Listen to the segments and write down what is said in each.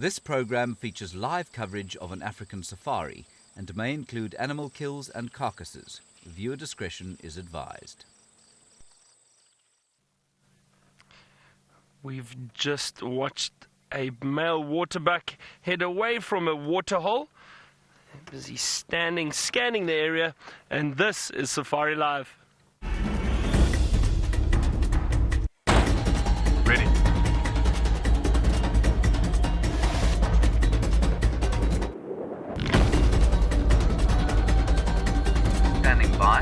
This program features live coverage of an African safari and may include animal kills and carcasses. Viewer discretion is advised. We've just watched a male waterbuck head away from a waterhole. Busy standing, scanning the area, and this is Safari Live. Ready. Standing by.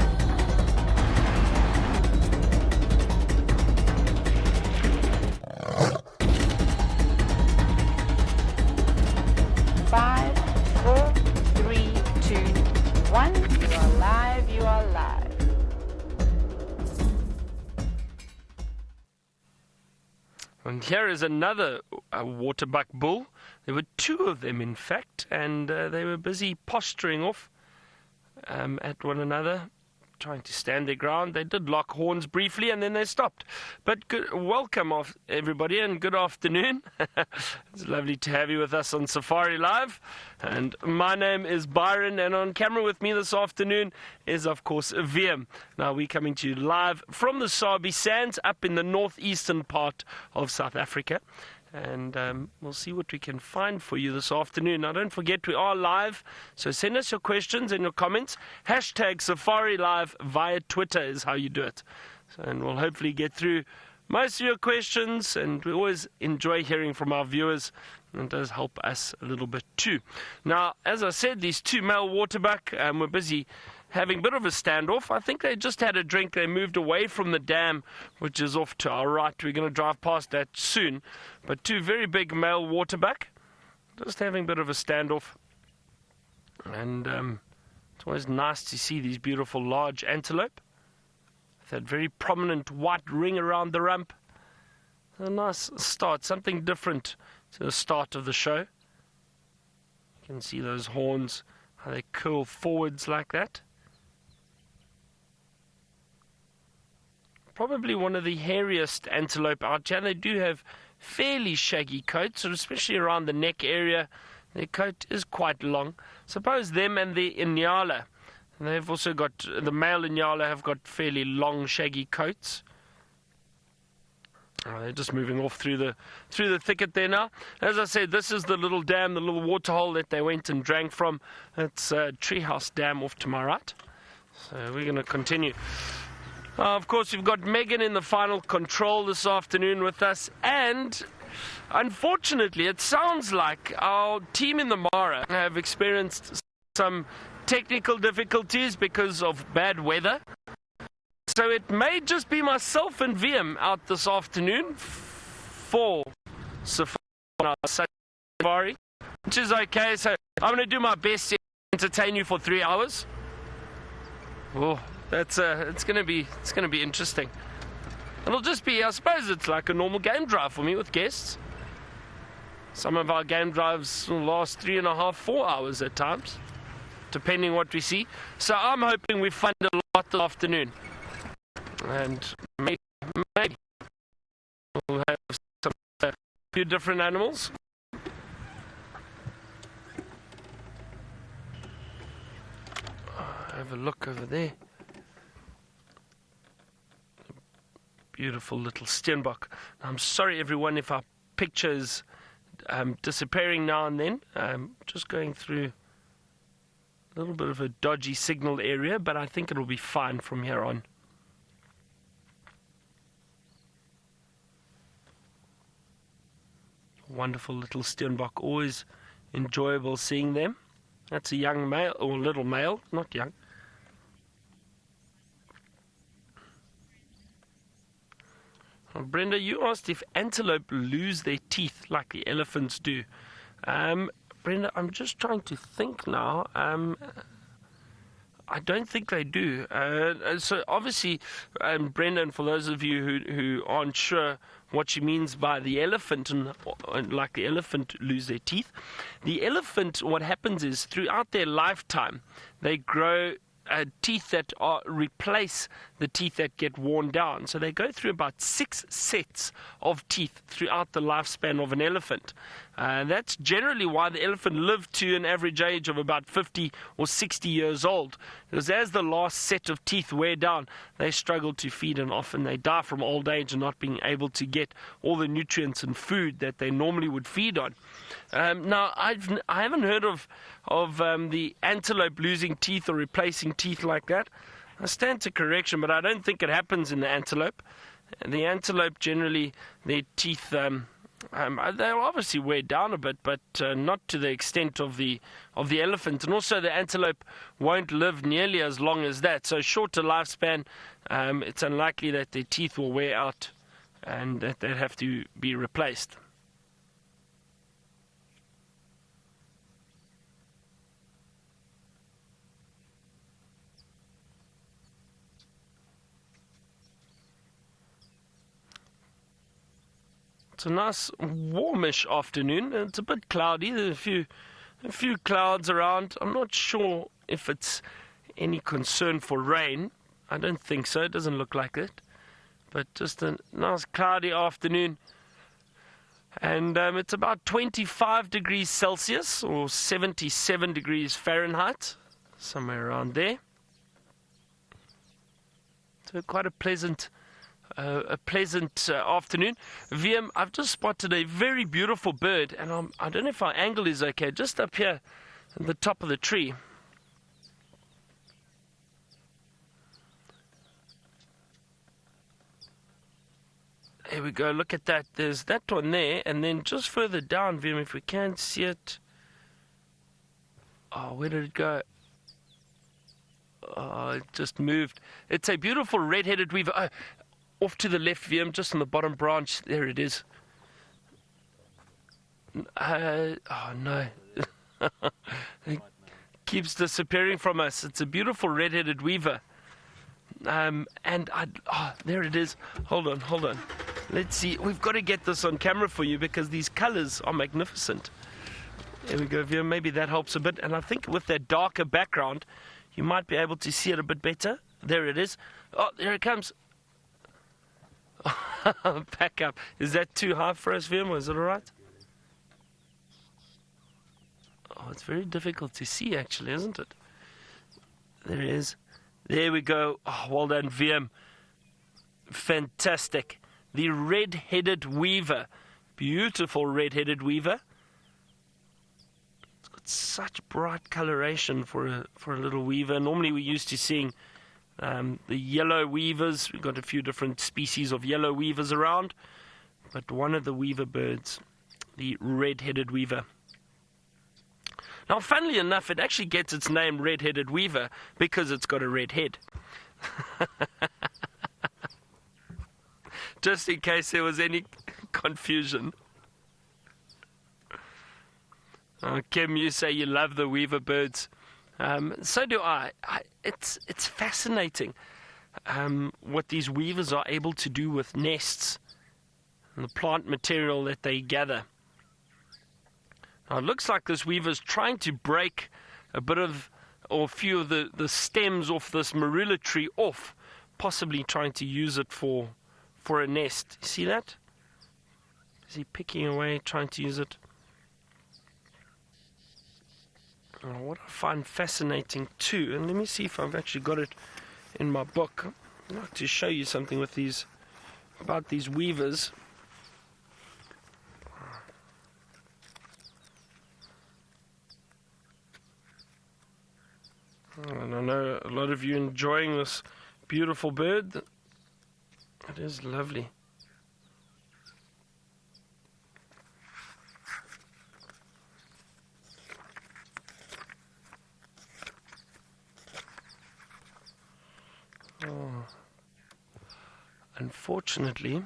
Five, four, three, two, one. You are live. You are live. And here is another waterbuck bull. There were two of them, in fact, and they were busy posturing off at one another, trying to stand their ground. They did lock horns briefly, and then they stopped. But welcome, everybody, and good afternoon. It's lovely to have you with us on Safari Live. And my name is Byron, and on camera with me this afternoon is, of course, VM. Now, we're coming to you live from the Sabi Sands up in the northeastern part of South Africa. And we'll see what we can find for you this afternoon. Now, don't forget, we are live, so send us your questions and your comments. Hashtag Safari Live via Twitter is how you do it. And we'll hopefully get through most of your questions, and we always enjoy hearing from our viewers, and it does help us a little bit too. Now, as I said, these two male waterbuck were busy having a bit of a standoff. I think they just had a drink. They moved away from the dam, which is off to our right. We're going to drive past that soon. But two very big male waterbuck, just having a bit of a standoff. And it's always nice to see these beautiful large antelope with that very prominent white ring around the rump. A nice start, something different to the start of the show. You can see those horns, how they curl forwards like that. Probably one of the hairiest antelope out here. They do have fairly shaggy coats, especially around the neck area. Their coat is quite long. Suppose them and the Inyala. And they've also got, the male Inyala have got fairly long shaggy coats. Oh, they're just moving off through the thicket there now. As I said, this is the little dam, the little waterhole that they went and drank from. It's Treehouse Dam off to my right. So we're going to continue. Of course, we've got Megan in the final control this afternoon with us, and unfortunately, it sounds like our team in the Mara have experienced some technical difficulties because of bad weather. So it may just be myself and VM out this afternoon for Safari, which is okay. So I'm going to do my best to entertain you for 3 hours. Oh. It's gonna be interesting. It'll just be, I suppose it's like a normal game drive for me with guests. Some of our game drives will last 3.5, 4 hours at times, depending what we see. So I'm hoping we find a lot this afternoon, and maybe we'll have a few different animals. Have a look over there. Beautiful little steenbok. I'm sorry, everyone, if our picture is disappearing now and then. Just going through a little bit of a dodgy signal area, but I think it'll be fine from here on. Wonderful little steenbok. Always enjoyable seeing them. That's a young male, or little male, not young. Brenda, you asked if antelope lose their teeth like the elephants do. Brenda, I'm just trying to think now. I don't think they do. So obviously, Brenda, and for those of you who aren't sure what she means by the elephant, and like the elephant lose their teeth, the elephant, what happens is throughout their lifetime, they grow teeth that replace the teeth that get worn down. So they go through about 6 sets of teeth throughout the lifespan of an elephant. That's generally why the elephant lived to an average age of about 50 or 60 years old. Because as the last set of teeth wear down, they struggle to feed, and often they die from old age and not being able to get all the nutrients and food that they normally would feed on. Now, I haven't heard of the antelope losing teeth or replacing teeth like that. I stand to correction, but I don't think it happens in the antelope. The antelope, generally, their teeth, they'll obviously wear down a bit, but not to the extent of the elephant. And also the antelope won't live nearly as long as that. So shorter lifespan, it's unlikely that their teeth will wear out and that they'd have to be replaced. It's a nice warmish afternoon. It's a bit cloudy. There's a few clouds around. I'm not sure if it's any concern for rain. I don't think so. It doesn't look like it. But just a nice cloudy afternoon. And it's about 25 degrees Celsius or 77 degrees Fahrenheit, somewhere around there. So quite a pleasant afternoon. VM, I've just spotted a very beautiful bird, and I don't know if our angle is okay, just up here at the top of the tree. There we go, look at that. There's that one there, and then just further down, VM, if we can see it. Oh, where did it go? Oh, it just moved. It's a beautiful red-headed weaver. Oh, off to the left, VM, just on the bottom branch. There it is. Oh, no. It keeps disappearing from us. It's a beautiful red-headed weaver. There it is. Hold on. Let's see. We've got to get this on camera for you because these colors are magnificent. There we go, VM. Maybe that helps a bit. And I think with that darker background, you might be able to see it a bit better. There it is. Oh, there it comes. Back up. Is that too high for us, VM? Is it all right? Oh, it's very difficult to see, actually, isn't it? There it is. There we go. Oh, well done, VM. Fantastic. The red-headed weaver. Beautiful red-headed weaver. It's got such bright coloration for a little weaver. Normally we're used to seeing the yellow weavers. We've got a few different species of yellow weavers around, but one of the weaver birds, the red-headed weaver. Now, funnily enough, it actually gets its name red-headed weaver because it's got a red head. Just in case there was any confusion. Kim, you say you love the weaver birds. So do I. It's fascinating what these weavers are able to do with nests and the plant material that they gather. Now, it looks like this weaver's trying to break a few of the stems off this marula tree off, possibly trying to use it for a nest. You see that? Is he picking away, trying to use it? What I find fascinating too, and let me see if I've actually got it in my book. I'd like to show you something about these weavers. And I know a lot of you enjoying this beautiful bird. It is lovely. Oh. Unfortunately,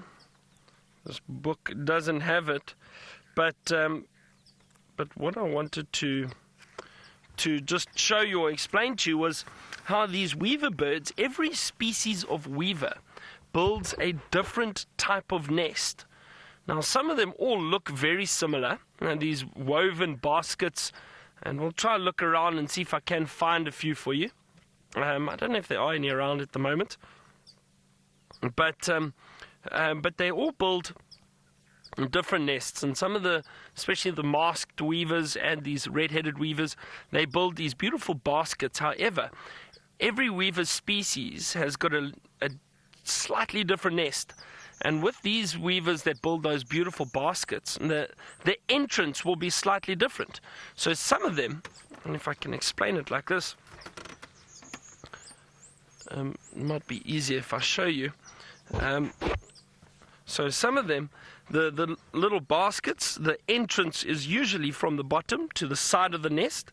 this book doesn't have it, but what I wanted to just show you or explain to you was how these weaver birds, every species of weaver, builds a different type of nest. Now, some of them all look very similar, these woven baskets, and we'll try and look around and see if I can find a few for you. I don't know if there are any around at the moment, but they all build different nests, and some of the, especially the masked weavers and these red-headed weavers, they build these beautiful baskets. However, every weaver species has got a slightly different nest. And with these weavers that build those beautiful baskets, the entrance will be slightly different. So some of them, and if I can explain it like this, it might be easier if I show you. So some of them, the little baskets, the entrance is usually from the bottom to the side of the nest.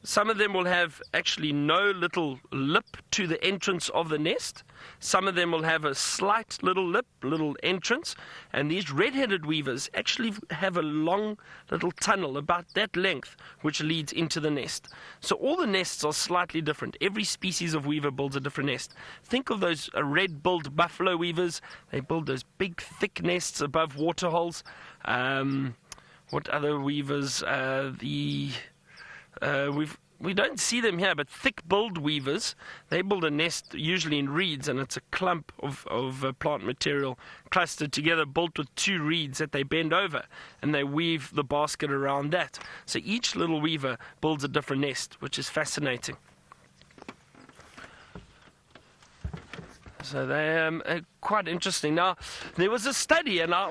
Some of them will have actually no little lip to the entrance of the nest. Some of them will have a slight little lip, little entrance. And these red-headed weavers actually have a long little tunnel about that length which leads into the nest. So all the nests are slightly different. Every species of weaver builds a different nest. Think of those red-billed buffalo weavers. They build those big, thick nests above waterholes. What other weavers? We don't see them here, but thick-billed weavers, they build a nest usually in reeds, and it's a clump of plant material clustered together, built with two reeds that they bend over, and they weave the basket around that. So each little weaver builds a different nest, which is fascinating. So they are quite interesting. Now, there was a study, and I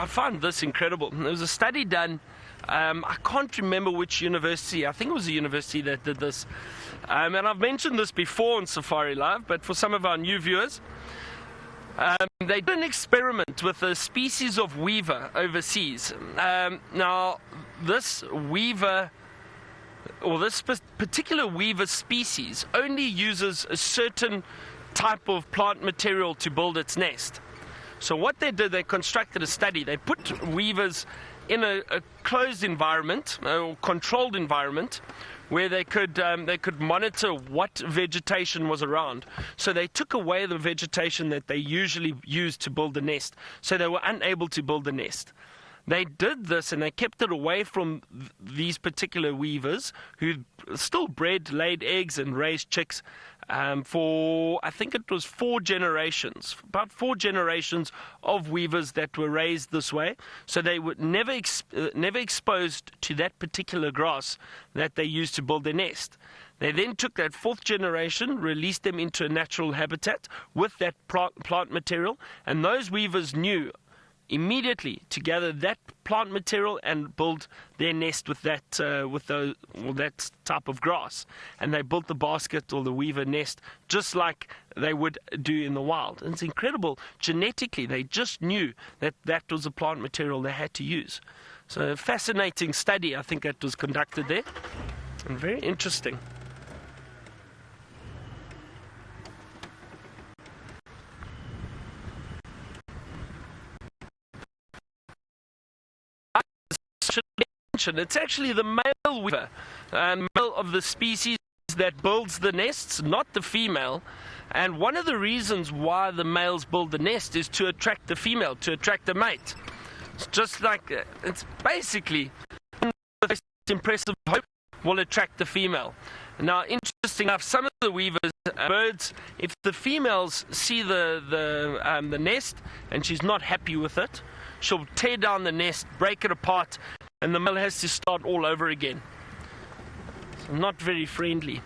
found this incredible. There was a study done. I can't remember which university. I think it was a university that did this. And I've mentioned this before on Safari Live, but for some of our new viewers, they did an experiment with a species of weaver overseas. Now, this weaver, or this particular weaver species, only uses a certain type of plant material to build its nest. So what they did, they constructed a study. They put weavers in a closed environment, or controlled environment, where they could monitor what vegetation was around. So they took away the vegetation that they usually use to build a nest, so they were unable to build a nest. They did this, and they kept it away from these particular weavers, who still bred, laid eggs, and raised chicks for, I think it was 4 generations, about 4 generations of weavers that were raised this way. So they were never exposed to that particular grass that they used to build their nest. They then took that 4th generation, released them into a natural habitat with that plant material, and those weavers knew immediately to gather that plant material and build their nest with that that type of grass. And they built the basket or the weaver nest just like they would do in the wild. And it's incredible. Genetically, they just knew that that was the plant material they had to use. So a fascinating study, I think, that was conducted there, and very interesting. It's actually the male weaver, male of the species that builds the nests, not the female. And one of the reasons why the males build the nest is to attract the female, to attract the mate. It's just like, it's basically the impressive hope will attract the female. Now, interesting enough, some of the weavers, birds, if the females see the nest and she's not happy with it, she'll tear down the nest, break it apart, and the male has to start all over again. So not very friendly.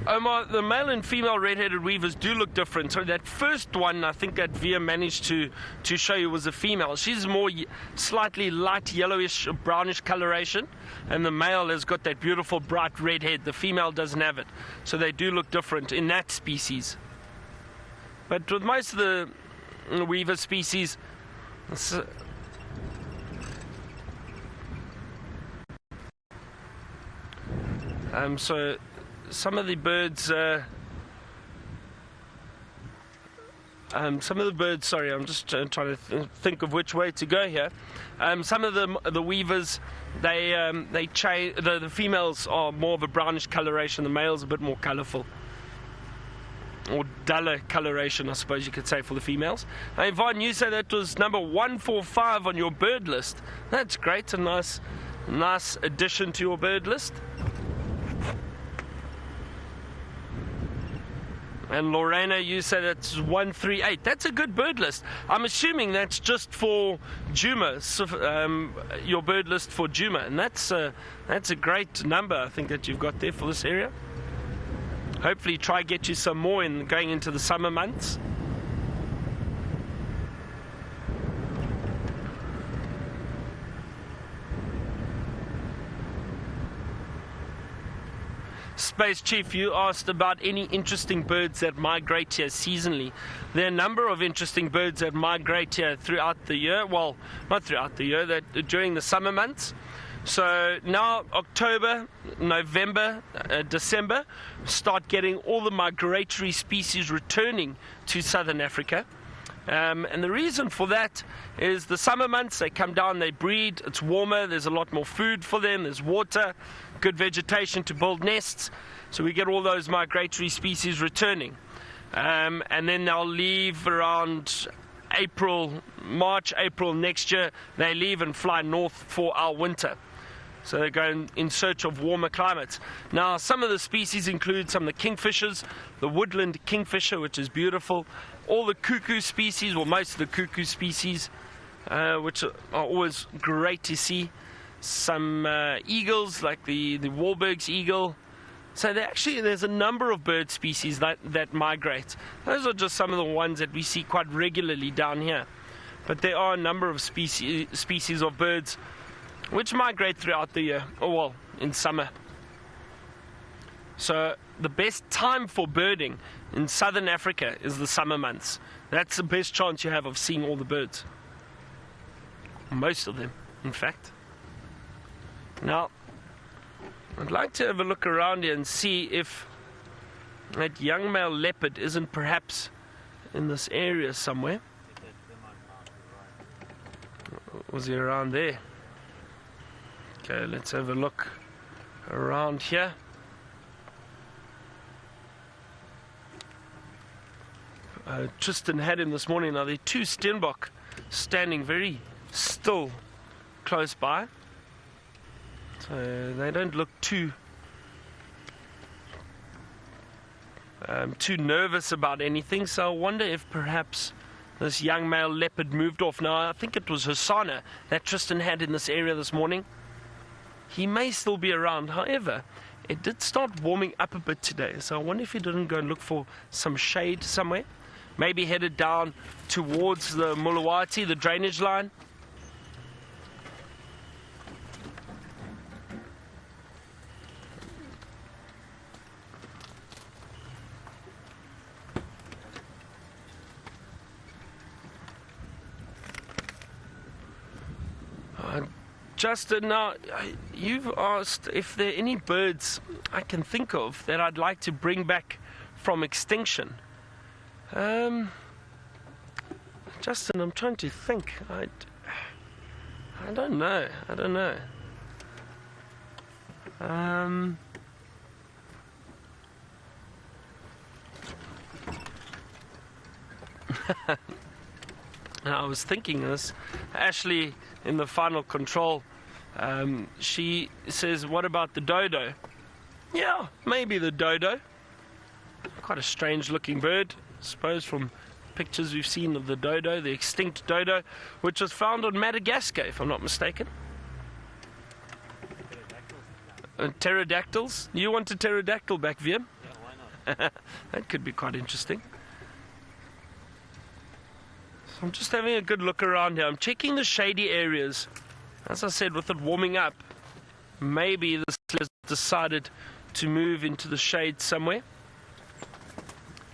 Omar, the male and female red-headed weavers do look different. So that first one, I think that Via managed to show you, was a female. She's more slightly light yellowish, brownish coloration, and the male has got that beautiful bright red head. The female doesn't have it. So they do look different in that species. But with most of the weaver species, so some of the birds, sorry, I'm just trying to think of which way to go here. Some of the weavers, they change. The females are more of a brownish coloration. The males a bit more colourful. or duller coloration, I suppose you could say, for the females. Yvonne, you say that was number 145 on your bird list. That's great, a nice addition to your bird list. And Lorena, you say that's 138. That's a good bird list. I'm assuming that's just for Juma, your bird list for Juma, and that's a great number, I think, that you've got there for this area. Hopefully try get you some more in going into the summer months. Space Chief, you asked about any interesting birds that migrate here seasonally. There are a number of interesting birds that migrate here throughout the year. Well, not throughout the year, that during the summer months. So now October, November, December, start getting all the migratory species returning to southern Africa. And the reason for that is the summer months, they come down, they breed, it's warmer, there's a lot more food for them, there's water, good vegetation to build nests, so we get all those migratory species returning. And then they'll leave around March, April next year, they leave and fly north for our winter. So they're going in search of warmer climates. Now, some of the species include some of the kingfishers, the woodland kingfisher, which is beautiful, all the cuckoo species, or most of the cuckoo species, which are always great to see. Some eagles, like the Wahlberg's eagle. So there's a number of bird species that migrate. Those are just some of the ones that we see quite regularly down here. But there are a number of species of birds which migrate throughout the year, or well, in summer. So the best time for birding in southern Africa is the summer months. That's the best chance you have of seeing all the birds. Most of them, in fact. Now, I'd like to have a look around here and see if that young male leopard isn't perhaps in this area somewhere. Was he around there? Okay, let's have a look around here. Tristan had him this morning. Now there are two Steenbok standing very still close by. So they don't look too nervous about anything. So I wonder if perhaps this young male leopard moved off. Now I think it was Hosanna that Tristan had in this area this morning. He may still be around. However, it did start warming up a bit today. So I wonder if he didn't go and look for some shade somewhere. Maybe headed down towards the Mulawati, the drainage line. Justin, now you've asked if there are any birds I can think of that I'd like to bring back from extinction. Justin, I'm trying to think. I don't know. I was thinking this. Ashley, in the final control, she says, what about the dodo? Yeah, maybe the dodo. Quite a strange looking bird, I suppose, from pictures we've seen of the dodo, the extinct dodo, which was found on Madagascar, if I'm not mistaken. Pterodactyls? You want a pterodactyl back, Viam? Yeah, why not? That could be quite interesting. So I'm just having a good look around here. I'm checking the shady areas. As I said, with it warming up, maybe this has decided to move into the shade somewhere.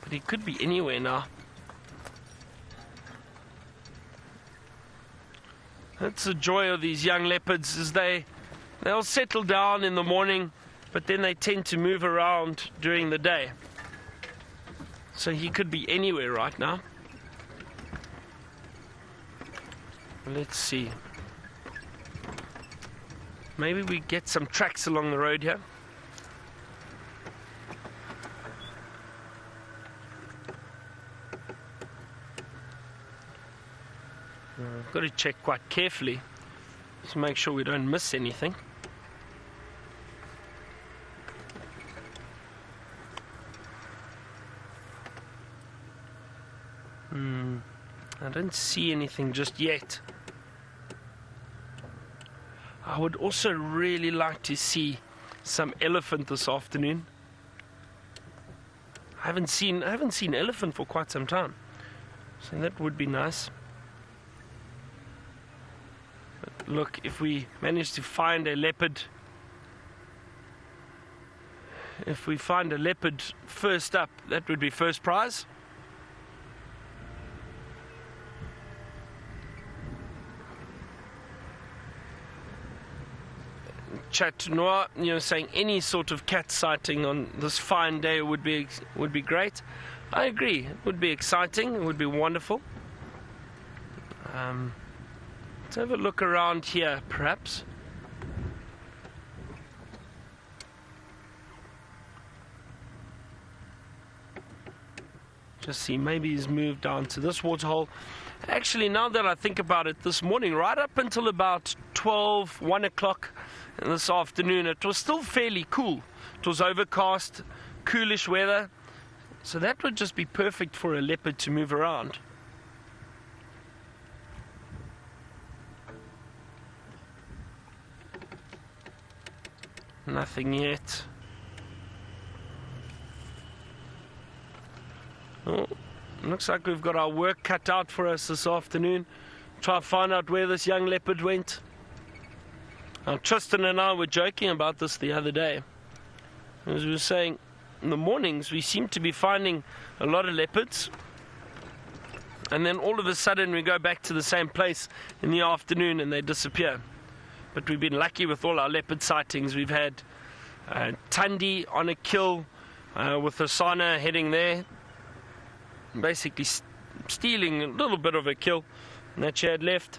But he could be anywhere now. That's the joy of these young leopards, is they'll settle down in the morning, but then they tend to move around during the day. So he could be anywhere right now. Let's see. Maybe we get some tracks along the road here. got to check quite carefully to make sure we don't miss anything. I don't see anything just yet. I would also really like to see some elephant this afternoon. I haven't seen elephant for quite some time, so that would be nice. But look, if we manage to find a leopard, first up, that would be first prize. Chat Noir, saying any sort of cat sighting on this fine day would be great. I agree. It would be exciting. It would be wonderful. Let's have a look around here, perhaps. Just see, maybe he's moved down to this waterhole. Actually, now that I think about it, this morning, right up until about 12, 1 o'clock this afternoon, it was still fairly cool. It was overcast, coolish weather, so that would just be perfect for a leopard to move around. Nothing yet. Oh, looks like we've got our work cut out for us this afternoon. Try to find out where this young leopard went. Now, Tristan and I were joking about this the other day. As we were saying, in the mornings we seem to be finding a lot of leopards, and then all of a sudden we go back to the same place in the afternoon and they disappear. But we've been lucky with all our leopard sightings. We've had Tundi on a kill with Hosana heading there, basically stealing a little bit of a kill that she had left.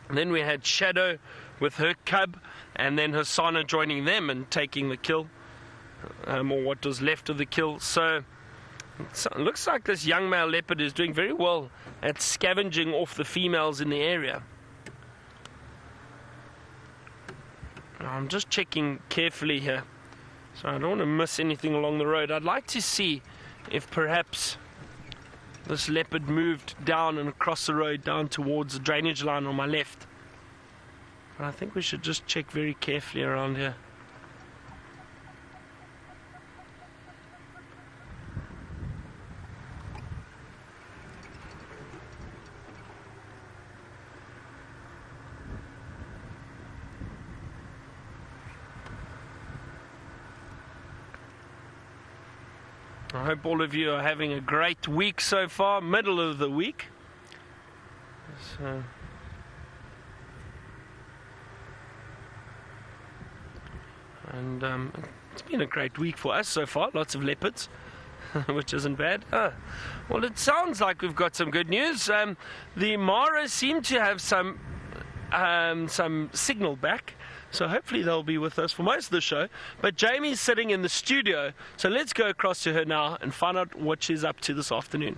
And then we had Shadow with her cub, and then Hosana joining them and taking the kill, or what was left of the kill. So it looks like this young male leopard is doing very well at scavenging off the females in the area. I'm just checking carefully here, so I don't want to miss anything along the road. I'd like to see if perhaps this leopard moved down and across the road down towards the drainage line on my left. But I think we should just check very carefully around here. I hope all of you are having a great week so far, middle of the week. So, and it's been a great week for us so far, lots of leopards, which isn't bad. Well, it sounds like we've got some good news. The Mara seem to have some signal back, so hopefully they'll be with us for most of the show. But Jamie's sitting in the studio, so let's go across to her now and find out what she's up to this afternoon.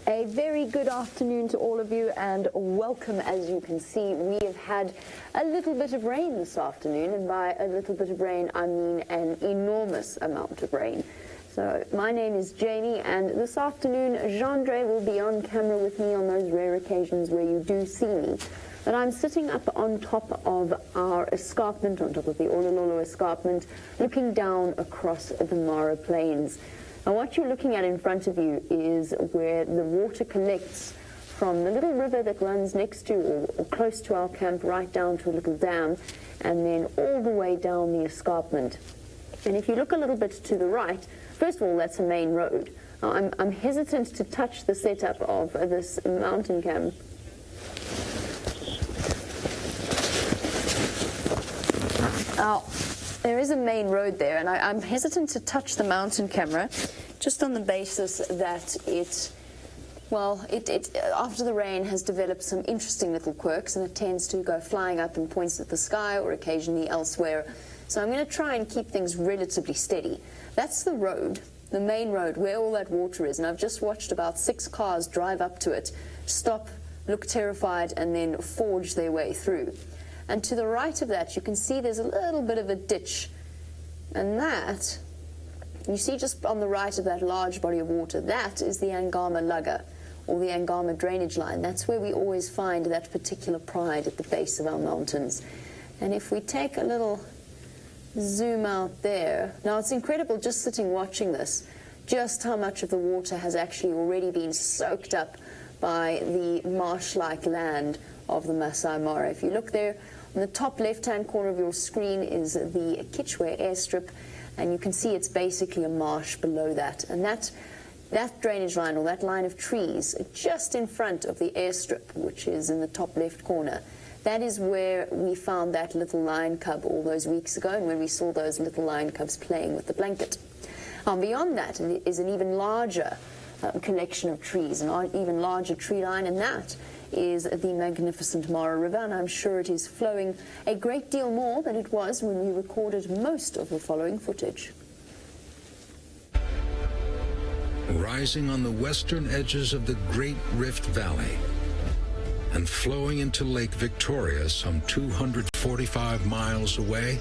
A very good afternoon to all of you, and welcome. As you can see, we have had a little bit of rain this afternoon, and by a little bit of rain I mean an enormous amount of rain. So my name is Jamie, and this afternoon Jeandre will be on camera with me on those rare occasions where you do see me. But I'm sitting up on top of our escarpment, on top of the Olololo escarpment, looking down across the Mara Plains. Now what you're looking at in front of you is where the water collects from the little river that runs next to or close to our camp, right down to a little dam, and then all the way down the escarpment. And if you look a little bit to the right, first of all, that's a main road. Now, I'm hesitant to touch the setup of this mountain camp. Now, there is a main road there, and I'm hesitant to touch the mountain camera just on the basis that it after the rain has developed some interesting little quirks, and it tends to go flying up and points at the sky or occasionally elsewhere. So I'm going to try and keep things relatively steady. That's the road, the main road, where all that water is, and I've just watched about 6 cars drive up to it, stop, look terrified, and then forge their way through. And to the right of that, you can see there's a little bit of a ditch. And that, you see just on the right of that large body of water, that is the Angama Lugga, or the Angama drainage line. That's where we always find that particular pride at the base of our mountains. And if we take a little zoom out there, now it's incredible just sitting watching this, just how much of the water has actually already been soaked up by the marsh-like land of the Maasai Mara. If you look there, on the top left-hand corner of your screen is the Kitchway airstrip, and you can see it's basically a marsh below that. And that drainage line, or that line of trees, just in front of the airstrip, which is in the top left corner, that is where we found that little lion cub all those weeks ago, and when we saw those little lion cubs playing with the blanket. Beyond that is an even larger collection of trees, an even larger tree line, and that is the magnificent Mara River, and I'm sure it is flowing a great deal more than it was when we recorded most of the following footage. Rising on the western edges of the Great Rift Valley and flowing into Lake Victoria some 245 miles away,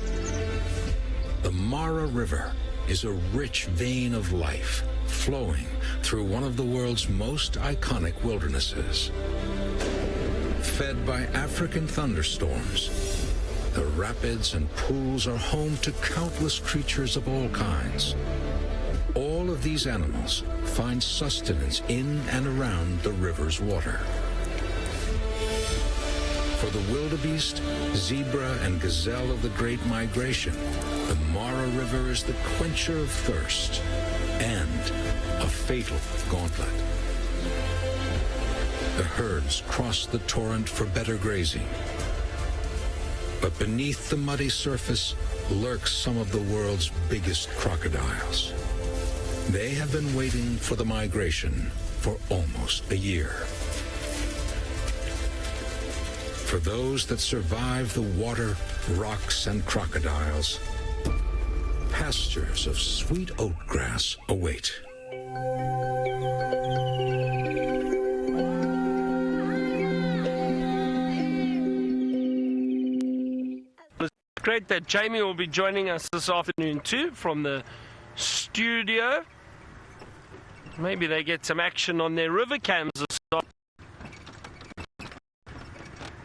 the Mara River is a rich vein of life flowing through one of the world's most iconic wildernesses. Fed by African thunderstorms, the rapids and pools are home to countless creatures of all kinds. All of these animals find sustenance in and around the river's water. For the wildebeest, zebra, and gazelle of the Great Migration, the Mara River is the quencher of thirst and a fatal gauntlet. The herds cross the torrent for better grazing. But beneath the muddy surface lurks some of the world's biggest crocodiles. They have been waiting for the migration for almost a year. For those that survive the water, rocks, and crocodiles, pastures of sweet oat grass await. It's great that Jamie will be joining us this afternoon too from the studio. Maybe they get some action on their river cams this afternoon.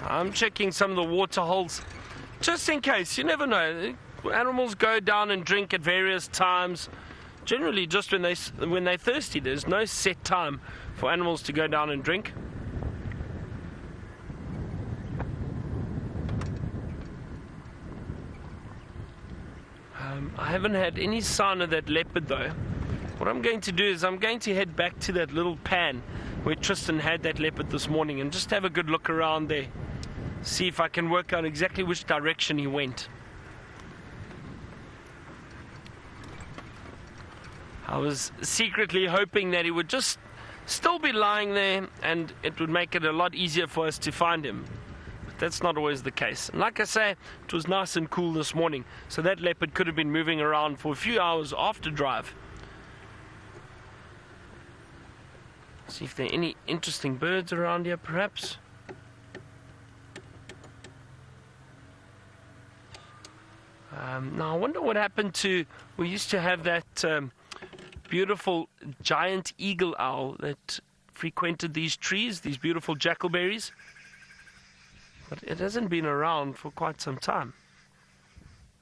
I'm checking some of the water holes just in case. You never know. Animals go down and drink at various times. Generally just when they're thirsty. There's no set time for animals to go down and drink. I haven't had any sign of that leopard though. What I'm going to do is I'm going to head back to that little pan where Tristan had that leopard this morning and just have a good look around there. See if I can work out exactly which direction he went. I was secretly hoping that he would just still be lying there and it would make it a lot easier for us to find him. But that's not always the case. And like I say, it was nice and cool this morning, so that leopard could have been moving around for a few hours after drive. See if there are any interesting birds around here, perhaps. Now I wonder what happened to, we used to have that beautiful giant eagle owl that frequented these trees, these beautiful jackalberries, but it hasn't been around for quite some time.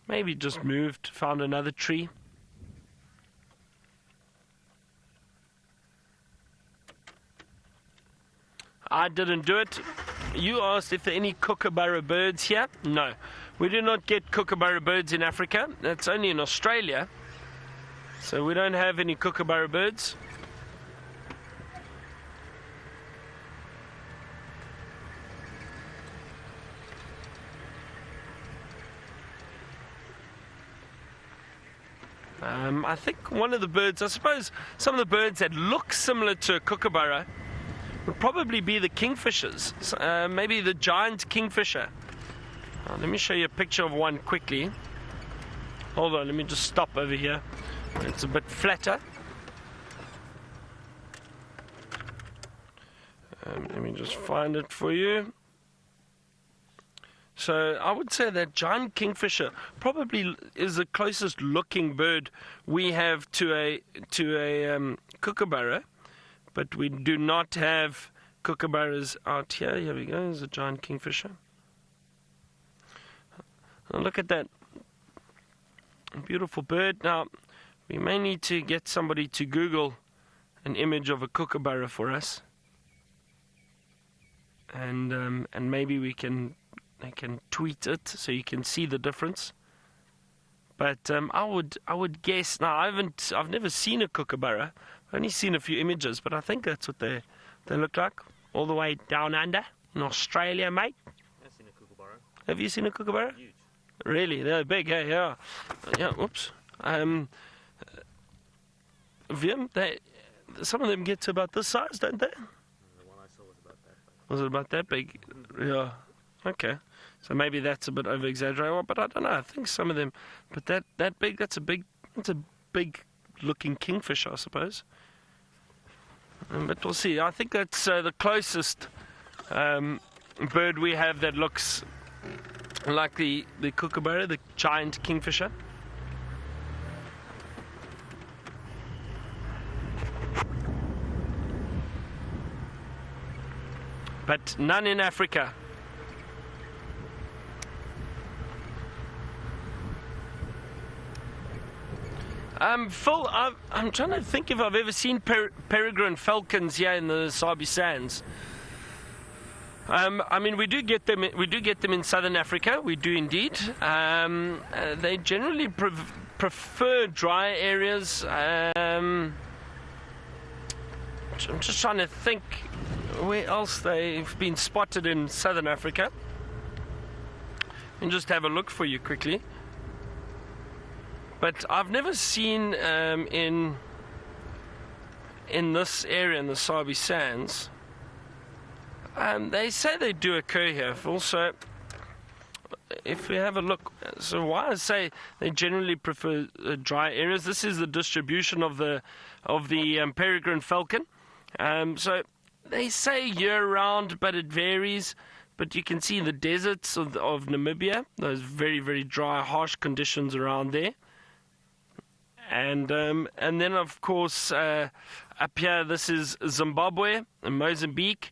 Maybe just moved, found another tree. I didn't do it. You asked if there are any kookaburra birds here. No, we do not get kookaburra birds in Africa. That's only in Australia. So we don't have any kookaburra birds. I think one of the birds, I suppose some of the birds that look similar to a kookaburra would probably be the kingfishers, maybe the giant kingfisher. Let me show you a picture of one quickly. Hold on, let me just stop over here. It's a bit flatter. Let me just find it for you. So I would say that giant kingfisher probably is the closest looking bird we have to a kookaburra, but we do not have kookaburras out here. Here we go. There's a giant kingfisher. Now look at that beautiful bird. Now we may need to get somebody to Google an image of a kookaburra for us, and maybe they can tweet it so you can see the difference. But I would guess. Now I've never seen a kookaburra. I've only seen a few images, but I think that's what they look like, all the way down under in Australia, mate. I've seen a kookaburra. Have you seen a kookaburra? Huge. Really, they're big. Yeah. Oops. Vim, some of them get to about this size, don't they? The one I saw was about that big. Was it about that big? Yeah. Okay. So maybe that's a bit over exaggerated, but I don't know. I think some of them, but that big, that's a big looking kingfisher, I suppose. But we'll see. I think that's the closest bird we have that looks like the kookaburra, the giant kingfisher. But none in Africa. Phil, I'm trying to think if I've ever seen peregrine falcons here in the Sabi Sands. I mean, we do get them in southern Africa. We do indeed. They generally prefer dry areas. I'm just trying to think where else they've been spotted in southern Africa. And just have a look for you quickly. But I've never seen in this area in the Sabi Sands. They say they do occur here. Also, if we have a look, so why I say they generally prefer dry areas. This is the distribution of the peregrine falcon. So they say year-round, but it varies. But you can see in the deserts of Namibia, those very, very dry, harsh conditions around there. And then, of course, up here, this is Zimbabwe and Mozambique.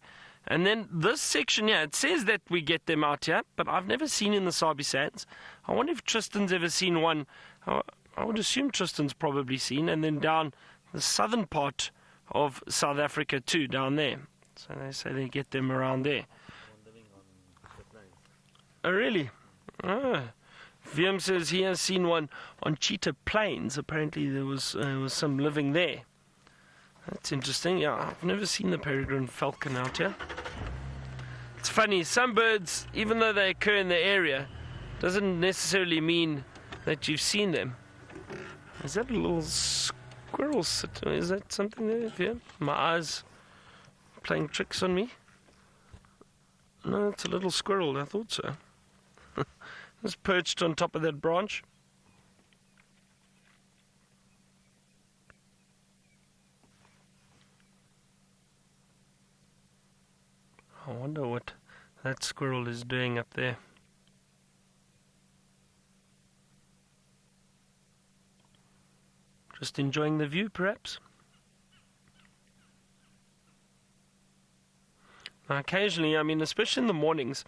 And then this section here, it says that we get them out here, but I've never seen in the Sabi Sands. I wonder if Tristan's ever seen one. I would assume Tristan's probably seen. And then down the southern part of South Africa too, down there. So they say they get them around there. Oh, really? Oh. VM says he has seen one on Cheetah Plains. Apparently there was some living there. That's interesting. Yeah, I've never seen the peregrine falcon out here. It's funny, some birds, even though they occur in the area, doesn't necessarily mean that you've seen them. Is that a little squirrel? Is that something there? Yeah, my eyes playing tricks on me. No, it's a little squirrel. I thought so. It's perched on top of that branch. I wonder what that squirrel is doing up there. Just enjoying the view, perhaps. Now, occasionally, I mean, especially in the mornings,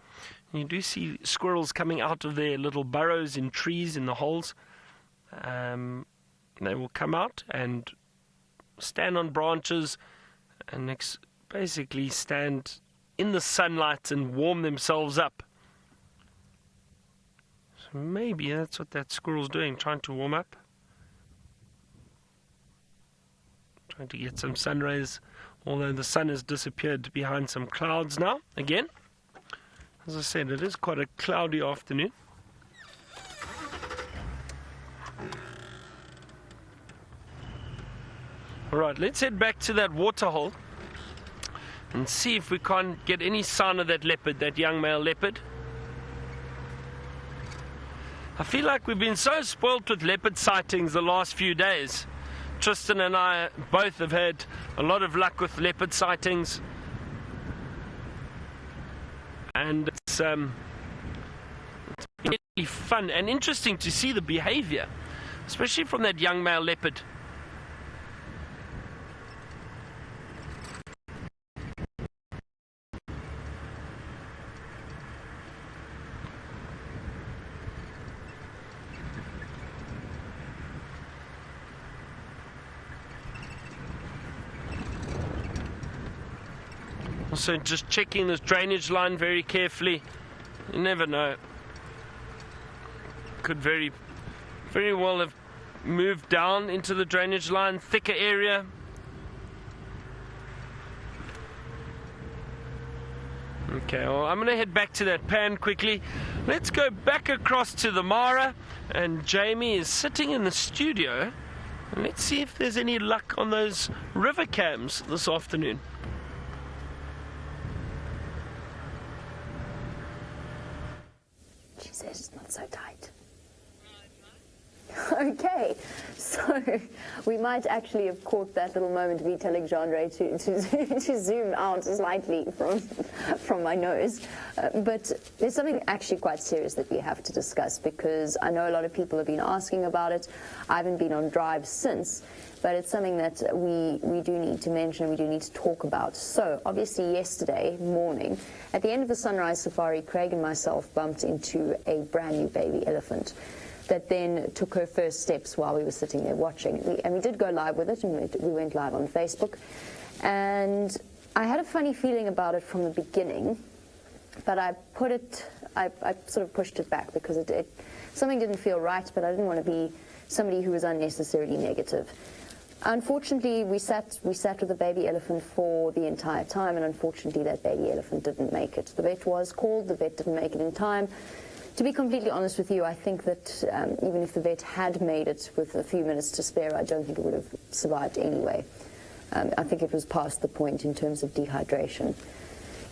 you do see squirrels coming out of their little burrows in trees, in the holes. They will come out and stand on branches and basically stand in the sunlight and warm themselves up. So maybe that's what that squirrel's doing, trying to warm up. Trying to get some sun rays, although the sun has disappeared behind some clouds now, again. As I said, it is quite a cloudy afternoon. Right, let's head back to that waterhole and see if we can't get any sign of that leopard, that young male leopard. I feel like we've been so spoilt with leopard sightings the last few days. Tristan and I both have had a lot of luck with leopard sightings, and it's really fun and interesting to see the behavior, especially from that young male leopard. Also just checking this drainage line very carefully. You never know. Could very well have moved down into the drainage line, thicker area. Okay, well, I'm going to head back to that pan quickly. Let's go back across to the Mara, and Jamie is sitting in the studio. And let's see if there's any luck on those river cams this afternoon. She says it's not so tight. Okay, so we might actually have caught that little moment of me telling Jean-Ray to zoom out slightly from my nose. But there's something actually quite serious that we have to discuss, because I know a lot of people have been asking about it. I haven't been on drive since, but it's something that we do need to mention, we do need to talk about. So obviously yesterday morning, at the end of the sunrise safari, Craig and myself bumped into a brand new baby elephant that then took her first steps while we were sitting there watching. And we did go live with it, and we went live on Facebook. And I had a funny feeling about it from the beginning, but I sort of pushed it back, because something didn't feel right, but I didn't want to be somebody who was unnecessarily negative. Unfortunately, we sat with the baby elephant for the entire time, and unfortunately that baby elephant didn't make it. The vet was called, the vet didn't make it in time. To be completely honest with you, I think that even if the vet had made it with a few minutes to spare, I don't think it would have survived anyway. I think it was past the point in terms of dehydration.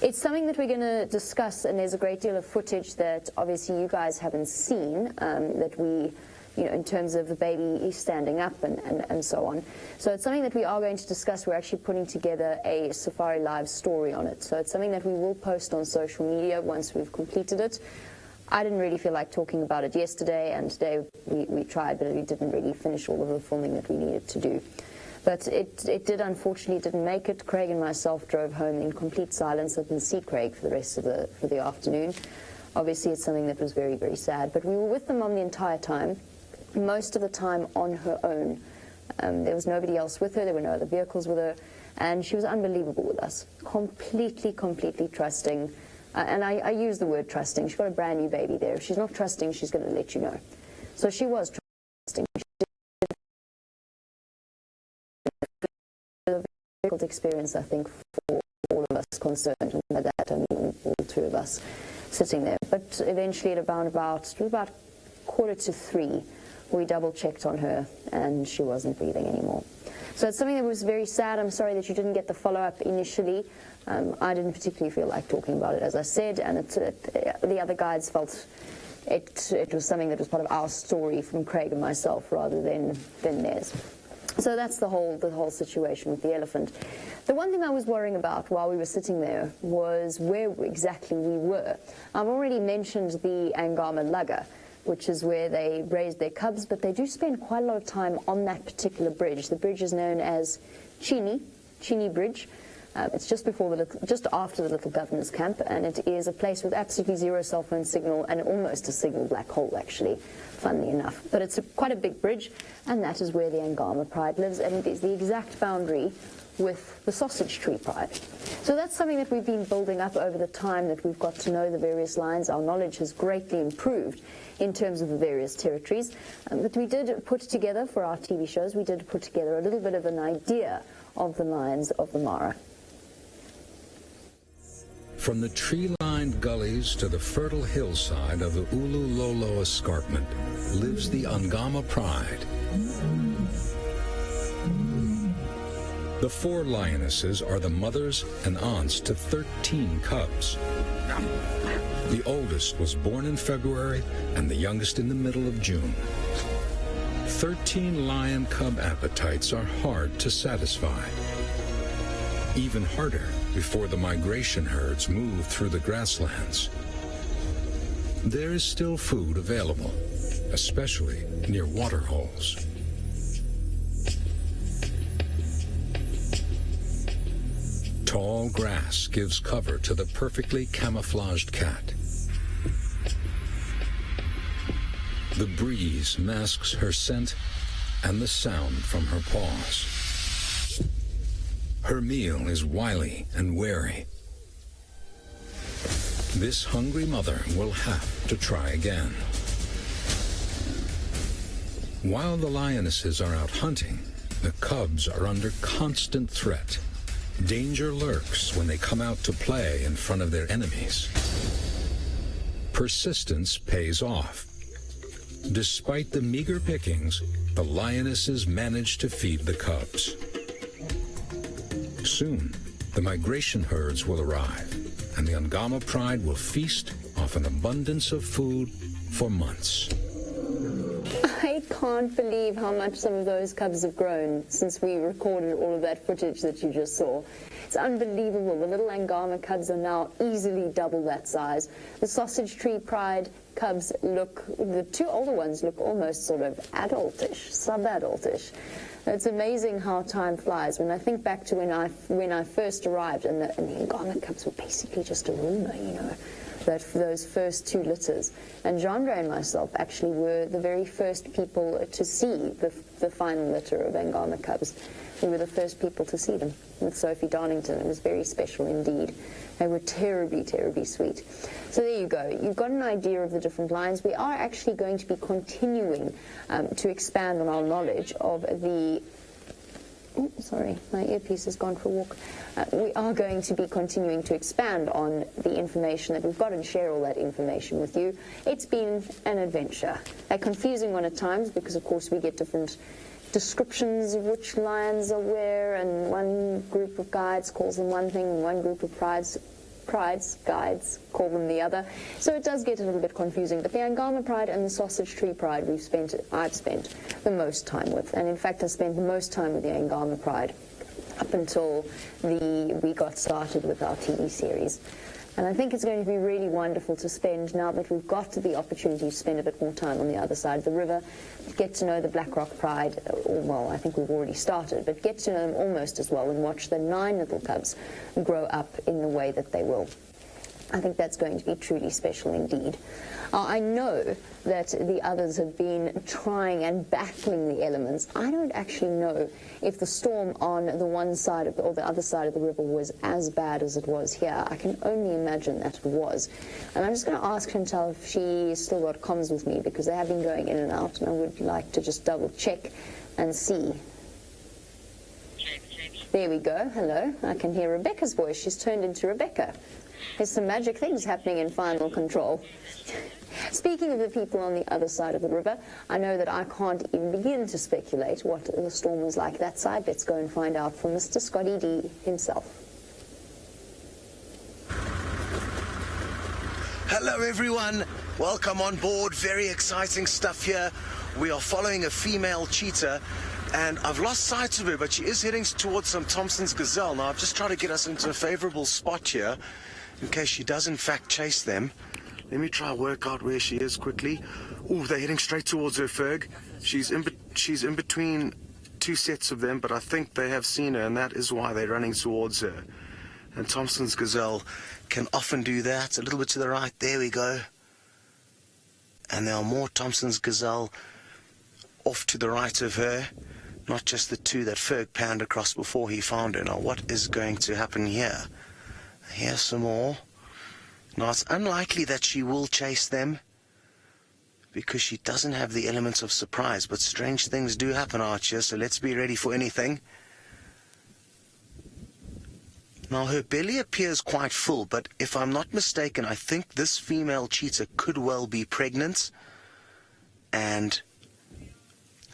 It's something that we're going to discuss, and there's a great deal of footage that obviously you guys haven't seen, that we, in terms of the baby standing up and so on. So it's something that we are going to discuss. We're actually putting together a Safari Live story on it. So it's something that we will post on social media once we've completed it. I didn't really feel like talking about it yesterday, and today we tried, but we didn't really finish all of the filming that we needed to do. But it didn't make it. Craig and myself drove home in complete silence. I didn't see Craig for the rest of the afternoon. Obviously, it's something that was very, very sad. But we were with the mum the entire time, most of the time on her own. There was nobody else with her. There were no other vehicles with her. And she was unbelievable with us. Completely trusting. And I use the word trusting. She's got a brand new baby there. If she's not trusting, she's going to let you know. So she was trusting. A difficult experience, I think, for all of us concerned. And by that, I mean all two of us sitting there. But eventually, at about 2:45, we double-checked on her, and she wasn't breathing anymore. So it's something that was very sad. I'm sorry that you didn't get the follow-up initially. I didn't particularly feel like talking about it, as I said, and the other guides felt it was something that was part of our story from Craig and myself rather than theirs. So that's the whole situation with the elephant. The one thing I was worrying about while we were sitting there was where exactly we were. I've already mentioned the Angama Lugga, which is where they raise their cubs, but they do spend quite a lot of time on that particular bridge. The bridge is known as Chini Bridge. It's just after the Little Governor's Camp, and it is a place with absolutely zero cell phone signal and almost a signal black hole, actually, funnily enough. But it's quite a big bridge, and that is where the Angama Pride lives, and it is the exact boundary with the Sausage Tree Pride. So that's something that we've been building up over the time that we've got to know the various lines. Our knowledge has greatly improved in terms of the various territories. But we did put together, for our TV shows, we did put together a little bit of an idea of the lines of the Mara. From the tree-lined gullies to the fertile hillside of the Ululolo Escarpment lives the Angama Pride. The 4 lionesses are the mothers and aunts to 13 cubs. The oldest was born in February and the youngest in the middle of June. 13 lion cub appetites are hard to satisfy. Even harder before the migration herds move through the grasslands. There is still food available, especially near water holes. Tall grass gives cover to the perfectly camouflaged cat. The breeze masks her scent and the sound from her paws. Her meal is wily and wary. This hungry mother will have to try again. While the lionesses are out hunting, the cubs are under constant threat. Danger lurks when they come out to play in front of their enemies. Persistence pays off. Despite the meager pickings, the lionesses manage to feed the cubs. Soon, the migration herds will arrive, and the Angama pride will feast off an abundance of food for months. I can't believe how much some of those cubs have grown since we recorded all of that footage that you just saw. It's unbelievable. The little Angama cubs are now easily double that size. The Sausage Tree Pride cubs look, the 2 older ones look almost sort of adultish, sub-adultish. It's amazing how time flies. When I think back to when I first arrived, and the Angama cubs were basically just a rumor, you know, that for those first 2 litters. And Jandre and myself actually were the very first people to see the final litter of Angama cubs. We were the first people to see them with Sophie Darlington. It was very special indeed. They were terribly, terribly sweet. So there you go. You've got an idea of the different lions. We are actually going to be continuing to expand on our knowledge of the... Oh, sorry, my earpiece has gone for a walk. We are going to be continuing to expand on the information that we've got and share all that information with you. It's been an adventure. A confusing one at times because, of course, we get different descriptions of which lions are where, and one group of guides calls them one thing, and one group of guides call them the other. So it does get a little bit confusing. But the Angama Pride and the Sausage Tree Pride I've spent the most time with. And in fact, I spent the most time with the Angama Pride up until we got started with our TV series. And I think it's going to be really wonderful to spend, now that we've got the opportunity to spend a bit more time on the other side of the river, get to know the Black Rock Pride, well, I think we've already started, but get to know them almost as well and watch the 9 little cubs grow up in the way that they will. I think that's going to be truly special indeed. I know that the others have been trying and battling the elements. I don't actually know if the storm on the one side or the other side of the river was as bad as it was here. I can only imagine that it was. And I'm just going to ask Chantal if she's still got comms with me, because they have been going in and out, and I would like to just double check and see. There we go. Hello. I can hear Rebecca's voice. She's turned into Rebecca. There's some magic things happening in Final Control. Speaking of the people on the other side of the river, I know that I can't even begin to speculate what the storm was like that side. Let's go and find out from Mr. Scotty D himself. Hello everyone, welcome on board. Very exciting stuff here. We are following a female cheetah, and I've lost sight of her, but she is heading towards some Thompson's gazelle. Now I've just tried to get us into a favorable spot here in case she does in fact chase them. Let me try work out where she is quickly. Oh, they're heading straight towards her, Ferg. She's in between 2 sets of them, but I think they have seen her, and that is why they're running towards her. And Thompson's gazelle can often do that. A little bit to the right, there we go. And there are more Thompson's gazelle off to the right of her, not just the 2 that Ferg panned across before he found her. Now, what is going to happen here? Here's some more. Now, it's unlikely that she will chase them because she doesn't have the elements of surprise, but strange things do happen out here, so let's be ready for anything. Now, her belly appears quite full, but if I'm not mistaken, I think this female cheetah could well be pregnant, and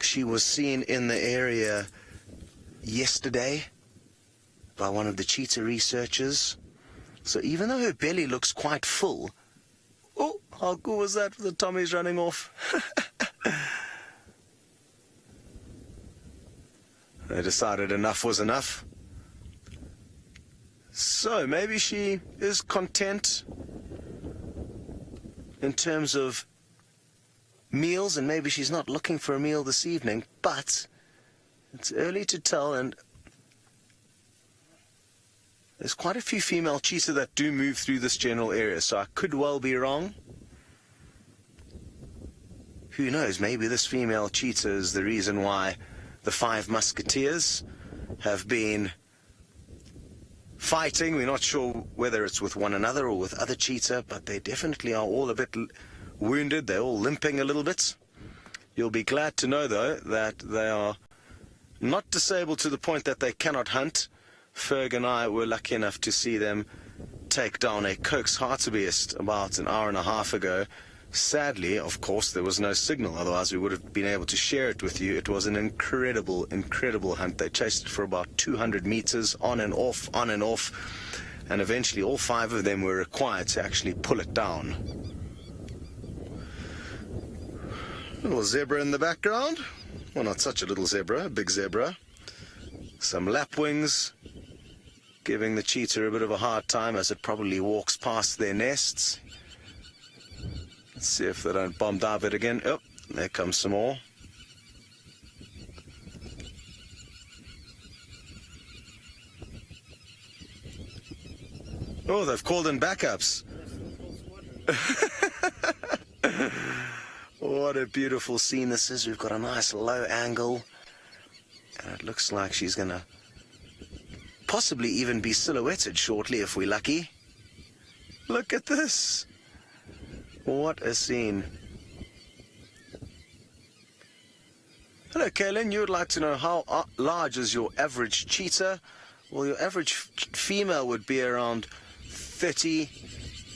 she was seen in the area yesterday, by one of the cheetah researchers. So even though her belly looks quite full... Oh, how cool was that? The Tommy's running off. They decided enough was enough. So maybe she is content in terms of meals, and maybe she's not looking for a meal this evening, but it's early to tell, and there's quite a few female cheetah that do move through this general area, so I could well be wrong. Who knows, maybe this female cheetah is the reason why the 5 musketeers have been fighting. We're not sure whether it's with one another or with other cheetah, but they definitely are all a bit wounded. They're all limping a little bit. You'll be glad to know, though, that they are not disabled to the point that they cannot hunt. Ferg and I were lucky enough to see them take down a Coke's hartebeest about an hour and a half ago. Sadly, of course, there was no signal, otherwise we would have been able to share it with you. It was an incredible, incredible hunt. They chased it for about 200 meters, on and off, and eventually all 5 of them were required to actually pull it down. Little zebra in the background. Well, not such a little zebra, a big zebra. Some lapwings, giving the cheetah a bit of a hard time as it probably walks past their nests. Let's see if they don't bomb dive it again. Oh, there comes some more. Oh, they've called in backups. What a beautiful scene this is. We've got a nice low angle, and it looks like she's going to possibly even be silhouetted shortly if we're lucky. Look at this. What a scene. Hello, Kaylin. You would like to know how large is your average cheetah? Well, your average female would be around 30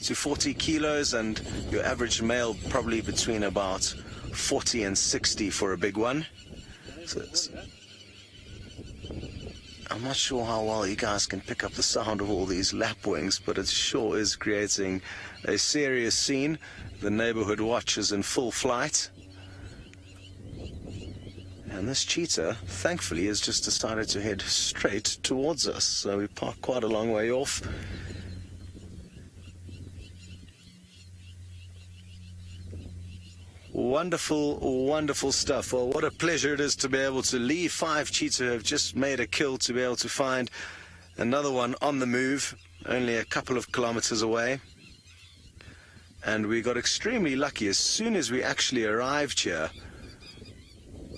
to 40 kilos, and your average male probably between about 40 and 60 for a big one. So I'm not sure how well you guys can pick up the sound of all these lapwings, but it sure is creating a serious scene. The neighborhood watch is in full flight. And this cheetah, thankfully, has just decided to head straight towards us. So we parked quite a long way off. Wonderful, wonderful stuff. Well, what a pleasure it is to be able to leave 5 cheetah who have just made a kill, to be able to find another one on the move, only a couple of kilometers away. And we got extremely lucky. As soon as we actually arrived here,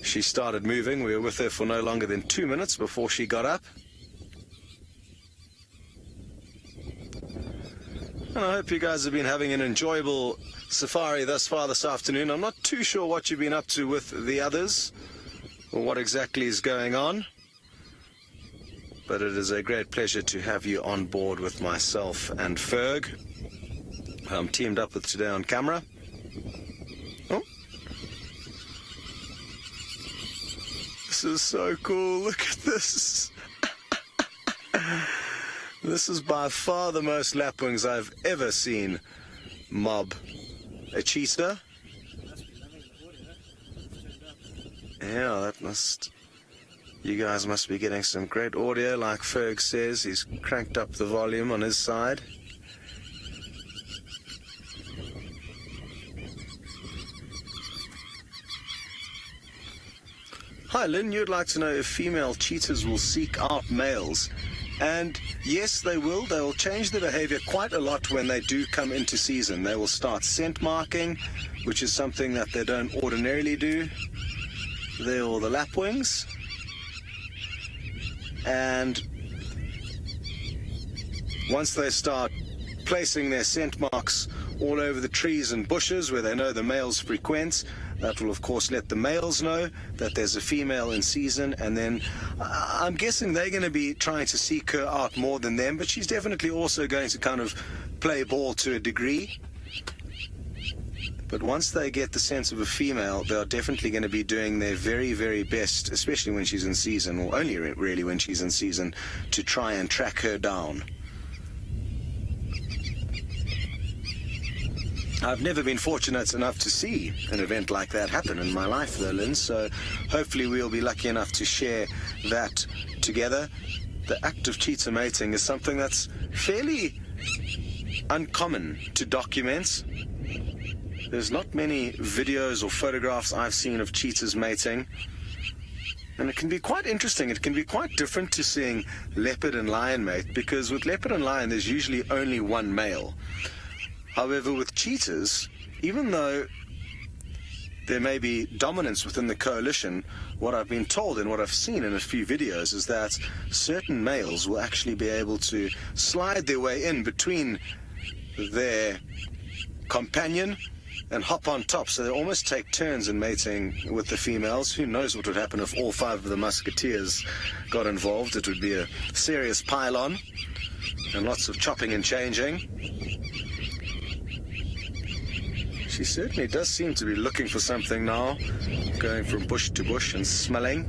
she started moving. We were with her for no longer than 2 minutes before she got up. And I hope you guys have been having an enjoyable safari thus far this afternoon. I'm not too sure what you've been up to with the others or what exactly is going on, but it is a great pleasure to have you on board with myself and Ferg. I'm teamed up with today on camera. Oh. This is so cool. Look at this. This is by far the most lapwings I've ever seen mob a cheetah. Yeah, that must... You guys must be getting some great audio, like Ferg says. He's cranked up the volume on his side. Hi, Lynn. You'd like to know if female cheetahs will seek out males. And yes, they will. They will change their behavior quite a lot when they do come into season. They will start scent marking, which is something that they don't ordinarily do. They're all the lapwings. And once they start placing their scent marks all over the trees and bushes where they know the males frequent, that will, of course, let the males know that there's a female in season, and then I'm guessing they're going to be trying to seek her out more than them, but she's definitely also going to kind of play ball to a degree. But once they get the sense of a female, they are definitely going to be doing their very, very best, especially when she's in season, or only really when she's in season, to try and track her down. I've never been fortunate enough to see an event like that happen in my life, though, Lynn, so hopefully we'll be lucky enough to share that together. The act of cheetah mating is something that's fairly uncommon to document. There's not many videos or photographs I've seen of cheetahs mating, and it can be quite interesting. It can be quite different to seeing leopard and lion mate, because with leopard and lion there's usually only one male. However, with cheetahs, even though there may be dominance within the coalition, what I've been told and what I've seen in a few videos is that certain males will actually be able to slide their way in between their companion and hop on top, so they almost take turns in mating with the females. Who knows what would happen if all 5 of the musketeers got involved? It would be a serious pile-on and lots of chopping and changing. She certainly does seem to be looking for something now, going from bush to bush and smelling.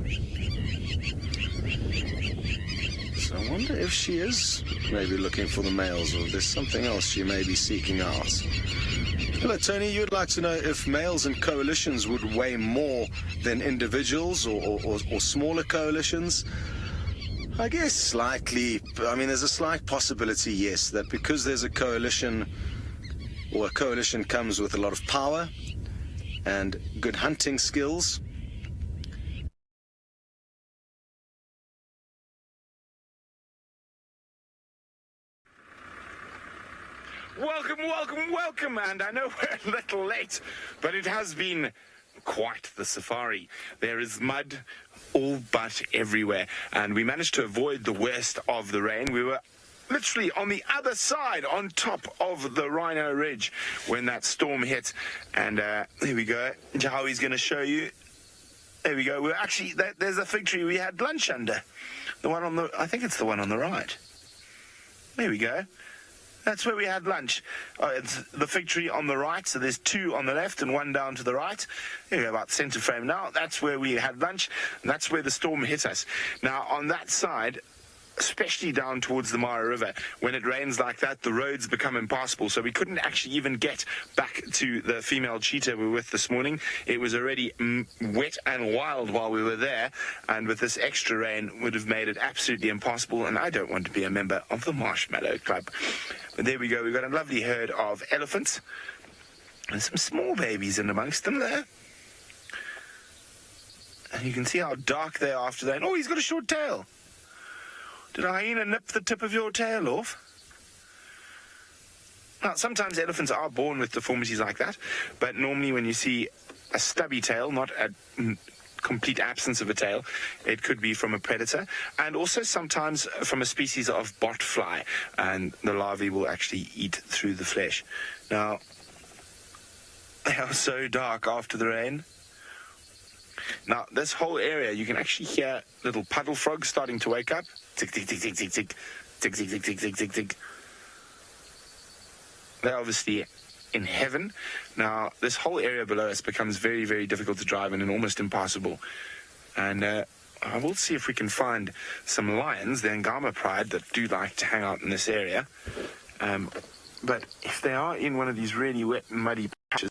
So I wonder if she is maybe looking for the males, or if there's something else she may be seeking out. Hello, Tony. You'd like to know if males and coalitions would weigh more than individuals or smaller coalitions? I guess slightly. I mean, there's a slight possibility, yes, that because there's a coalition, or a coalition comes with a lot of power and good hunting skills. Welcome, and I know we're a little late, but it has been quite the safari. There is mud all but everywhere, and we managed to avoid the worst of the rain. We were literally on the other side, on top of the Rhino Ridge, when that storm hit. And here we go. Jahowi's going to show you. There we go. We're actually, there's a fig tree we had lunch under. The one on the, I think it's the one on the right. There we go. That's where we had lunch. It's the fig tree on the right, so there's 2 on the left and 1 down to the right. There we go, about centre frame now. That's where we had lunch, and that's where the storm hit us. Now, on that side, especially down towards the Mara River, when it rains like that, the roads become impassable, so we couldn't actually even get back to the female cheetah we were with this morning. It was already wet and wild while we were there, and with this extra rain would have made it absolutely impossible, and I don't want to be a member of the Marshmallow Club. But there we go. We've got a lovely herd of elephants and some small babies in amongst them there. And you can see how dark they are after that. Oh, he's got a short tail. Did a hyena nip the tip of your tail off? Now, sometimes elephants are born with deformities like that, but normally when you see a stubby tail, not a complete absence of a tail, it could be from a predator, and also sometimes from a species of botfly, and the larvae will actually eat through the flesh. Now, they are so dark after the rain. Now, this whole area, you can actually hear little puddle frogs starting to wake up. Tick, tick, tick, tick, tick, tick. Tick, tick, tick, tick, tick, tick, tick. They're obviously in heaven. Now, this whole area below us becomes very, very difficult to drive in and almost impassable. And I will see if we can find some lions, the Ngama pride, that do like to hang out in this area. But if they are in one of these really wet and muddy patches,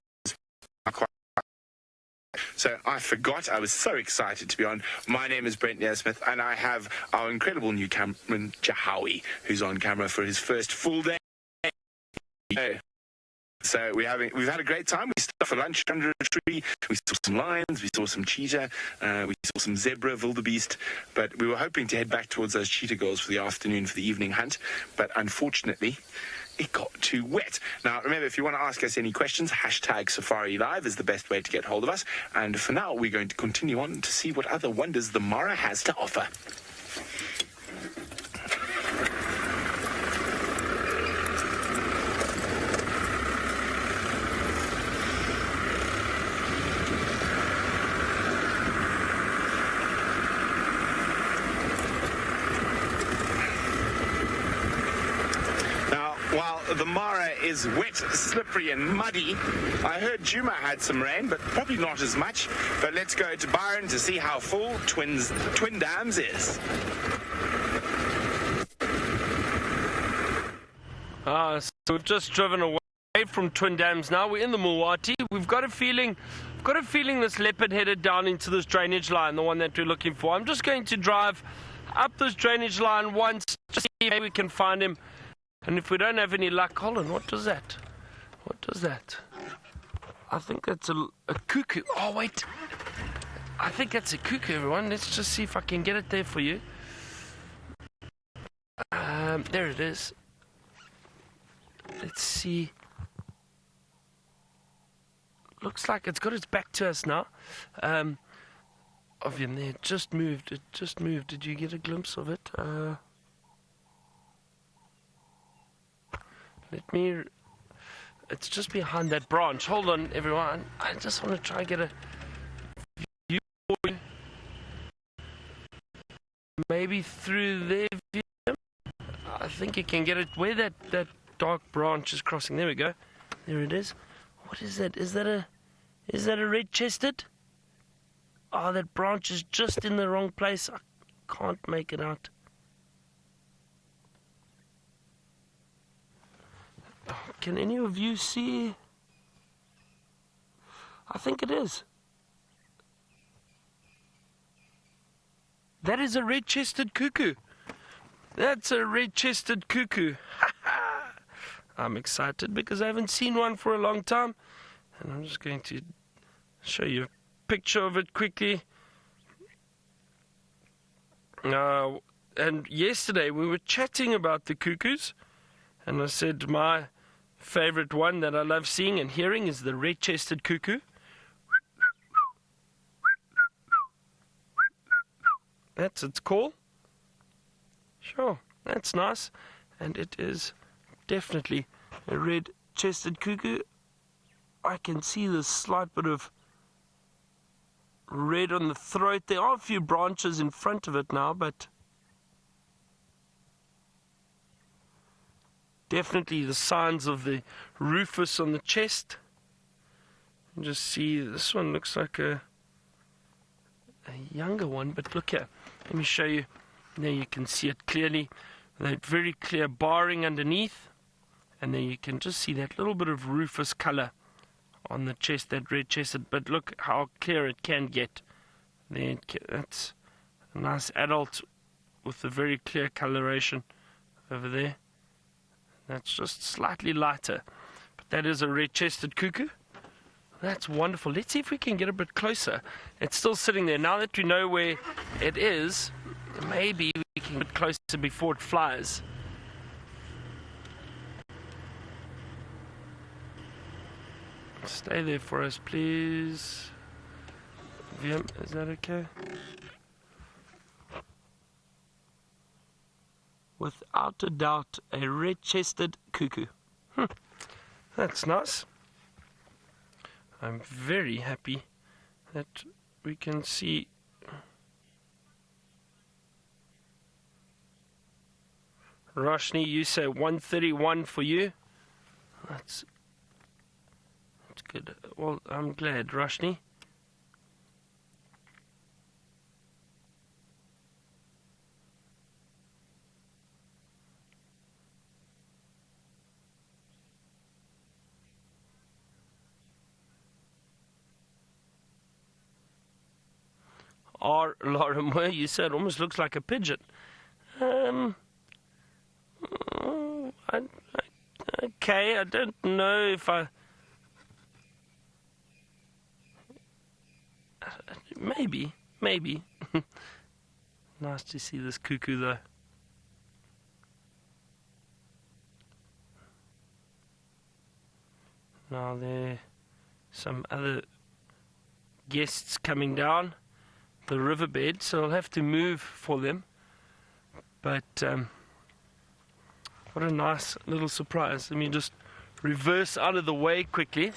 so I forgot. I was so excited to be on. My name is Brent Neesmith, and I have our incredible new cameraman, Jahowi, who's on camera for his first full day. So we've had a great time. We stopped for lunch under a tree. We saw some lions, we saw some cheetah, we saw some zebra, wildebeest. But we were hoping to head back towards those cheetah girls for the afternoon for the evening hunt. But unfortunately, it got too wet. Now, remember, if you want to ask us any questions, #SafariLive is the best way to get hold of us. And for now, we're going to continue on to see what other wonders the Mara has to offer. the Mara is wet, slippery and muddy. I heard Juma had some rain, but probably not as much. But let's go to Byron to see how full Twin Dams is. So we've just driven away from Twin Dams now. We're in the Mulwati. We've got a feeling this leopard headed down into this drainage line, the one that we're looking for. I'm just going to drive up this drainage line once to see if we can find him. And if we don't have any luck, hold on, what does that? What does that? I think that's a cuckoo. Oh, wait. I think that's a cuckoo, everyone. Let's just see if I can get it there for you. There it is. Let's see. Looks like it's got its back to us now. Obviously, it just moved. It just moved. Did you get a glimpse of it? It's just behind that branch. Hold on, everyone. I just want to try and get a view for you. Maybe through there. I think you can get it where that dark branch is crossing. There we go. There it is. What is that? Is that a red-chested? Oh, that branch is just in the wrong place. I can't make it out. Can any of you see? I think it is. That is a red-chested cuckoo. That's a red-chested cuckoo. I'm excited because I haven't seen one for a long time. And I'm just going to show you a picture of it quickly. And yesterday we were chatting about the cuckoos. And I said my favorite one that I love seeing and hearing is the red-chested cuckoo. That's its call. Sure, that's nice. And it is definitely a red-chested cuckoo. I can see the slight bit of red on the throat. There are a few branches in front of it now, but definitely the signs of the rufous on the chest. You just see this one looks like a younger one, but look here. Let me show you. There you can see it clearly. That very clear barring underneath. And there you can just see that little bit of rufous color on the chest, that red-chested. But look how clear it can get. There, that's a nice adult with a very clear coloration over there. That's just slightly lighter. But that is a red-chested cuckoo. That's wonderful. Let's see if we can get a bit closer. It's still sitting there. Now that we know where it is, maybe we can get closer before it flies. Stay there for us, please. VM, is that okay? Without a doubt, a red-chested cuckoo. That's nice. I'm very happy that we can see Roshni, you say 131 for you. That's good. Well, I'm glad, Roshni. Lorimer, you said almost looks like a pigeon. Okay, I don't know if maybe. Nice to see this cuckoo though. Now there are some other guests coming down the riverbed, so I'll have to move for them. But what a nice little surprise. Let me just reverse out of the way quickly.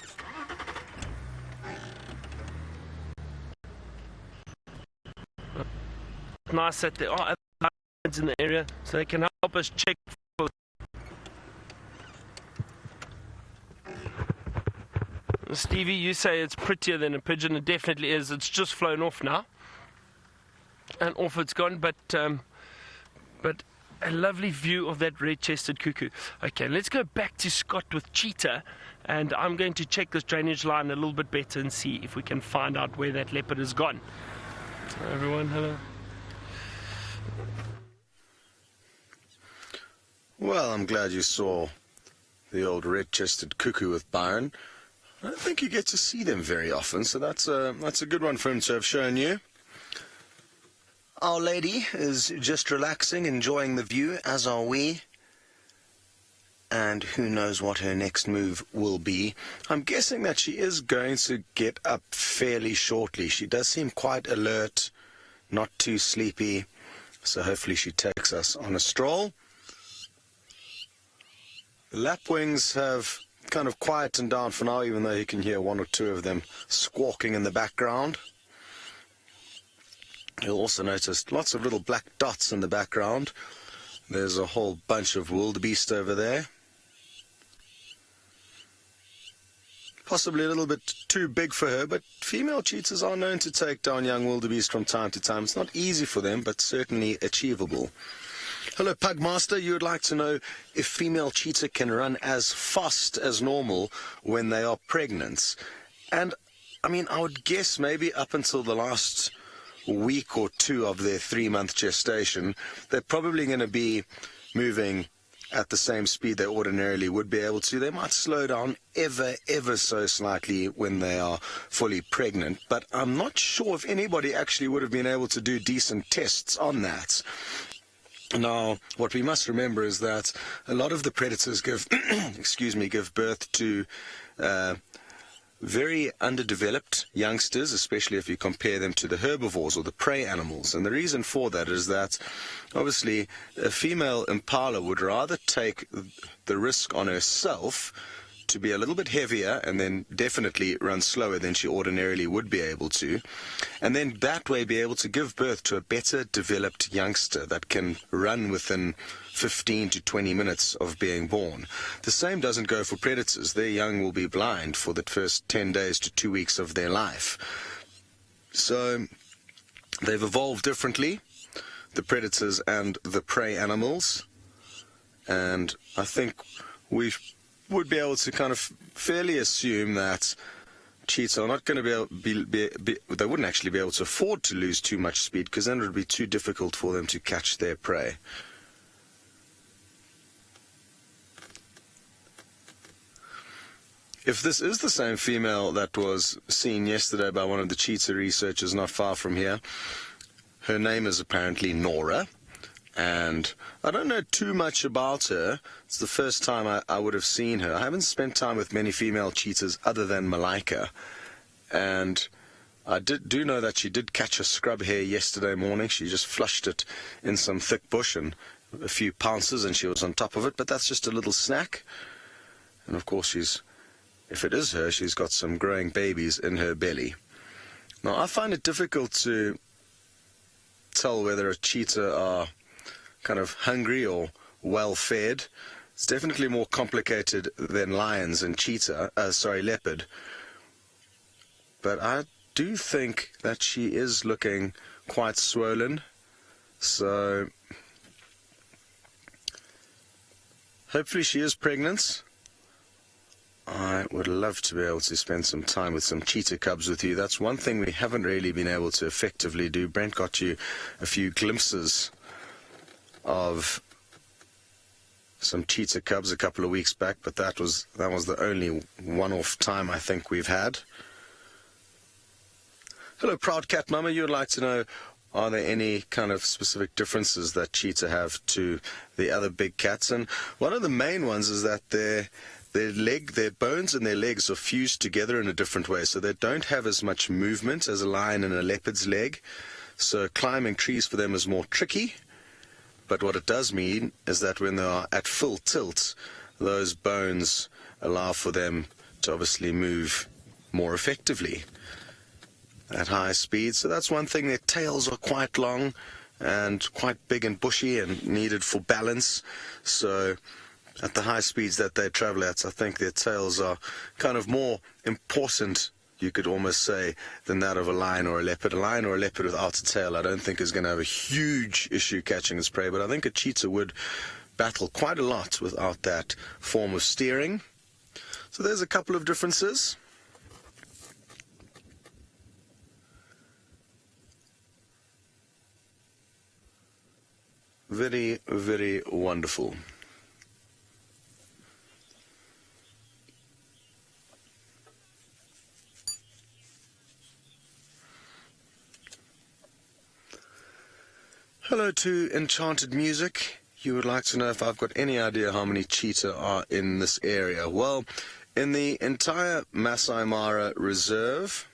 Nice that there are other guides in the area, so they can help us check for. Stevie, you say it's prettier than a pigeon. It definitely is. It's just flown off now. And off it's gone, but a lovely view of that red-chested cuckoo. Okay, let's go back to Scott with Cheetah, and I'm going to check this drainage line a little bit better and see if we can find out where that leopard has gone. Hi everyone, hello. Well, I'm glad you saw the old red-chested cuckoo with Byron. I don't think you get to see them very often, so that's a good one for him to have shown you. Our lady is just relaxing, enjoying the view, as are we. And who knows what her next move will be. I'm guessing that she is going to get up fairly shortly. She does seem quite alert, not too sleepy. So hopefully she takes us on a stroll. The lapwings have kind of quietened down for now, even though you can hear one or two of them squawking in the background. You'll also notice lots of little black dots in the background. There's a whole bunch of wildebeest over there. Possibly a little bit too big for her, but female cheetahs are known to take down young wildebeest from time to time. It's not easy for them, but certainly achievable. Hello, Pugmaster. You would like to know if female cheetah can run as fast as normal when they are pregnant. And, I mean, I would guess maybe up until the last week or two of their 3-month gestation, they're probably going to be moving at the same speed they ordinarily would be able to. They might slow down ever so slightly when they are fully pregnant, but I'm not sure if anybody actually would have been able to do decent tests on that. Now, what we must remember is that a lot of the predators give give birth to very underdeveloped youngsters, especially if you compare them to the herbivores or the prey animals. And the reason for that is that, obviously, a female impala would rather take the risk on herself to be a little bit heavier and then definitely run slower than she ordinarily would be able to, and then that way be able to give birth to a better developed youngster that can run within 15 to 20 minutes of being born. The same doesn't go for predators. Their young will be blind for the first 10 days to 2 weeks of their life. So they've evolved differently, the predators and the prey animals, and I think we would be able to kind of fairly assume that cheetah are not going to they wouldn't actually be able to afford to lose too much speed, because then it would be too difficult for them to catch their prey. If this is the same female that was seen yesterday by one of the cheetah researchers not far from here, her name is apparently Nora. And I don't know too much about her. It's the first time I would have seen her. I haven't spent time with many female cheetahs other than Malika. And I do know that she did catch a scrub hare yesterday morning. She just flushed it in some thick bush and a few pounces and she was on top of it. But that's just a little snack. And of course, if it is her, she's got some growing babies in her belly. Now, I find it difficult to tell whether a cheetah are kind of hungry or well-fed. It's definitely more complicated than lions and leopard. But I do think that she is looking quite swollen. So hopefully she is pregnant. I would love to be able to spend some time with some cheetah cubs with you. That's one thing we haven't really been able to effectively do. Brent got you a few glimpses of some cheetah cubs a couple of weeks back, but that was the only one-off time I think we've had. Hello, Proud Cat Mama. You would like to know, are there any kind of specific differences that cheetah have to the other big cats? And one of the main ones is that their bones and their legs are fused together in a different way, so they don't have as much movement as a lion and a leopard's leg. So climbing trees for them is more tricky. But what it does mean is that when they are at full tilt, those bones allow for them to obviously move more effectively at high speed. So that's one thing. Their tails are quite long and quite big and bushy and needed for balance. So at the high speeds that they travel at, I think their tails are kind of more important, you could almost say, than that of a lion or a leopard. A lion or a leopard without a tail I don't think is going to have a huge issue catching its prey, but I think a cheetah would battle quite a lot without that form of steering. So there's a couple of differences. Very, very wonderful. Hello to Enchanted Music. You would like to know if I've got any idea how many cheetah are in this area. Well, in the entire Maasai Mara Reserve,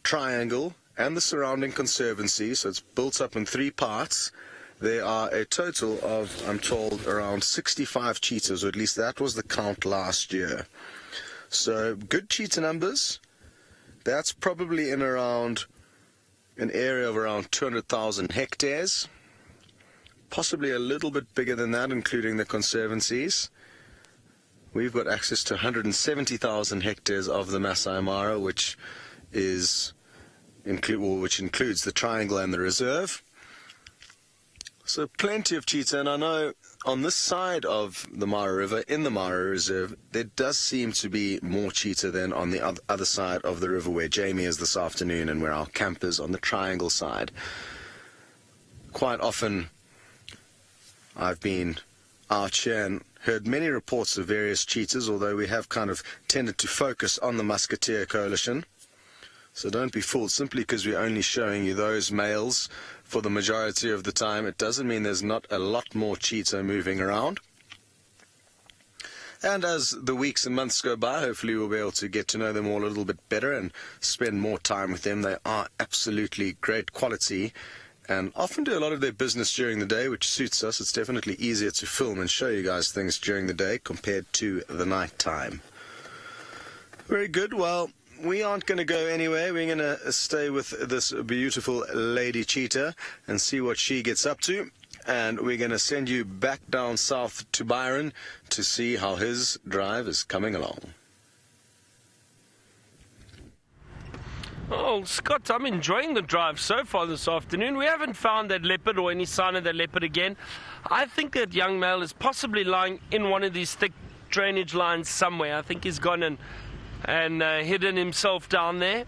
Triangle, and the surrounding conservancy, so it's built up in 3 parts, there are a total of, I'm told, around 65 cheetahs, or at least that was the count last year. So good cheetah numbers. That's probably in around an area of around 200,000 hectares, possibly a little bit bigger than that, including the conservancies. We've got access to 170,000 hectares of the Maasai Mara, which includes the Triangle and the Reserve. So plenty of cheetah, and I know on this side of the Mara River, in the Mara Reserve, there does seem to be more cheetah than on the other side of the river where Jamie is this afternoon and where our camp is on the Triangle side. Quite often I've been out here and heard many reports of various cheetahs, although we have kind of tended to focus on the Musketeer Coalition. So don't be fooled. Simply because we're only showing you those males for the majority of the time, it doesn't mean there's not a lot more cheetah moving around. And as the weeks and months go by, hopefully we'll be able to get to know them all a little bit better and spend more time with them. They are absolutely great quality and often do a lot of their business during the day, which suits us. It's definitely easier to film and show you guys things during the day compared to the night time. Very good. Well, we aren't going to go anywhere. We're going to stay with this beautiful lady cheetah and see what she gets up to. And we're going to send you back down south to Byron to see how his drive is coming along. Oh, Scott, I'm enjoying the drive so far this afternoon. We haven't found that leopard or any sign of that leopard again. I think that young male is possibly lying in one of these thick drainage lines somewhere. I think he's gone and hidden himself down there.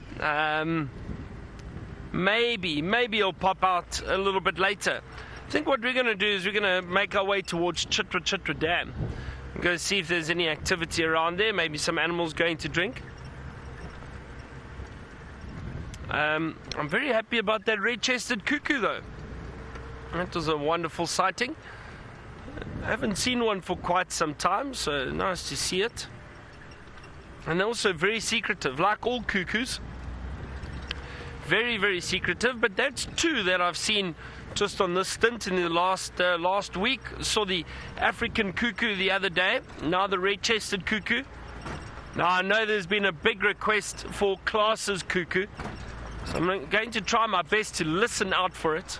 Maybe he'll pop out a little bit later. I think what we're going to do is we're going to make our way towards Cheetah Dam. Go see if there's any activity around there, maybe some animals going to drink. I'm very happy about that red-chested cuckoo though. That was a wonderful sighting. I haven't seen one for quite some time, so nice to see it. And also very secretive, like all cuckoos. Very, very secretive, but that's 2 that I've seen just on this stint in the last week. Saw the African cuckoo the other day, now the red-chested cuckoo. Now I know there's been a big request for Klaas's cuckoo, so I'm going to try my best to listen out for it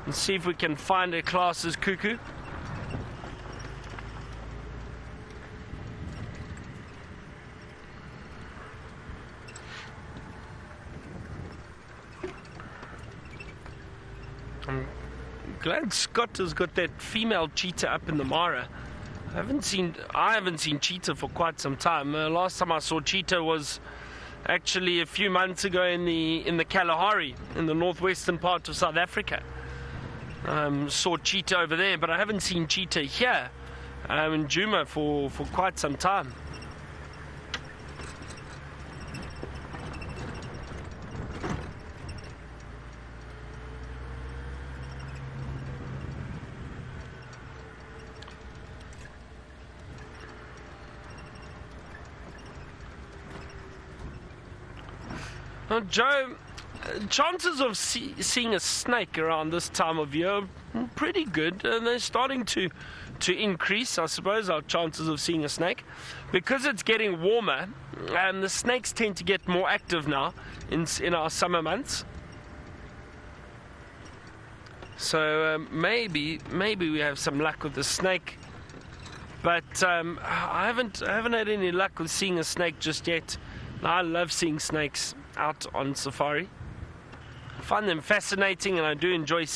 and see if we can find a Klaas's cuckoo. I'm glad Scott has got that female cheetah up in the Mara. I haven't seen cheetah for quite some time. Last time I saw cheetah was actually a few months ago in the Kalahari, in the northwestern part of South Africa. Saw cheetah over there, but I haven't seen cheetah here in Djuma for quite some time. Now, Joe, chances of seeing a snake around this time of year are pretty good, and they're starting to increase, I suppose, our chances of seeing a snake. Because it's getting warmer, and the snakes tend to get more active now in our summer months. So maybe we have some luck with the snake But I haven't had any luck with seeing a snake just yet. I love seeing snakes out on safari. I find them fascinating, and I do enjoy.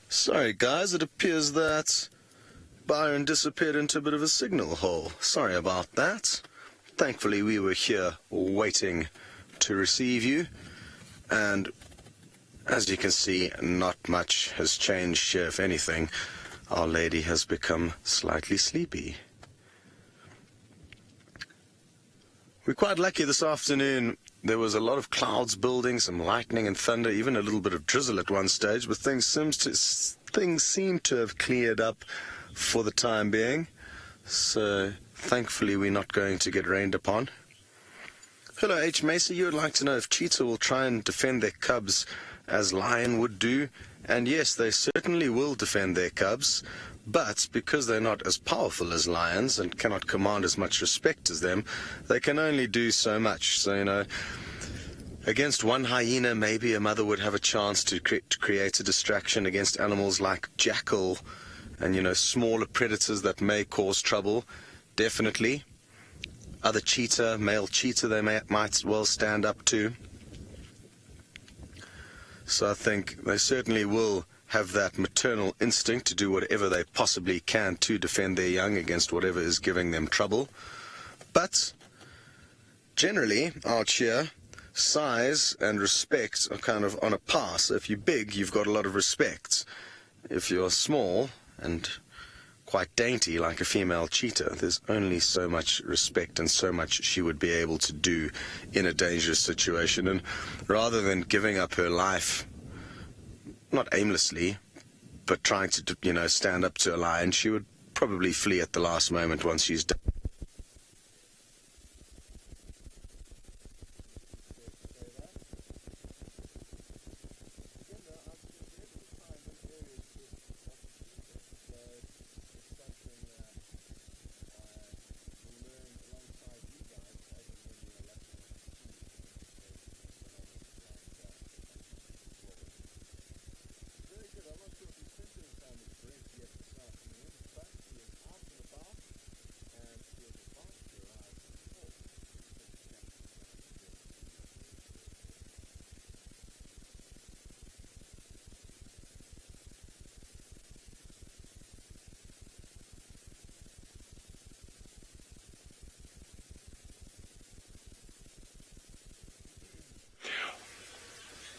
Sorry, guys, it appears that Byron disappeared into a bit of a signal hole. Sorry about that. Thankfully, we were here waiting to receive you. And as you can see, not much has changed here. If anything, Our Lady has become slightly sleepy. We're quite lucky this afternoon. There was a lot of clouds building, some lightning and thunder, even a little bit of drizzle at one stage, but things seem to have cleared up for the time being. So thankfully we're not going to get rained upon. Hello, H. Macy. You would like to know if cheetah will try and defend their cubs as lion would do. And yes, they certainly will defend their cubs, but because they're not as powerful as lions and cannot command as much respect as them, they can only do so much. So, you know, against one hyena, maybe a mother would have a chance to create a distraction. Against animals like jackal and, you know, smaller predators that may cause trouble, definitely. Other cheetah, male cheetah, they might well stand up to. So I think they certainly will have that maternal instinct to do whatever they possibly can to defend their young against whatever is giving them trouble. But generally, out here, size and respect are kind of on a par. So if you're big, you've got a lot of respect. If you're small and quite dainty like a female cheetah, there's only so much respect and so much she would be able to do in a dangerous situation. And rather than giving up her life, not aimlessly, but trying to, you know, stand up to a lion, she would probably flee at the last moment once she's done.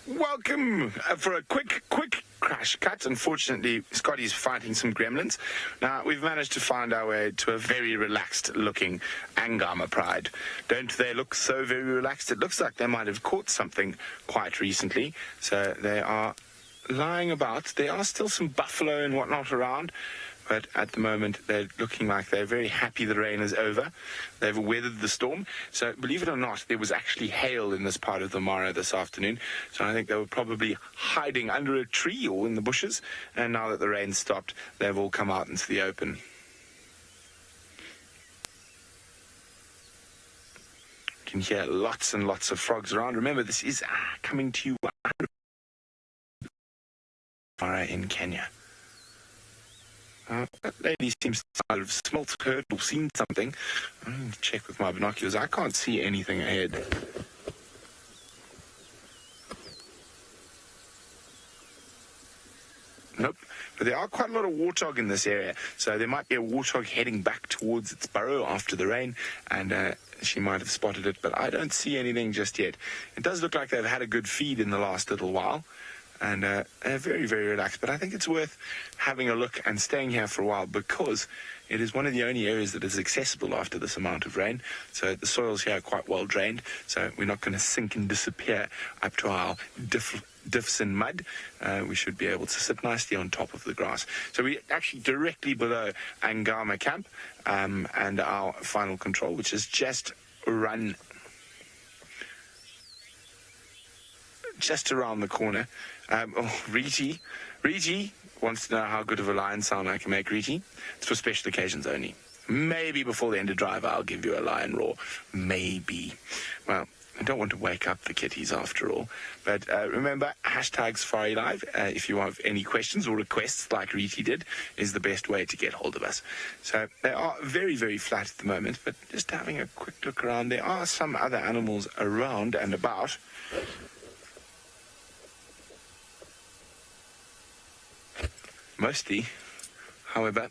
Welcome for a quick crash cut. Unfortunately, Scotty's fighting some gremlins. Now, we've managed to find our way to a very relaxed-looking Angama pride. Don't they look so very relaxed? It looks like they might have caught something quite recently. So they are lying about. There are still some buffalo and whatnot around, but at the moment they're looking like they're very happy the rain is over. They've weathered the storm. So believe it or not, there was actually hail in this part of the Mara this afternoon. So I think they were probably hiding under a tree or in the bushes. And now that the rain stopped, they've all come out into the open. You can hear lots and lots of frogs around. Remember, this is coming to you Mara in Kenya. That lady seems to have smelt, heard, or seen something. I'm going to check with my binoculars. I can't see anything ahead. Nope. But there are quite a lot of warthog in this area, so there might be a warthog heading back towards its burrow after the rain, and she might have spotted it, but I don't see anything just yet. It does look like they've had a good feed in the last little while, and they're very, very relaxed. But I think it's worth having a look and staying here for a while, because it is one of the only areas that is accessible after this amount of rain. So the soils here are quite well drained, so we're not going to sink and disappear up to our diffs in mud. We should be able to sit nicely on top of the grass. So we're actually directly below Angama camp and our final control, which is just around the corner. Riti wants to know how good of a lion sound I can make. Riti, it's for special occasions only. Maybe before the end of drive I'll give you a lion roar. Maybe. Well, I don't want to wake up the kitties after all. But remember, hashtag Safari Live, if you have any questions or requests like Riti did, is the best way to get hold of us. So they are very, very flat at the moment, but just having a quick look around, there are some other animals around and about. Mostly, however,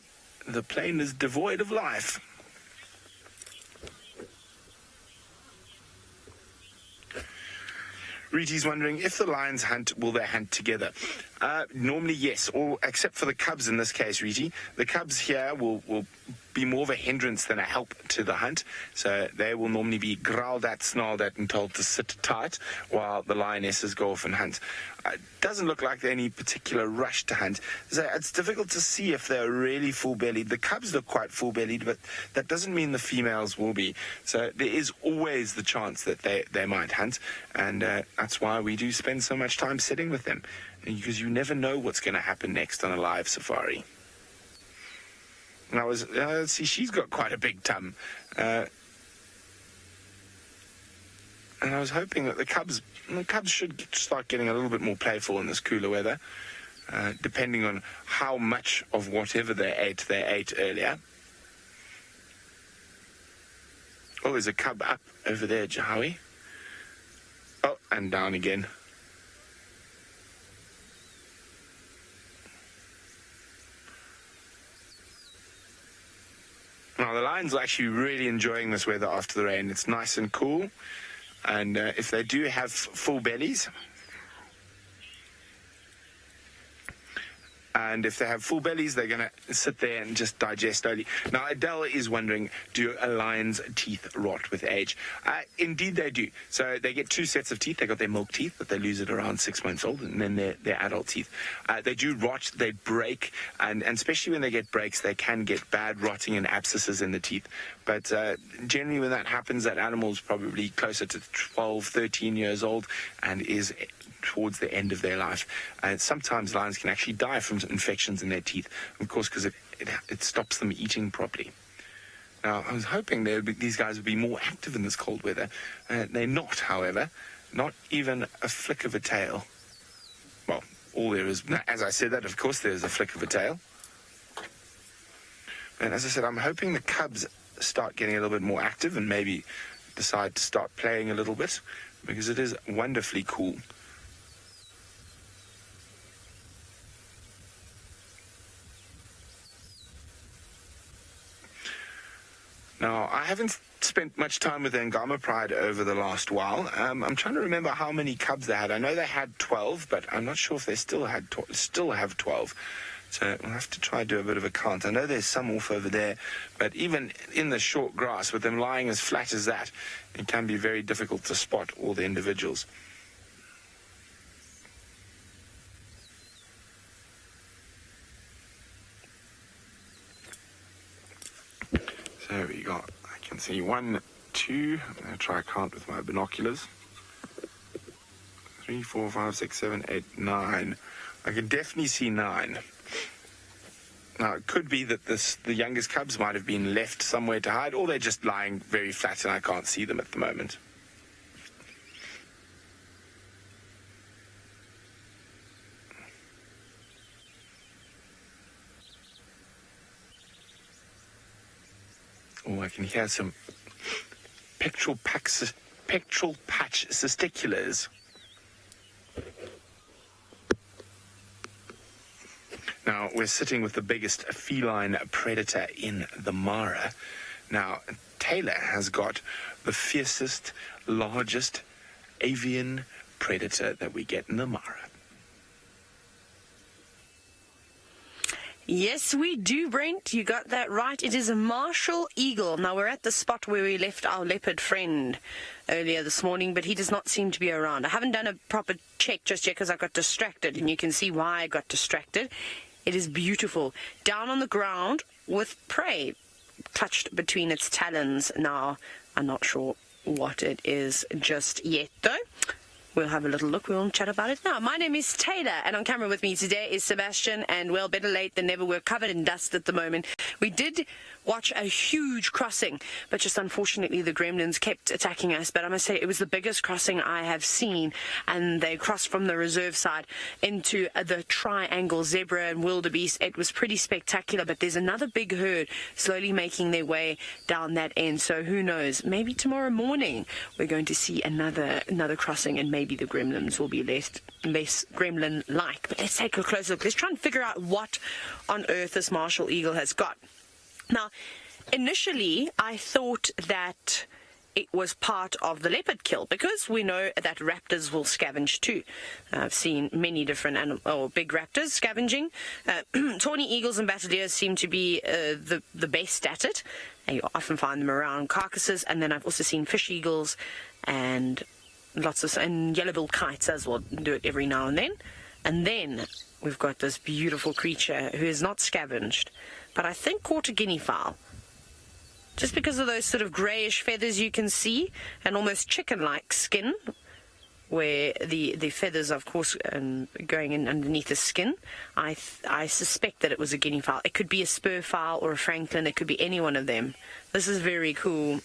the plain is devoid of life. Riti's wondering, if the lions hunt, will they hunt together? Normally, yes, or except for the cubs in this case, Riti. The cubs here will be more of a hindrance than a help to the hunt. So they will normally be growled at, snarled at, and told to sit tight while the lionesses go off and hunt. It doesn't look like they're any particular rush to hunt. So it's difficult to see if they're really full-bellied. The cubs look quite full-bellied, but that doesn't mean the females will be. So there is always the chance that they might hunt, and that's why we do spend so much time sitting with them, because you never know what's going to happen next on a live safari. And I was, see, she's got quite a big tum. And I was hoping that the cubs should start getting a little bit more playful in this cooler weather, depending on how much of whatever they ate earlier. Oh, there's a cub up over there, Jahawi. Oh, and down again. Now, the lions are actually really enjoying this weather after the rain. It's nice and cool. And if they do have full bellies, they're going to sit there and just digest slowly. Now, Adele is wondering, do a lion's teeth rot with age? Indeed, they do. So they get two sets of teeth. They got their milk teeth that they lose at around 6 months old, and then their adult teeth. They do rot. They break, and especially when they get breaks, they can get bad rotting and abscesses in the teeth. But generally, when that happens, that animal's probably closer to 12, 13 years old and is towards the end of their life. And sometimes lions can actually die from infections in their teeth, of course, because it stops them eating properly. Now, I was hoping these guys would be more active in this cold weather. They're not, however. Not even a flick of a tail. Well, all there is, as I said that, of course, there's a flick of a tail. And as I said, I'm hoping the cubs start getting a little bit more active and maybe decide to start playing a little bit, because it is wonderfully cool. Now, I haven't spent much time with the Ngama Pride over the last while. I'm trying to remember how many cubs they had. I know they had 12, but I'm not sure if they still have 12. So we'll have to try to do a bit of a count. I know there's some off over there, but even in the short grass, with them lying as flat as that, it can be very difficult to spot all the individuals. So we got, I can see 1, 2, I'm going to try a count with my binoculars. 3, 4, 5, 6, 7, 8, 9. I can definitely see 9. Now, it could be that the youngest cubs might have been left somewhere to hide, or they're just lying very flat and I can't see them at the moment. Oh, I can hear some pectoral patch testiculars. Now, we're sitting with the biggest feline predator in the Mara. Now, Taylor has got the fiercest, largest avian predator that we get in the Mara. Yes, we do, Brent. You got that right. It is a martial eagle. Now, we're at the spot where we left our leopard friend earlier this morning, but he does not seem to be around. I haven't done a proper check just yet because I got distracted, and you can see why I got distracted. It is beautiful. Down on the ground with prey clutched between its talons. Now, I'm not sure what it is just yet, though. We'll have a little look. We'll chat about it now. My name is Taylor, and on camera with me today is Sebastian, and well, better late than never. We're covered in dust at the moment. We did watch a huge crossing, but just unfortunately the gremlins kept attacking us. But I must say it was the biggest crossing I have seen, and they crossed from the reserve side into the triangle zebra and wildebeest. It was pretty spectacular, but there's another big herd slowly making their way down that end. So who knows, maybe tomorrow morning we're going to see another crossing, and maybe the gremlins will be less gremlin-like. But let's take a closer look. Let's try and figure out what on earth this martial eagle has got. Now, initially, I thought that it was part of the leopard kill, because we know that raptors will scavenge too. I've seen many different big raptors scavenging. Tawny eagles and battaliers seem to be the best at it. And you often find them around carcasses, and then I've also seen fish eagles and and yellow-billed kites as well do it every now and then. And then we've got this beautiful creature who is not scavenged, but I think caught a guinea fowl. Just because of those sort of greyish feathers you can see, and almost chicken-like skin, where the feathers, of course, going in underneath the skin, I suspect that it was a guinea fowl. It could be a spur fowl or a francolin. It could be any one of them. This is very cool.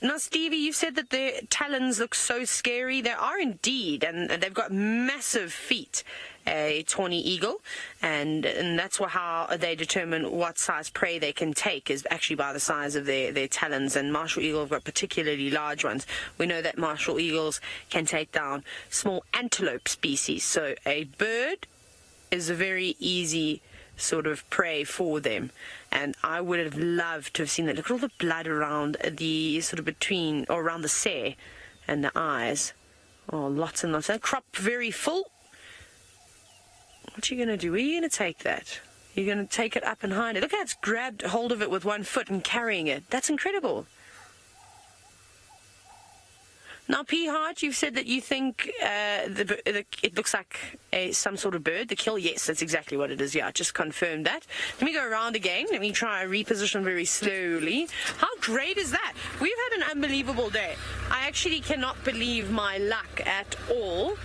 Now, Stevie, you've said that their talons look so scary. They are indeed, and they've got massive feet, a tawny eagle, and that's how they determine what size prey they can take, is actually by the size of their talons, and martial eagle have got particularly large ones. We know that martial eagles can take down small antelope species, so a bird is a very easy sort of prey for them. And I would have loved to have seen that. Look at all the blood around the sort of between, or around the cere and the eyes. Oh, lots and lots. That crop very full. What are you going to do? Where are you going to take that? You're going to take it up and hide it. Look how it's grabbed hold of it with one foot and carrying it. That's incredible. Now, P. Hart, you've said that you think it looks like some sort of bird. The kill, yes, that's exactly what it is. Yeah, I just confirmed that. Let me go around again. Let me try and reposition very slowly. How great is that? We've had an unbelievable day. I actually cannot believe my luck at all.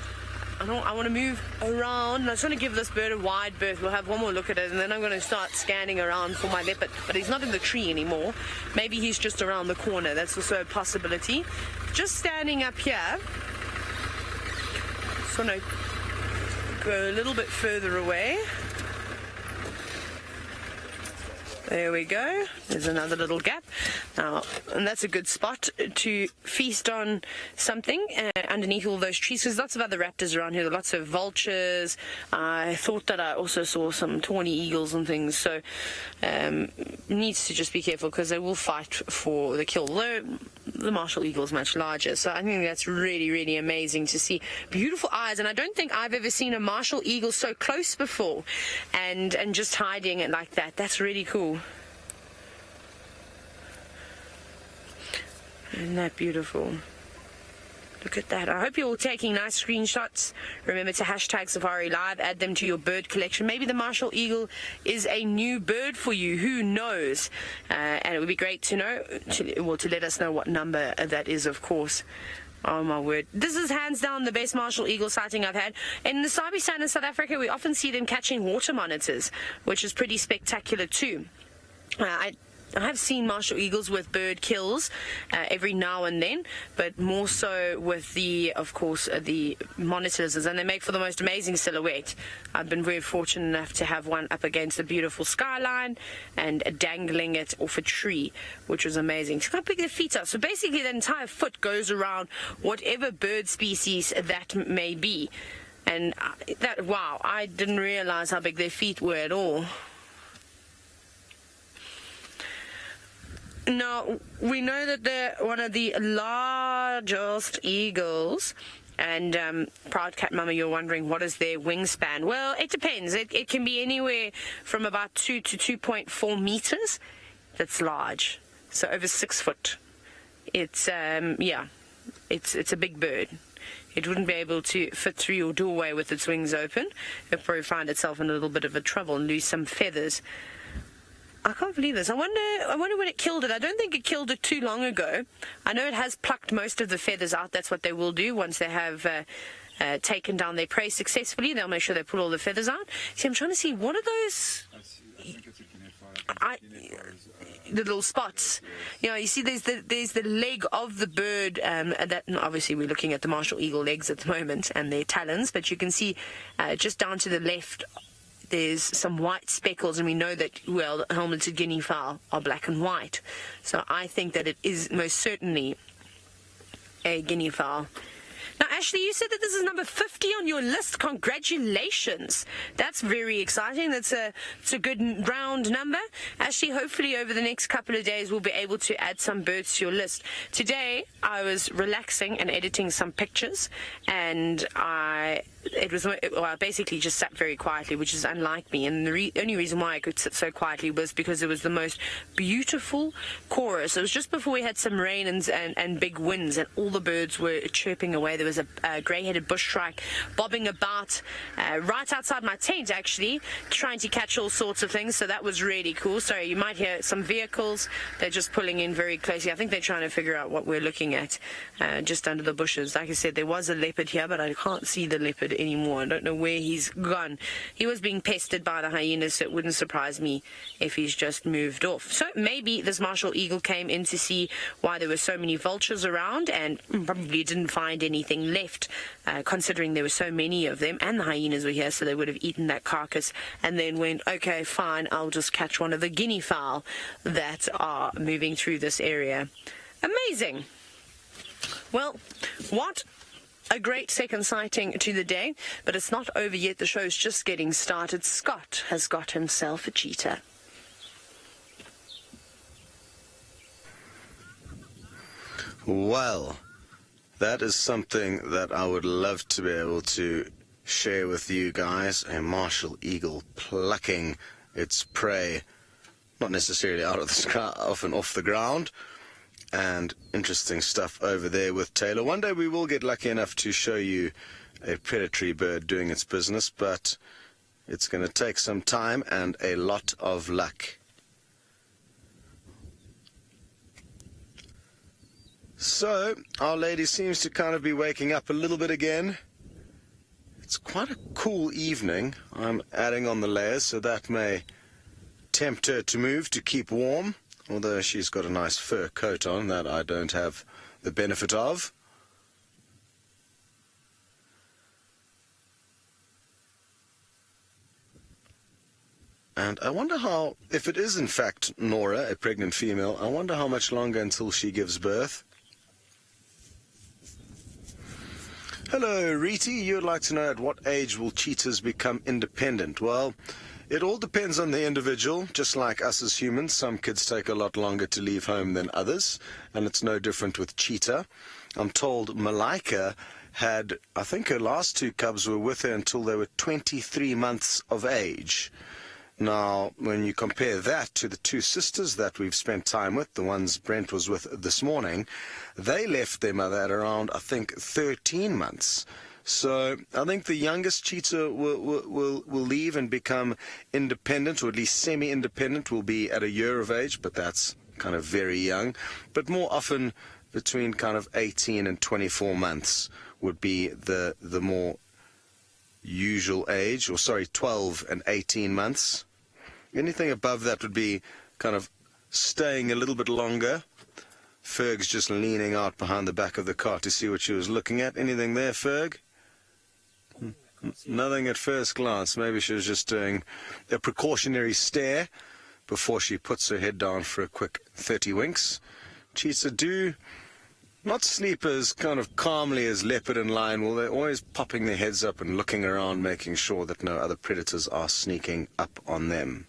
I want to move around. I just want to give this bird a wide berth. We'll have one more look at it, and then I'm going to start scanning around for my leopard. But he's not in the tree anymore. Maybe he's just around the corner. That's also a possibility. Just standing up here. Just want to go a little bit further away. There we go. There's another little gap. Now, and that's a good spot to feast on something underneath all those trees. There's lots of other raptors around here. Lots of vultures. I thought that I also saw some tawny eagles and things. So, needs to just be careful because they will fight for the kill. Though the martial eagle is much larger. So I think that's really, really amazing to see. Beautiful eyes. And I don't think I've ever seen a martial eagle so close before, and just hiding it like that. That's really cool. Isn't that beautiful? Look at that. I hope you're all taking nice screenshots. Remember to hashtag Safari Live, add them to your bird collection. Maybe the martial eagle is a new bird for you. Who knows? And it would be great to know, to let us know what number that is, of course. Oh my word. This is hands down the best martial eagle sighting I've had. In the Sabi Sand in South Africa, we often see them catching water monitors, which is pretty spectacular too. I have seen martial eagles with bird kills every now and then, but more so with of course, the monitors, and they make for the most amazing silhouette. I've been very fortunate enough to have one up against a beautiful skyline and dangling it off a tree, which was amazing. Look how big their feet are. So basically the entire foot goes around whatever bird species that may be. And wow, I didn't realize how big their feet were at all. Now, we know that they're one of the largest eagles. And proud cat mama, you're wondering what is their wingspan? Well, it depends. It can be anywhere from about 2 to 2.4 meters. That's large. So over 6 foot. It's it's a big bird. It wouldn't be able to fit through your doorway with its wings open. It'd probably find itself in a little bit of a trouble and lose some feathers. I can't believe this. I wonder when it killed it. I don't think it killed it too long ago. I know it has plucked most of the feathers out. That's what they will do once they have taken down their prey successfully. They'll make sure they pull all the feathers out. See, I'm trying to see, what are those? The little spots. You know, you see there's the leg of the bird, that obviously we're looking at the martial eagle legs at the moment and their talons, but you can see just down to the left there's some white speckles, and we know that, well, the helmeted guinea fowl are black and white. So I think that it is most certainly a guinea fowl. Now, Ashley, you said that this is number 50 on your list. Congratulations. That's very exciting. It's a good round number. Ashley, hopefully over the next couple of days we'll be able to add some birds to your list. Today, I was relaxing and editing some pictures, and I basically just sat very quietly, which is unlike me. And the only reason why I could sit so quietly was because it was the most beautiful chorus. It was just before we had some rain and big winds, and all the birds were chirping away. There was a grey-headed bush shrike bobbing about right outside my tent, actually, trying to catch all sorts of things. So that was really cool. Sorry, you might hear some vehicles. They're just pulling in very closely. I think they're trying to figure out what we're looking at just under the bushes. Like I said, there was a leopard here, but I can't see the leopard anymore. I don't know where he's gone. He was being pestered by the hyenas, so it wouldn't surprise me if he's just moved off. So maybe this martial eagle came in to see why there were so many vultures around and probably didn't find anything left, considering there were so many of them, and the hyenas were here, so they would have eaten that carcass and then went, okay, fine, I'll just catch one of the guinea fowl that are moving through this area. Amazing. Well, what a great second sighting to the day, but it's not over yet. The show's just getting started. Scott has got himself a cheetah. Well, that is something that I would love to be able to share with you guys. A martial eagle plucking its prey, not necessarily out of the sky, often off the ground. And interesting stuff over there with Taylor. One day we will get lucky enough to show you a predatory bird doing its business, but it's going to take some time and a lot of luck. So, our lady seems to kind of be waking up a little bit again. It's quite a cool evening. I'm adding on the layers, so that may tempt her to move to keep warm. Although she's got a nice fur coat on that I don't have the benefit of. And I wonder how, if it is in fact Nora, a pregnant female, I wonder how much longer until she gives birth. Hello, Riti. You'd like to know at what age will cheetahs become independent? Well, it all depends on the individual. Just like us as humans, some kids take a lot longer to leave home than others, and it's no different with cheetah. I'm told Malika had, I think her last 2 cubs were with her until they were 23 months of age. Now, when you compare that to the 2 sisters that we've spent time with, the ones Brent was with this morning, they left their mother at around, I think, 13 months. So I think the youngest cheetah will leave and become independent, or at least semi-independent, will be at a year of age, but that's kind of very young. But more often between kind of 18 and 24 months would be the more usual age, or sorry, 12 and 18 months. Anything above that would be kind of staying a little bit longer. Ferg's just leaning out behind the back of the car to see what she was looking at. Anything there, Ferg? Nothing at first glance. Maybe she was just doing a precautionary stare before she puts her head down for a quick 30 winks. Cheetah do not sleep as kind of calmly as leopard and lion will. They're always popping their heads up and looking around, making sure that no other predators are sneaking up on them.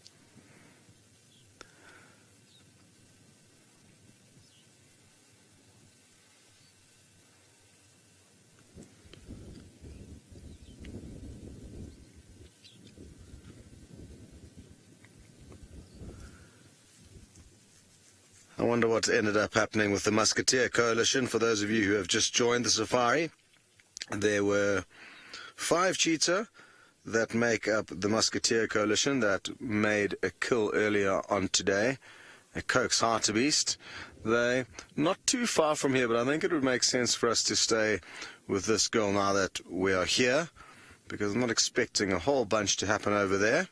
I wonder what ended up happening with the Musketeer Coalition. For those of you who have just joined the safari, there were 5 cheetah that make up the Musketeer Coalition that made a kill earlier on today, a Coke's hartebeest. They're not too far from here, but I think it would make sense for us to stay with this girl now that we are here, because I'm not expecting a whole bunch to happen over there.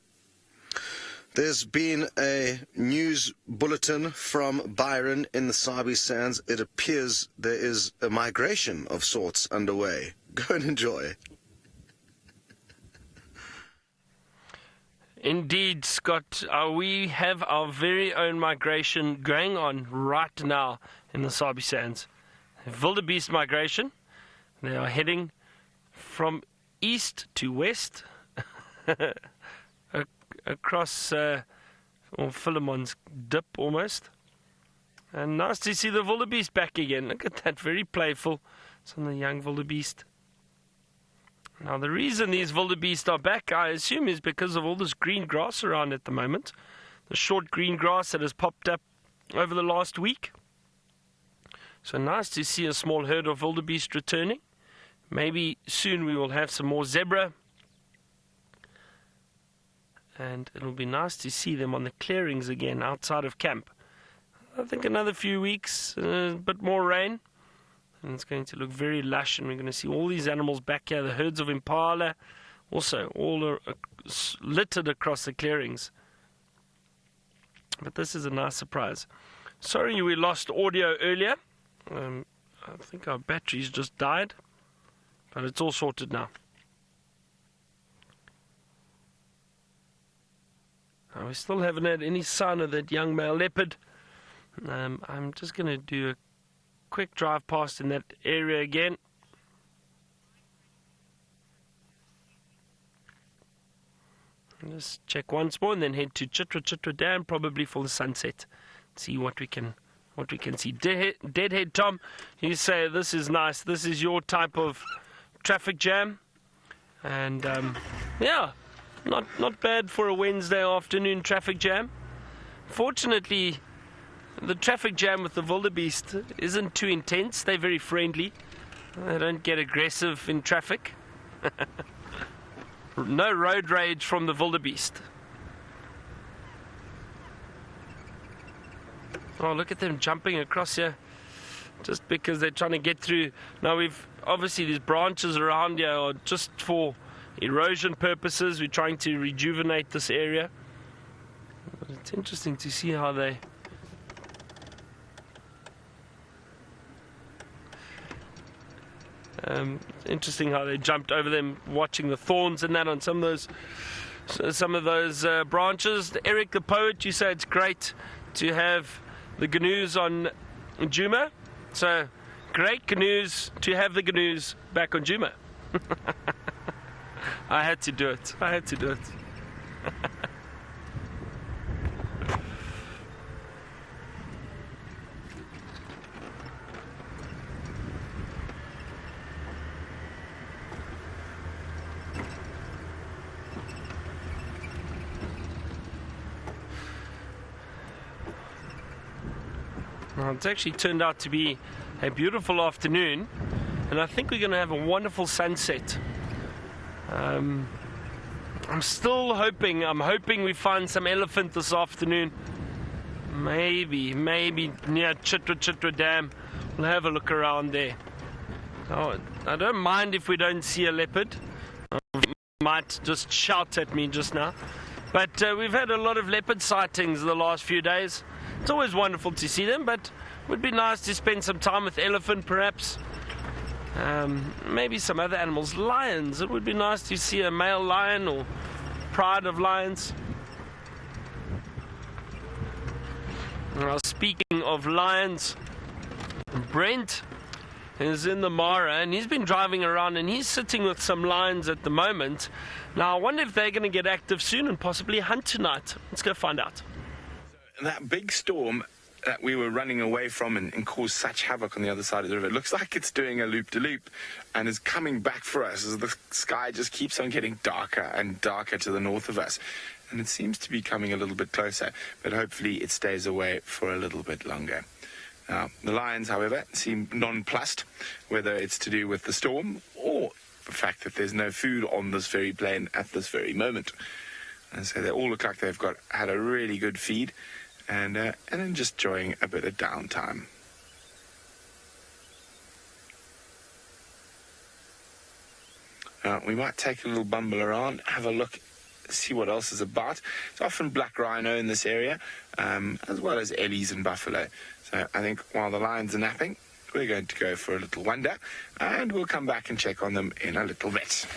There's been a news bulletin from Byron in the Sabi Sands. It appears there is a migration of sorts underway. Go and enjoy. Indeed, Scott. We have our very own migration going on right now in the Sabi Sands. Wildebeest migration. They are heading from east to west. Across Philemon's dip almost. And nice to see the wildebeest back again. Look at that, very playful. It's on the young wildebeest. Now the reason these wildebeest are back, I assume, is because of all this green grass around at the moment. The short green grass that has popped up over the last week. So nice to see a small herd of wildebeest returning. Maybe soon we will have some more zebra. And it'll be nice to see them on the clearings again outside of camp. I think another few weeks, a bit more rain, and it's going to look very lush, and we're going to see all these animals back here, the herds of impala, also all littered across the clearings. But this is a nice surprise. Sorry we lost audio earlier. I think our batteries just died, but it's all sorted now. We still haven't had any sign of that young male leopard. I'm just going to do a quick drive past in that area again. Just check once more and then head to Chitra Dam, probably for the sunset. See what we can see. Deadhead Tom, you say this is nice. This is your type of traffic jam, and yeah. Not bad for a Wednesday afternoon traffic jam. Fortunately, the traffic jam with the wildebeest isn't too intense. They're very friendly. They don't get aggressive in traffic. No road rage from the wildebeest. Oh, look at them jumping across here just because they're trying to get through. Now, we've obviously these branches around here are just for erosion purposes. We're trying to rejuvenate this area. But it's interesting to see how they jumped over them, watching the thorns and that on some of those branches. Eric the poet, you say it's great to have the gnu's on Djuma. So great gnu's to have the gnu's back on Djuma. I had to do it. Well, it's actually turned out to be a beautiful afternoon, and I think we're going to have a wonderful sunset. I'm hoping we find some elephant this afternoon. Maybe near Chitra Dam. We'll have a look around there. Oh, I don't mind if we don't see a leopard. Might just shout at me just now. But we've had a lot of leopard sightings the last few days. It's always wonderful to see them, but it would be nice to spend some time with elephant perhaps. Maybe some other animals. Lions. It would be nice to see a male lion or pride of lions. Now, speaking of lions, Brent is in the Mara, and he's been driving around, and he's sitting with some lions at the moment. Now, I wonder if they're going to get active soon and possibly hunt tonight. Let's go find out. That big storm that we were running away from and caused such havoc on the other side of the river, it looks like it's doing a loop-de-loop and is coming back for us as the sky just keeps on getting darker and darker to the north of us. And it seems to be coming a little bit closer, but hopefully it stays away for a little bit longer. Now, the lions, however, seem nonplussed, whether it's to do with the storm or the fact that there's no food on this very plain at this very moment. And so they all look like they've had a really good feed and then just enjoying a bit of downtime. We might take a little bumble around, have a look, see what else is about. It's often black rhino in this area, as well as ellies and buffalo. So I think while the lions are napping, we're going to go for a little wander, and we'll come back and check on them in a little bit.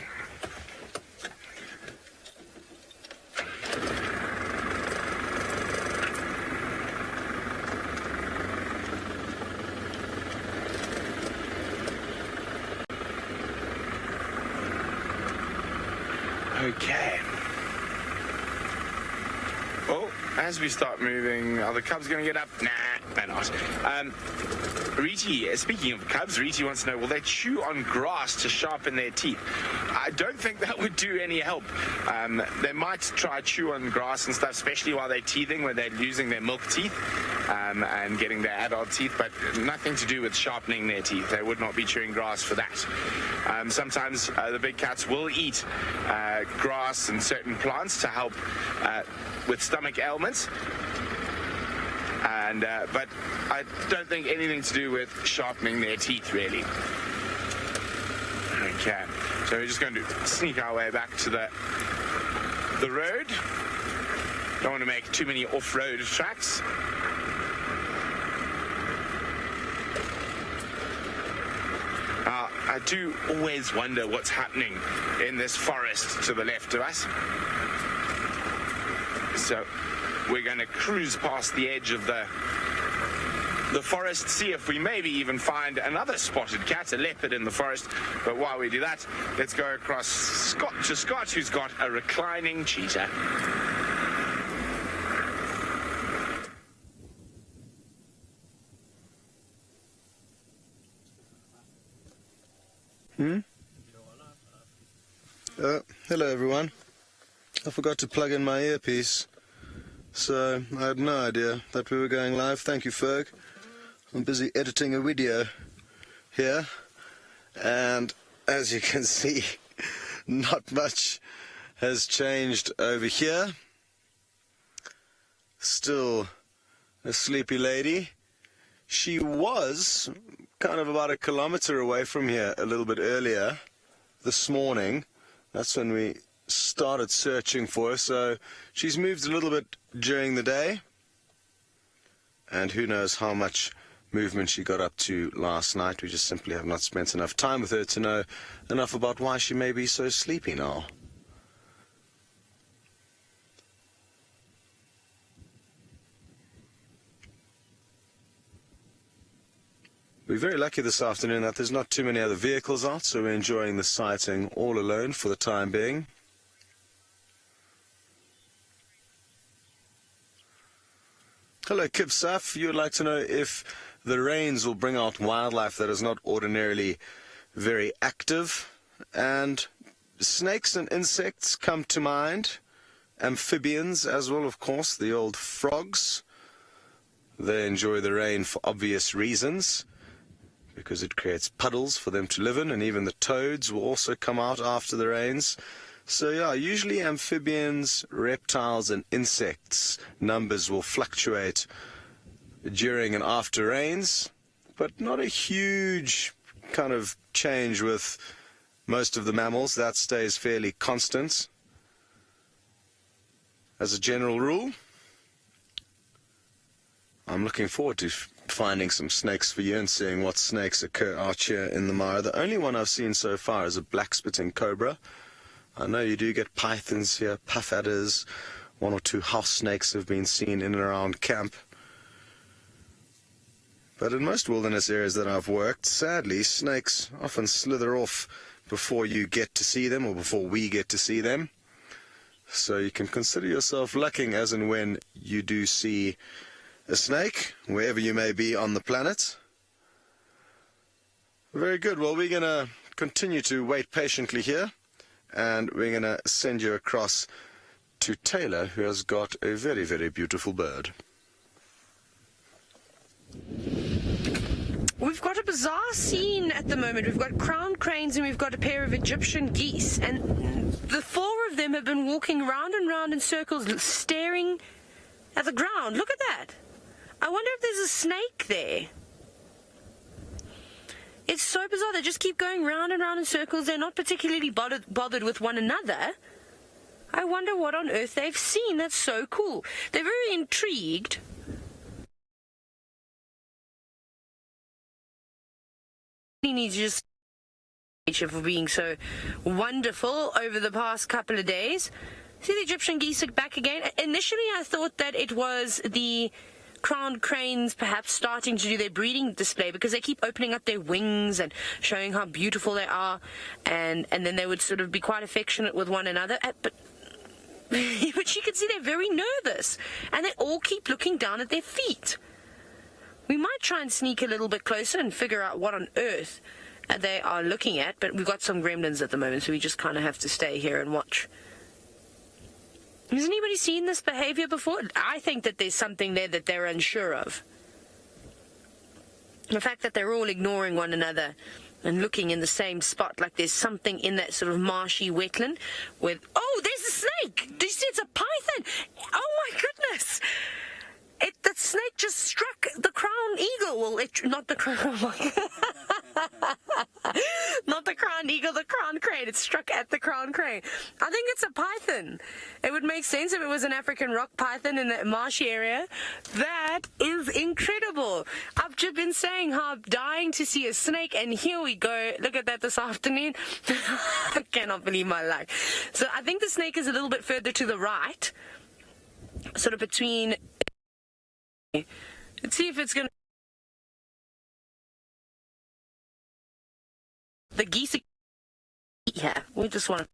Okay. Oh, as we start moving, are the cubs going to get up? Nah, they're not. Riti, speaking of cubs, Riti wants to know, will they chew on grass to sharpen their teeth? I don't think that would do any help. They might try chew on grass and stuff, especially while they're teething, where they're losing their milk teeth and getting their adult teeth, but nothing to do with sharpening their teeth. They would not be chewing grass for that. Sometimes the big cats will eat grass and certain plants to help with stomach ailments. But I don't think anything to do with sharpening their teeth, really. Okay, so we're just going to sneak our way back to the road. Don't want to make too many off-road tracks. I do always wonder what's happening in this forest to the left of us. So we're going to cruise past the edge of the forest, see if we maybe even find another spotted cat, a leopard in the forest. But while we do that, let's go across Scott, who's got a reclining cheetah. Hello everyone. I forgot to plug in my earpiece, so I had no idea that we were going live. Thank you, Ferg. I'm busy editing a video here, and as you can see, not much has changed over here. Still a sleepy lady. She was kind of about 1 kilometer away from here a little bit earlier this morning. That's when we started searching for her, so she's moved a little bit during the day, and who knows how much movement she got up to last night. We just simply have not spent enough time with her to know enough about why she may be so sleepy now. We're very lucky this afternoon that there's not too many other vehicles out, so we're enjoying the sighting all alone for the time being. Hello, Kipsaf. You would like to know if the rains will bring out wildlife that is not ordinarily very active. And snakes and insects come to mind. Amphibians as well, of course, the old frogs. They enjoy the rain for obvious reasons, because it creates puddles for them to live in, and even the toads will also come out after the rains. So yeah, usually amphibians, reptiles and insects numbers will fluctuate during and after rains, but not a huge kind of change with most of the mammals. That stays fairly constant as a general rule. I'm looking forward to finding some snakes for you and seeing what snakes occur out here in the Mara. The only one I've seen so far is a black-spitting cobra. I know you do get pythons here, puff adders, 1 or 2 house snakes have been seen in and around camp. But in most wilderness areas that I've worked, sadly, snakes often slither off before you get to see them or before we get to see them. So you can consider yourself lucky as and when you do see a snake, wherever you may be on the planet. Very good. Well, we're going to continue to wait patiently here, and we're going to send you across to Taylor, who has got a very, very beautiful bird. We've got a bizarre scene at the moment. We've got crowned cranes and we've got a pair of Egyptian geese, and the four of them have been walking round and round in circles, staring at the ground. Look at that. I wonder if there's a snake there. It's so bizarre. They just keep going round and round in circles. They're not particularly bothered with one another. I wonder what on earth they've seen. That's so cool. They're very intrigued. He needs just for being so wonderful over the past couple of days. See the Egyptian geese are back again. Initially, I thought that it was the crowned cranes perhaps starting to do their breeding display, because they keep opening up their wings and showing how beautiful they are, and then they would sort of be quite affectionate with one another. But you can see they're very nervous, and they all keep looking down at their feet. We might try and sneak a little bit closer and figure out what on earth they are looking at, but we've got some gremlins at the moment, so we just kind of have to stay here and watch. Has anybody seen this behavior before? I think that there's something there that they're unsure of. The fact that they're all ignoring one another and looking in the same spot, like there's something in that sort of marshy wetland with... Oh, there's a snake! Do you see? It's a python! Oh my goodness! The snake just struck the crown eagle. Well, not the crown... not the crown eagle, the crown crane. It struck at the crown crane. I think it's a python. It would make sense if it was an African rock python in the marshy area. That is incredible. I've just been saying how I'm dying to see a snake, and here we go. Look at that this afternoon. I cannot believe my luck. So I think the snake is a little bit further to the right, sort of between... Let's see if it's going to... The geese... Yeah, we just want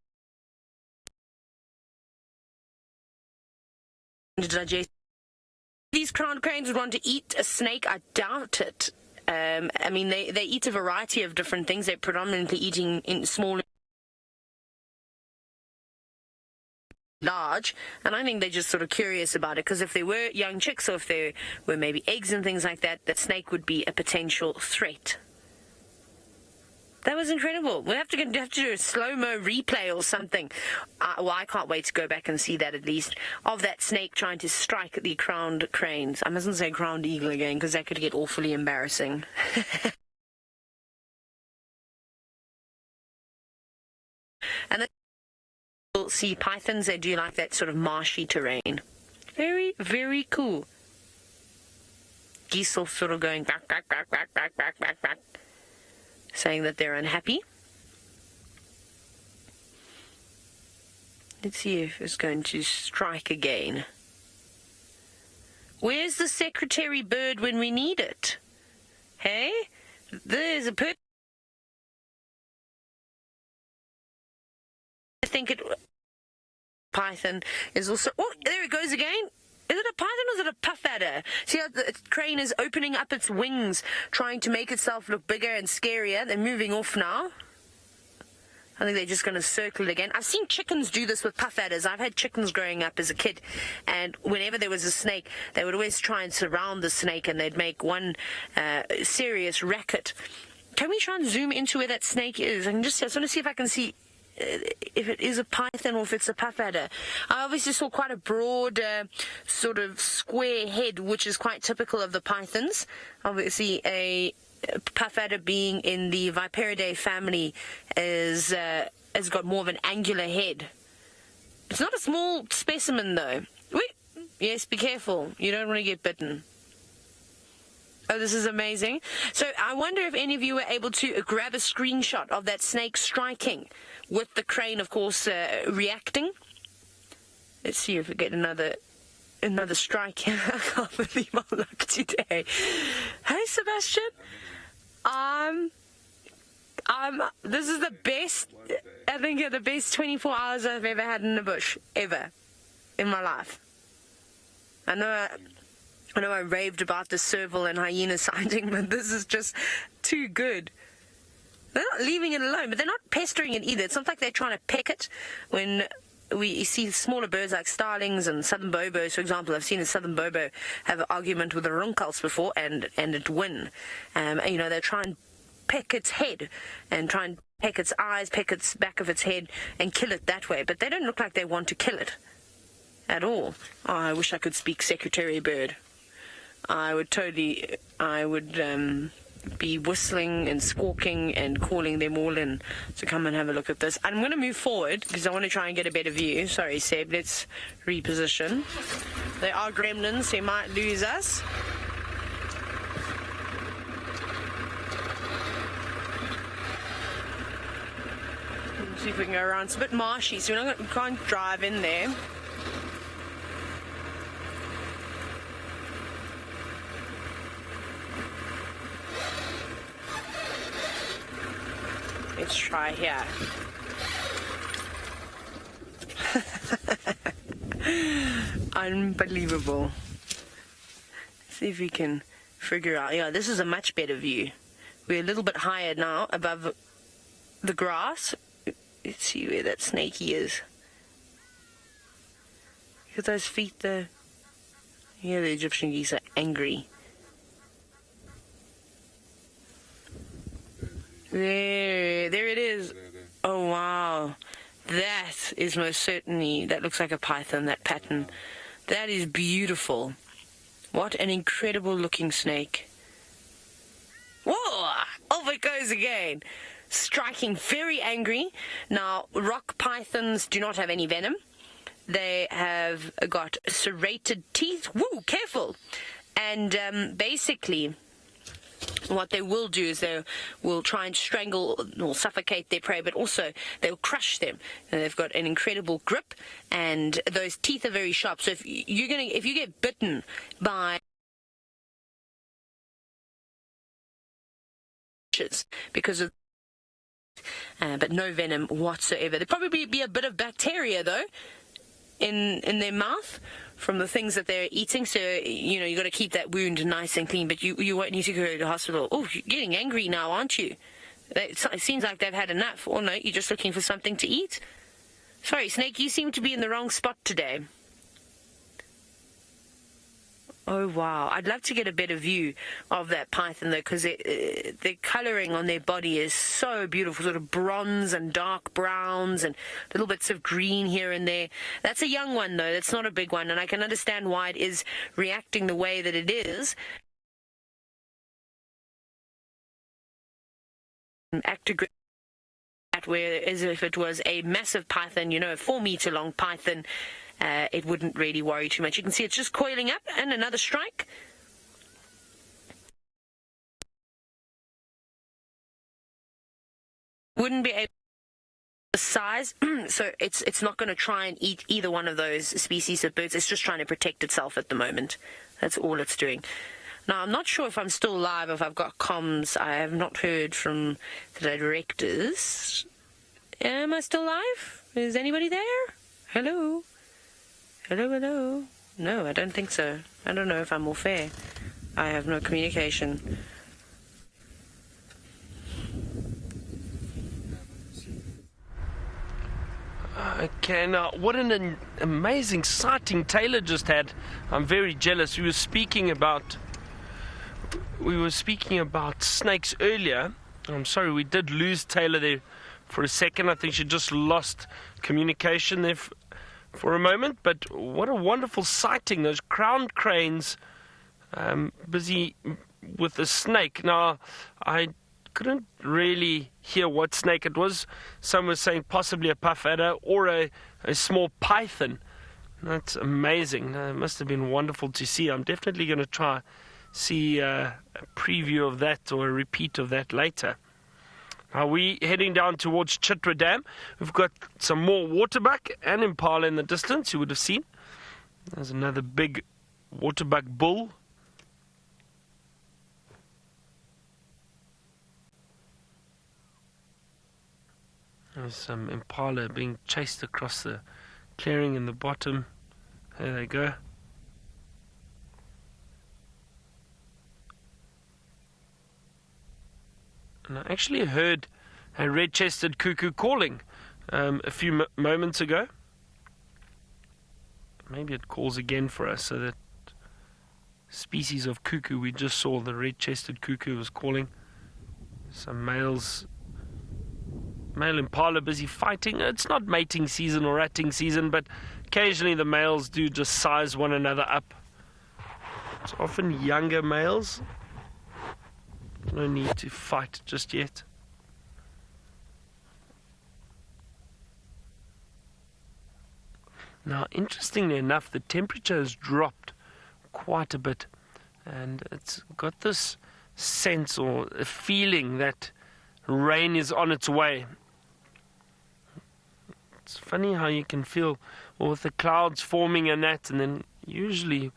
to digest. These crowned cranes would want to eat a snake. I doubt it. I mean, they eat a variety of different things. They're predominantly eating in small... large, and I think they're just sort of curious about it, because if there were young chicks or if there were maybe eggs and things like that, that snake would be a potential threat. That was incredible. We'll have to do a slow-mo replay or something. Well, I can't wait to go back and see that, at least, of that snake trying to strike the crowned cranes. I mustn't say crowned eagle again, because that could get awfully embarrassing. And sea pythons, they do like that sort of marshy terrain. Very, very cool. Geese are sort of going back, saying that they're unhappy. Let's see if it's going to strike again. Where's the secretary bird when we need it? Hey? There's a bird. I think it... Python is also... Oh, there it goes again. Is it a python or is it a puff adder? See how the crane is opening up its wings, trying to make itself look bigger and scarier. They're moving off now. I think they're just going to circle it again. I've seen chickens do this with puff adders. I've had chickens growing up as a kid, and whenever there was a snake, they would always try and surround the snake, and they'd make one serious racket. Can we try and zoom into where that snake is? I just want to see if I can see if it is a python or if it's a puff adder. I obviously saw quite a broad sort of square head, which is quite typical of the pythons. Obviously a puff adder, being in the Viperidae family, has got more of an angular head. It's not a small specimen though. Wait. Yes, be careful. You don't want to get bitten. Oh, this is amazing. So I wonder if any of you were able to grab a screenshot of that snake striking, with the crane, of course, reacting. Let's see if we get another strike. I can't believe my luck today. Hey, Sebastian. This is the best, I think, the best 24 hours I've ever had in the bush, ever, in my life. I know I raved about the serval and hyena sighting, but this is just too good. They're not leaving it alone, but they're not pestering it either. It's not like they're trying to peck it. When we see smaller birds like starlings and southern bobos, for example, I've seen a southern bobo have an argument with a runkels before and it win. They try and peck its head and try and peck its eyes, peck its back of its head and kill it that way. But they don't look like they want to kill it at all. Oh, I wish I could speak Secretary Bird. I would be whistling and squawking and calling them all in to come and have a look at this. I'm going to move forward because I want to try and get a better view. Sorry, Seb, let's reposition. There are gremlins who might lose us. Let's see if we can go around. It's a bit marshy, so we can't drive in there. Let's try here. Unbelievable. See if we can figure out. Yeah, this is a much better view. We're a little bit higher now above the grass. Let's see where that snaky is. Look at those feet there. Yeah, the Egyptian geese are angry. There it is. Oh, wow. That is most certainly, that looks like a python, that pattern. That is beautiful. What an incredible looking snake. Whoa! Off it goes again. Striking, very angry. Now, rock pythons do not have any venom. They have got serrated teeth. Woo, careful. And basically, what they will do is they will try and strangle or suffocate their prey, but also they'll crush them. And they've got an incredible grip, and those teeth are very sharp. So if you get bitten by because of but no venom whatsoever. There'd probably be a bit of bacteria though in their mouth from the things that they're eating, so you got to keep that wound nice and clean, but you won't need to go to the hospital. Oh, you're getting angry now, aren't you? It seems like they've had enough. Or no, you're just looking for something to eat. Sorry, Snake, you seem to be in the wrong spot today. Oh, wow. I'd love to get a better view of that python, though, because the colouring on their body is so beautiful, sort of bronze and dark browns and little bits of green here and there. That's a young one, though. That's not a big one, and I can understand why it is reacting the way that it is. Where as if it was a massive python, a 4-meter-long python, it wouldn't really worry too much. You can see it's just coiling up, and another strike. Wouldn't be able to size, so it's not going to try and eat either one of those species of birds. It's just trying to protect itself at the moment. That's all it's doing. Now, I'm not sure if I'm still live, if I've got comms. I have not heard from the directors. Am I still live? Is anybody there? Hello? Hello? No, I don't think so. I don't know if I'm off air. I have no communication. Okay, now, what an amazing sighting Taylor just had. I'm very jealous. We were speaking about snakes earlier. I'm sorry, we did lose Taylor there for a second. I think she just lost communication there for a moment. But what a wonderful sighting. Those crowned cranes busy with the snake. Now, I couldn't really hear what snake it was. Some were saying possibly a puff adder or a small python. That's amazing. It must have been wonderful to see. I'm definitely going to try see a preview of that or a repeat of that later. Now we're heading down towards Chitwa Dam. We've got some more Waterbuck and Impala in the distance, you would have seen. There's another big Waterbuck bull. There's some impala being chased across the clearing in the bottom. There they go. And I actually heard a red-chested cuckoo calling a few moments ago. Maybe it calls again for us, so that species of cuckoo we just saw, the red-chested cuckoo, was calling. Some male impala busy fighting. It's not mating season or ratting season, but occasionally the males do just size one another up. It's often younger males. No need to fight just yet. Now, interestingly enough, the temperature has dropped quite a bit, and it's got this sense or a feeling that rain is on its way. It's funny how you can feel, well, with the clouds forming and that, and then usually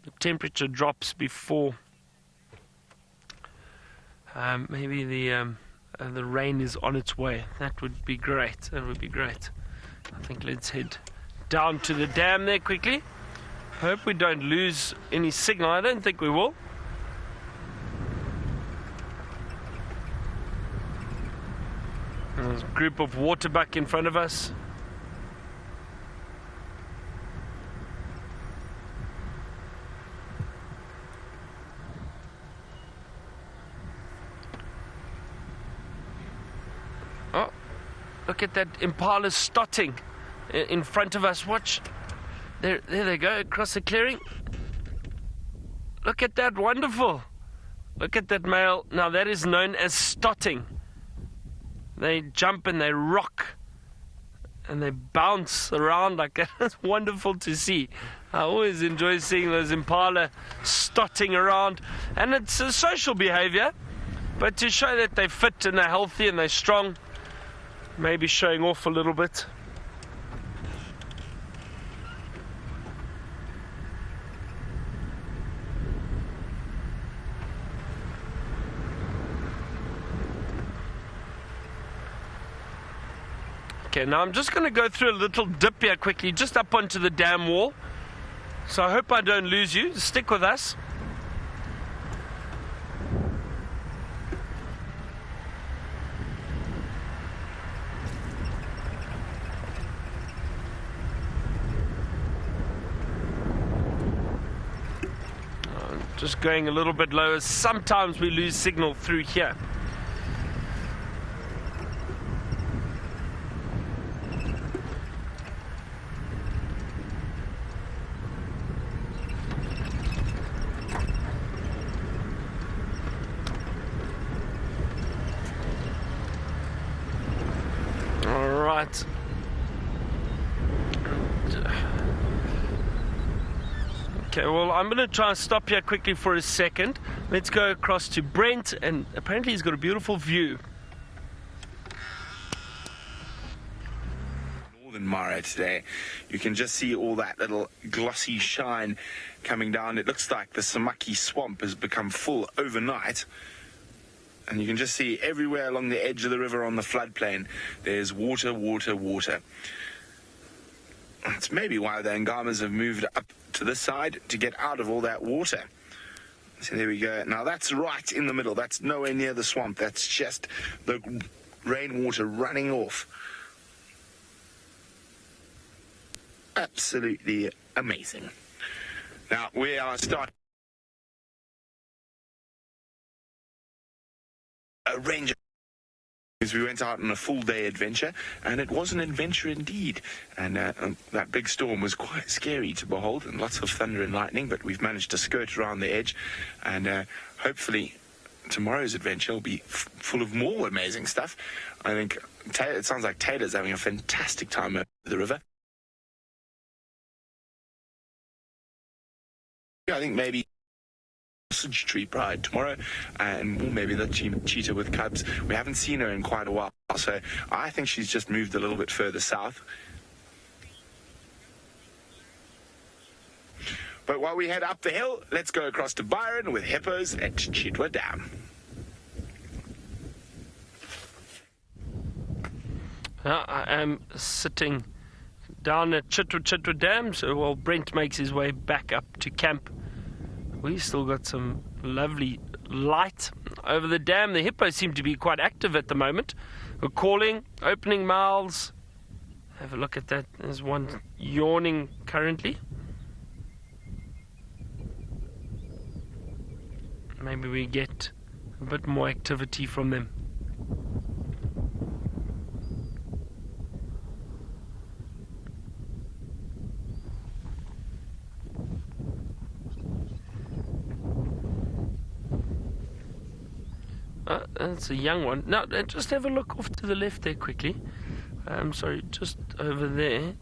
the temperature drops before maybe the rain is on its way. That would be great. That would be great. I think let's head down to the dam there quickly. Hope we don't lose any signal. I don't think we will. There's a group of waterbuck in front of us. Oh, look at that impala stotting in front of us. Watch. There they go, across the clearing. Look at that, wonderful. Look at that male. Now that is known as stotting. They jump and they rock and they bounce around like that. It's wonderful to see. I always enjoy seeing those impala stotting around, and it's a social behavior, but to show that they're fit and they're healthy and they're strong, maybe showing off a little bit. Okay, now I'm just going to go through a little dip here quickly, just up onto the dam wall. So I hope I don't lose you. Stick with us. Just going a little bit lower. Sometimes we lose signal through here. Okay, well, I'm going to try and stop here quickly for a second. Let's go across to Brent, and apparently he's got a beautiful view. Northern Mara today, you can just see all that little glossy shine coming down. It looks like the Samaki swamp has become full overnight. And you can just see everywhere along the edge of the river on the floodplain, there's water, water, water. It's maybe why the Ngamas have moved up to this side to get out of all that water. So there we go. Now that's right in the middle. That's nowhere near the swamp. That's just the rainwater running off. Absolutely amazing. Now we are starting a range of... We went out on a full-day adventure, and it was an adventure indeed. And that big storm was quite scary to behold, and lots of thunder and lightning, but we've managed to skirt around the edge, and hopefully tomorrow's adventure will be full of more amazing stuff. I think it sounds like Taylor's having a fantastic time over the river. I think maybe sausage tree pride tomorrow, and maybe the cheetah with cubs. We haven't seen her in quite a while, so I think she's just moved a little bit further south. But while we head up the hill, let's go across to Byron with hippos at Cheetah Dam. I am sitting down at Cheetah Dam, so while Brent makes his way back up to camp, we've still got some lovely light over the dam. The hippos seem to be quite active at the moment. We're calling, opening mouths. Have a look at that. There's one yawning currently. Maybe we get a bit more activity from them. That's a young one. Now, just have a look off to the left there quickly. Sorry, just over there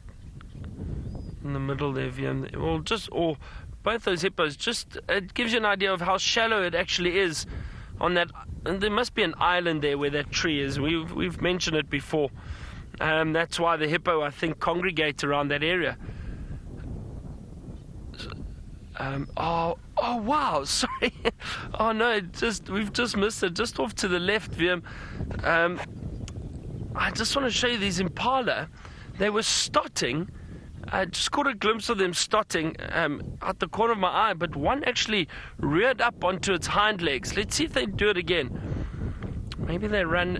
in the middle there, VM. Or both those hippos. Just it gives you an idea of how shallow it actually is on that. And there must be an island there where that tree is. We've mentioned it before. That's why the hippo, I think, congregate around that area. Oh wow, sorry. Oh no, we've just missed it. Just off to the left, VM. I just want to show you these impala. They were stotting. I just caught a glimpse of them stotting out the corner of my eye, but one actually reared up onto its hind legs. Let's see if they do it again. Maybe they run.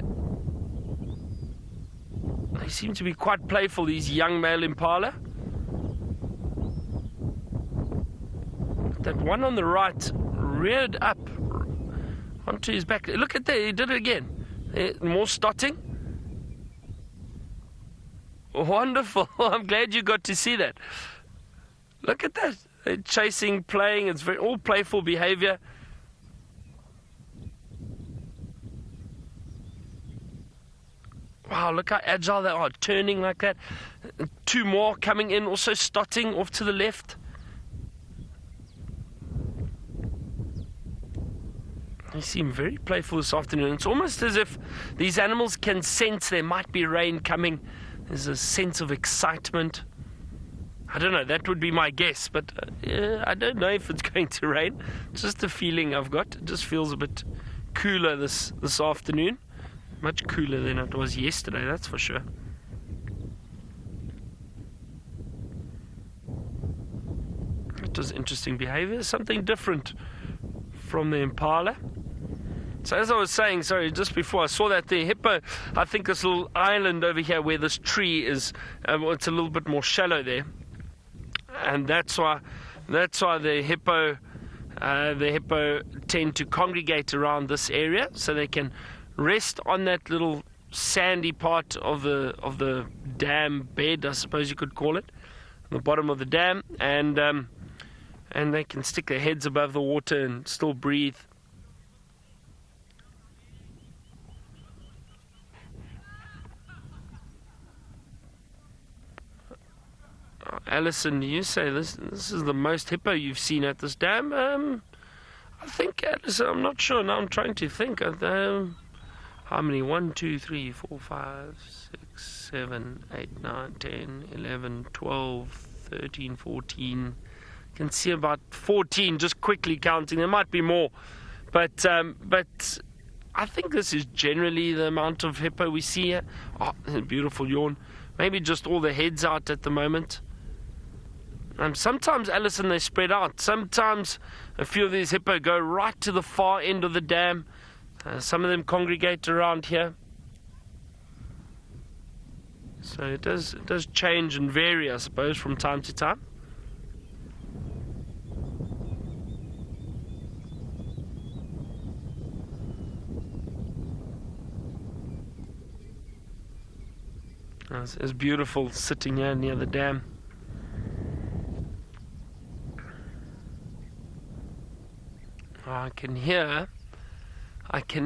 They seem to be quite playful, these young male impala. That one on the right reared up onto his back. Look at that, he did it again. More stotting. Wonderful. I'm glad you got to see that. Look at that. They're chasing, playing. It's all playful behavior. Wow, look how agile they are, turning like that. Two more coming in, also stotting off to the left. They seem very playful this afternoon. It's almost as if these animals can sense there might be rain coming. There's a sense of excitement. I don't know, that would be my guess, but I don't know if it's going to rain. It's just a feeling I've got. It just feels a bit cooler this afternoon. Much cooler than it was yesterday, that's for sure. It was interesting behavior, something different from the impala. So as I was saying, sorry, just before I saw that the hippo, I think this little island over here where this tree is, it's a little bit more shallow there, and that's why the hippo tend to congregate around this area, so they can rest on that little sandy part of the dam bed, I suppose you could call it, on the bottom of the dam, and they can stick their heads above the water and still breathe. Alison, you say this is the most hippo you've seen at this dam? I think, Alison, I'm not sure. Now I'm trying to think. How many? 1, 2, 3, 4, 5, 6, 7, 8, 9, 10, 11, 12, 13, 14. You can see about 14, just quickly counting. There might be more. But I think this is generally the amount of hippo we see here. Oh, beautiful yawn. Maybe just all the heads out at the moment. Sometimes, Alison, they spread out. Sometimes a few of these hippo go right to the far end of the dam. Some of them congregate around here. So it does change and vary, I suppose, from time to time. It's beautiful sitting here near the dam. I can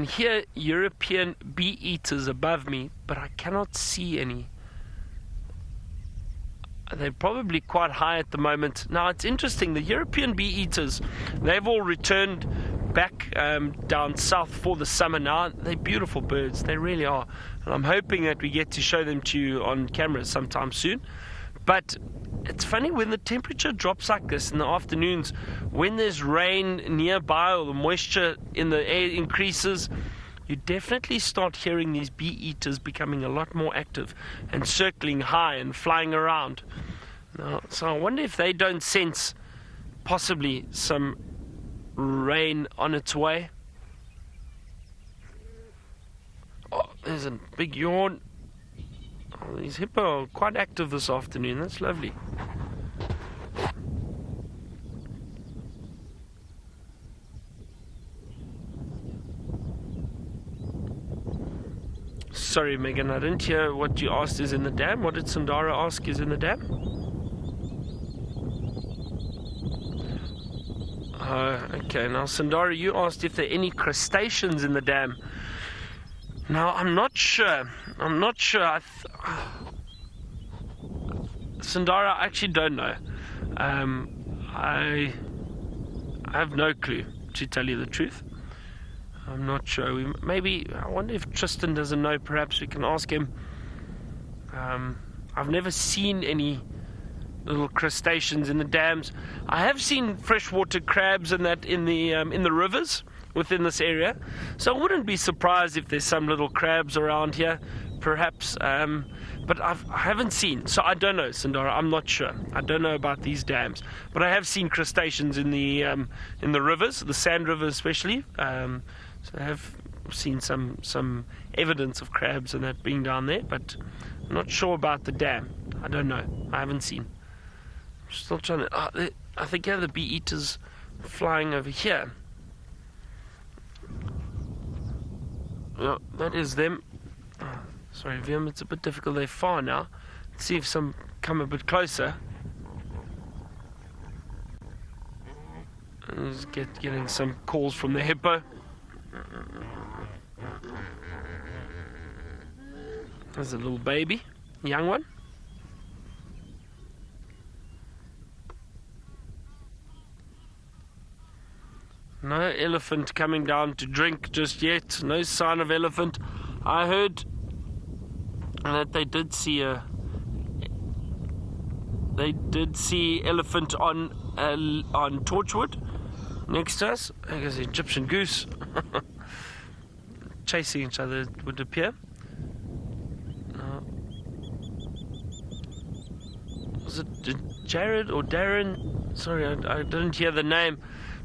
hear European bee-eaters above me, but I cannot see any. They're probably quite high at the moment. Now, it's interesting, the European bee-eaters, they've all returned back down south for the summer now. They're beautiful birds, they really are. And I'm hoping that we get to show them to you on camera sometime soon. But it's funny, when the temperature drops like this in the afternoons, when there's rain nearby or the moisture in the air increases, you definitely start hearing these bee eaters becoming a lot more active and circling high and flying around. Now, so I wonder if they don't sense possibly some rain on its way. Oh, there's a big yawn. Oh, these hippo are quite active this afternoon. That's lovely. Sorry, Megan, I didn't hear what you asked is in the dam. What did Sandara ask is in the dam? Okay, now Sandara, you asked if there are any crustaceans in the dam. Now, I'm not sure. Sandara, I actually don't know. I have no clue, to tell you the truth. I'm not sure. I wonder if Tristan doesn't know. Perhaps we can ask him. I've never seen any little crustaceans in the dams. I have seen freshwater crabs and that in the rivers within this area. So I wouldn't be surprised if there's some little crabs around here, perhaps. But I haven't seen. So I don't know, Sandara. I'm not sure. I don't know about these dams. But I have seen crustaceans in the rivers, the sand rivers especially. So I have seen some evidence of crabs and that being down there, but I'm not sure about the dam. I don't know. I haven't seen. I'm still trying to... I think the bee eaters flying over here. Yeah, that is them. Sorry, Viam, it's a bit difficult. They're far now. Let's see if some come a bit closer. Just getting some calls from the hippo. There's a little baby, young one. No elephant coming down to drink just yet. No sign of elephant. I heard that they did see elephant on Torchwood next to us. I guess Egyptian goose. Chasing each other, it would appear. Was it Jared or Darren? Sorry, I didn't hear the name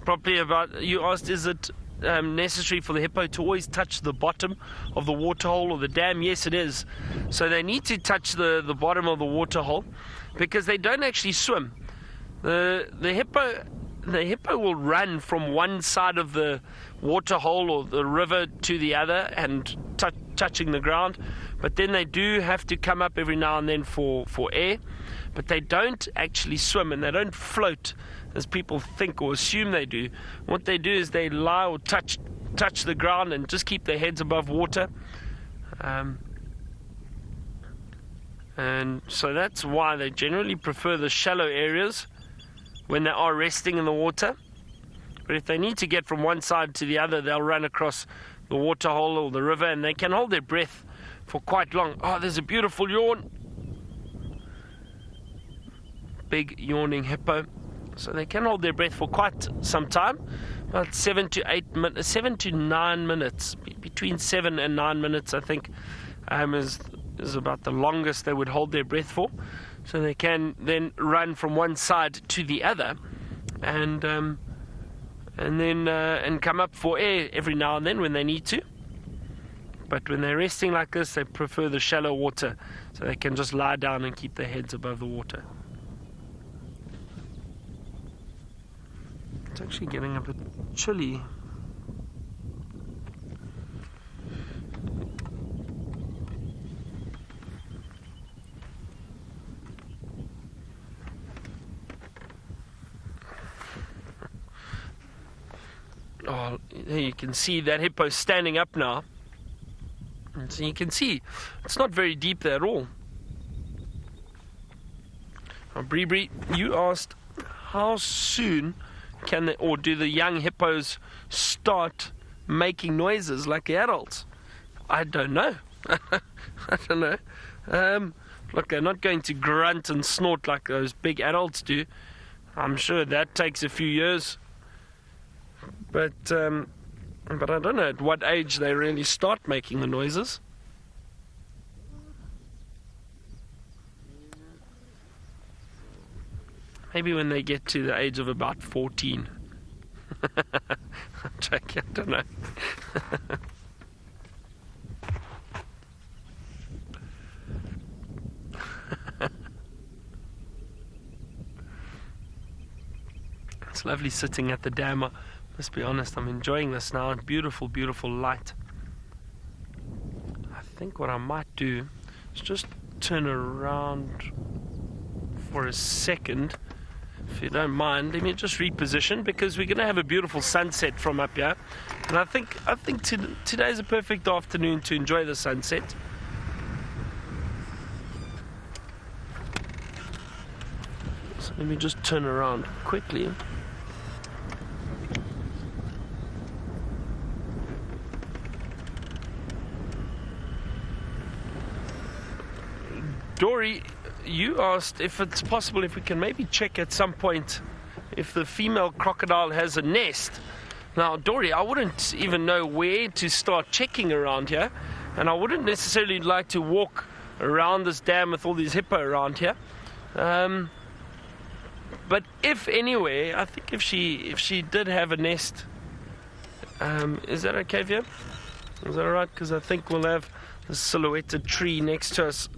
properly. You asked, is it necessary for the hippo to always touch the bottom of the waterhole or the dam? Yes, it is. So they need to touch the bottom of the waterhole because they don't actually swim. The hippo will run from one side of the waterhole or the river to the other and touching the ground, but then they do have to come up every now and then for air, but they don't actually swim and they don't float as people think or assume they do. What they do is they lie or touch the ground and just keep their heads above water, and so that's why they generally prefer the shallow areas when they are resting in the water. But if they need to get from one side to the other, they'll run across the waterhole or the river, and they can hold their breath for quite long. Oh, there's a beautiful yawn. Big yawning hippo. So they can hold their breath for quite some time, about 7 to 9 minutes, between 7 and 9 minutes, I think, is about the longest they would hold their breath for. So they can then run from one side to the other, and come up for air every now and then when they need to. But when they're resting like this, they prefer the shallow water, so they can just lie down and keep their heads above the water. It's actually getting a bit chilly. Oh, there you can see that hippo standing up now. And so you can see it's not very deep there at all. Now, Bree, you asked how soon do the young hippos start making noises like the adults? I don't know. I don't know. Look, they're not going to grunt and snort like those big adults do. I'm sure that takes a few years. But But I don't know at what age they really start making the noises. Maybe when they get to the age of about 14. I'm joking, I don't know. It's lovely sitting at the dam. I must be honest, I'm enjoying this now. Beautiful, beautiful light. I think what I might do is just turn around for a second. If you don't mind, let me just reposition, because we're going to have a beautiful sunset from up here, and I think today's a perfect afternoon to enjoy the sunset. So let me just turn around quickly. Dory, you asked if it's possible if we can maybe check at some point if the female crocodile has a nest. Now, Dory, I wouldn't even know where to start checking around here, and I wouldn't necessarily like to walk around this dam with all these hippo around here. But if anywhere, I think if she did have a nest, is that okay for you? Is that alright? Because I think we'll have the silhouetted tree next to us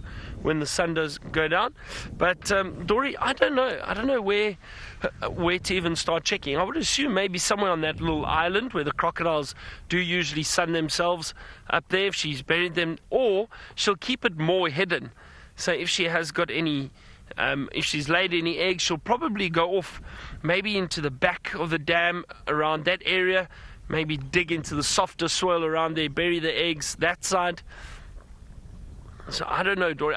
when the sun does go down. But Dory, I don't know where to even start checking. I would assume maybe somewhere on that little island where the crocodiles do usually sun themselves up there, if she's buried them, or she'll keep it more hidden. So if she has got any, if she's laid any eggs, she'll probably go off maybe into the back of the dam around that area, maybe dig into the softer soil around there, bury the eggs that side. So I don't know, Dory.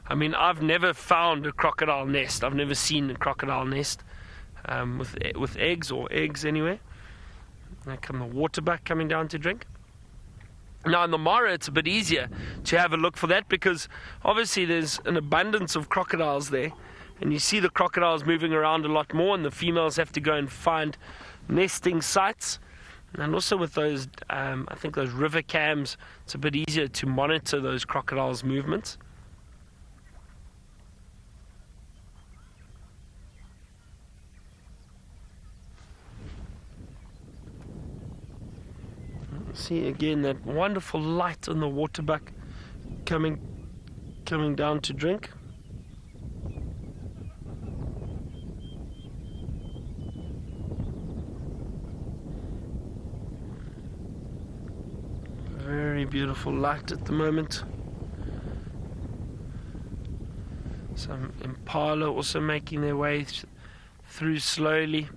I mean, I've never found a crocodile nest. I've never seen a crocodile nest with eggs, or eggs anyway. There come the waterbuck coming down to drink. Now in the Mara, it's a bit easier to have a look for that, because obviously there's an abundance of crocodiles there, and you see the crocodiles moving around a lot more, and the females have to go and find nesting sites. And also with those, I think those river cams, it's a bit easier to monitor those crocodiles' movements. See again that wonderful light on the waterbuck coming down to drink. Very beautiful light at the moment. Some impala also making their way through slowly.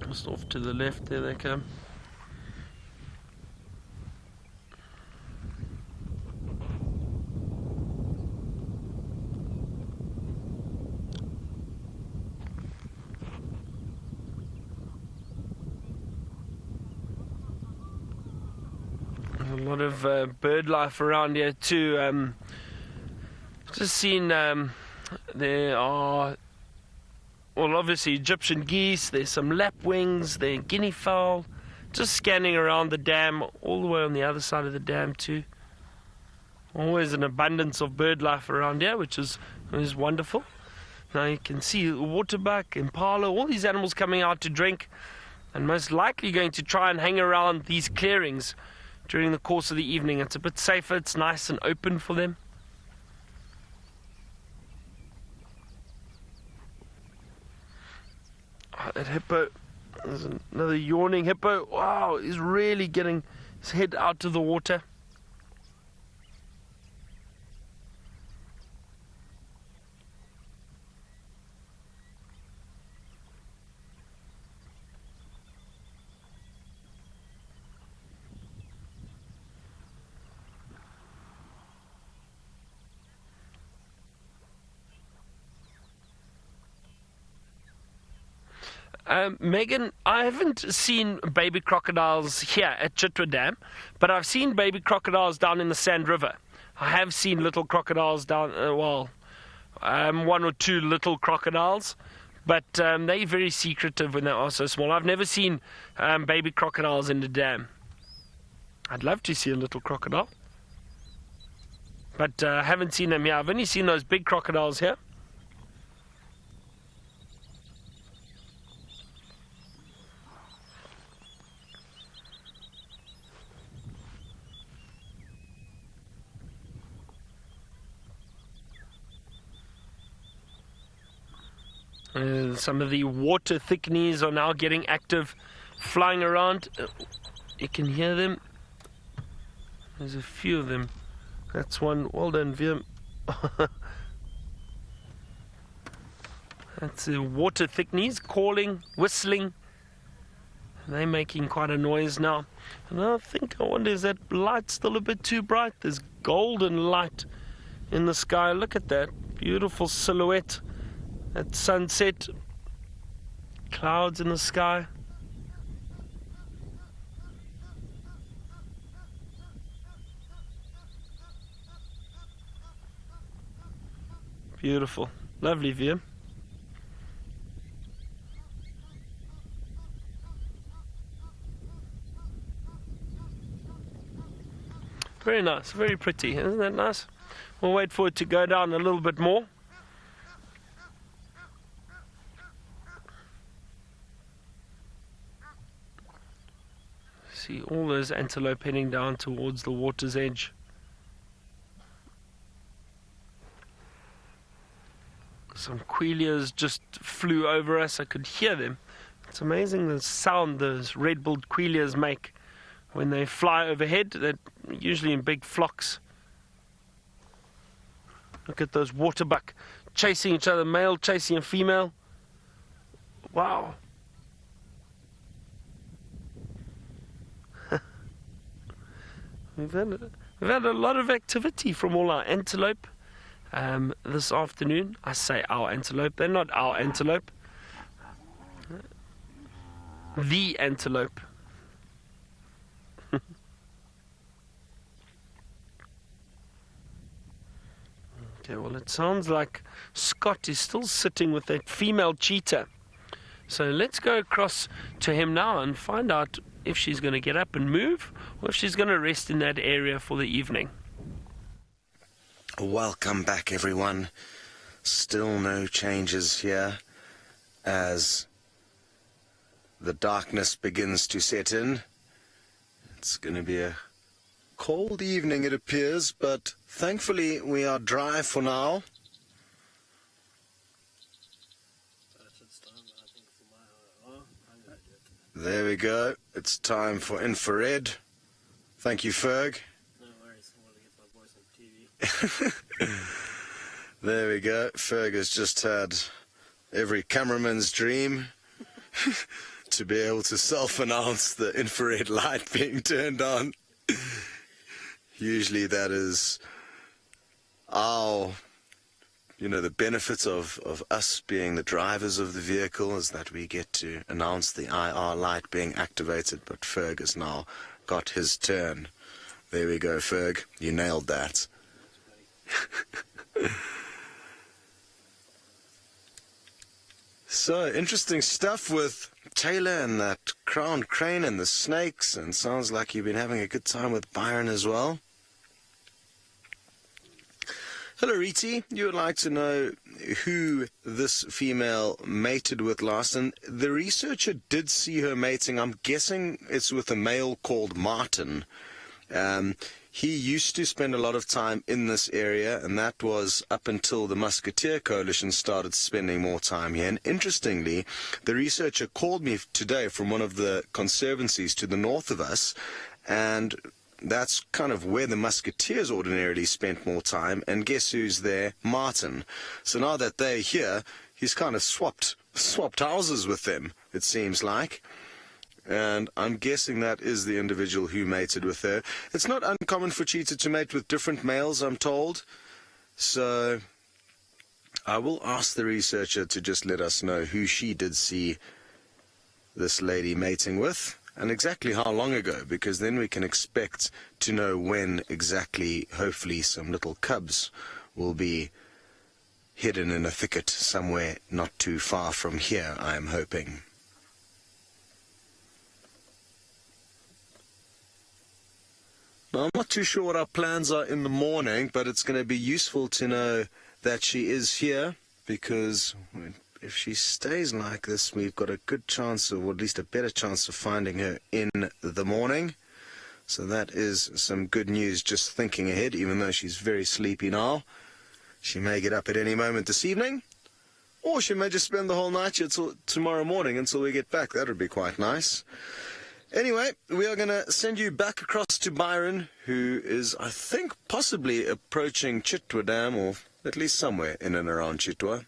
Just off to the left, there they come. A lot of bird life around here too. Just seen there are, well, obviously Egyptian geese, there's some lapwings, there are guinea fowl, just scanning around the dam, all the way on the other side of the dam too. Always an abundance of bird life around here, which is wonderful. Now you can see waterbuck, impala, all these animals coming out to drink, and most likely going to try and hang around these clearings during the course of the evening. It's a bit safer, it's nice and open for them. Oh, that hippo, there's another yawning hippo. Wow, he's really getting his head out of the water. Megan, I haven't seen baby crocodiles here at Cheetah Dam, but I've seen baby crocodiles down in the Sand River. I have seen little crocodiles down, one or two little crocodiles, But they're very secretive when they are so small. I've never seen baby crocodiles in the dam. I'd love to see a little crocodile. But I haven't seen them here. I've only seen those big crocodiles here. Some of the water thickneys are now getting active, flying around. You can hear them. There's a few of them. That's one. Well done, Viam. That's the water thickneys calling, whistling. They're making quite a noise now. And I wonder, is that light still a bit too bright? There's golden light in the sky. Look at that beautiful silhouette at sunset. Clouds in the sky. Beautiful. Lovely view. Very nice, very pretty. Isn't that nice? We'll wait for it to go down a little bit more. See all those antelope heading down towards the water's edge. Some quailias just flew over us. I could hear them. It's amazing the sound those red-billed quailias make when they fly overhead. They're usually in big flocks. Look at those waterbuck chasing each other, male chasing a female. Wow. We've had a lot of activity from all our antelope this afternoon. I say our antelope, they're not our antelope. The antelope. Okay, well, it sounds like Scott is still sitting with that female cheetah. So let's go across to him now and find out if she's going to get up and move or if she's going to rest in that area for the evening. Welcome back, everyone. Still no changes here as the darkness begins to set in. It's going to be a cold evening, it appears, but thankfully we are dry for now. There we go. It's time for infrared. Thank you, Ferg. No worries. I want to get my voice on TV. There we go. Ferg has just had every cameraman's dream to be able to self-announce the infrared light being turned on. Usually that is our, the benefit of us being the drivers of the vehicle is that we get to announce the IR light being activated, but Ferg has now got his turn. There we go, Ferg. You nailed that. So, interesting stuff with Taylor and that crowned crane and the snakes, and sounds like you've been having a good time with Byron as well. Hello, Riti. You would like to know who this female mated with last, and the researcher did see her mating. I'm guessing it's with a male called Martin. He used to spend a lot of time in this area, and that was up until the Musketeer Coalition started spending more time here. And interestingly, the researcher called me today from one of the conservancies to the north of us, and that's kind of where the Musketeers ordinarily spent more time, and guess who's there? Martin. So now that they're here, he's kind of swapped houses with them, it seems like. And I'm guessing that is the individual who mated with her. It's not uncommon for cheetah to mate with different males, I'm told. So I will ask the researcher to just let us know who she did see this lady mating with, and exactly how long ago, because then we can expect to know when exactly, hopefully, some little cubs will be hidden in a thicket somewhere not too far from here, I am hoping. Now, I'm not too sure what our plans are in the morning, but it's going to be useful to know that she is here, because if she stays like this, we've got a good chance, or at least a better chance of finding her in the morning. So that is some good news, just thinking ahead, even though she's very sleepy now. She may get up at any moment this evening, or she may just spend the whole night here till tomorrow morning until we get back. That would be quite nice. Anyway, we are going to send you back across to Byron, who is, I think, possibly approaching Chitwa Dam, or at least somewhere in and around Chitwa.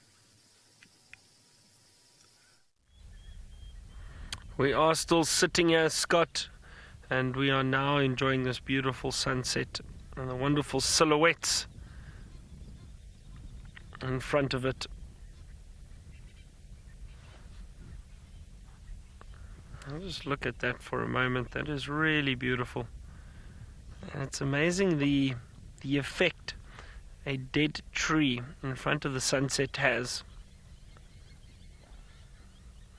We are still sitting here, Scott, and we are now enjoying this beautiful sunset and the wonderful silhouettes in front of it. I'll just look at that for a moment. That is really beautiful. And it's amazing the effect a dead tree in front of the sunset has.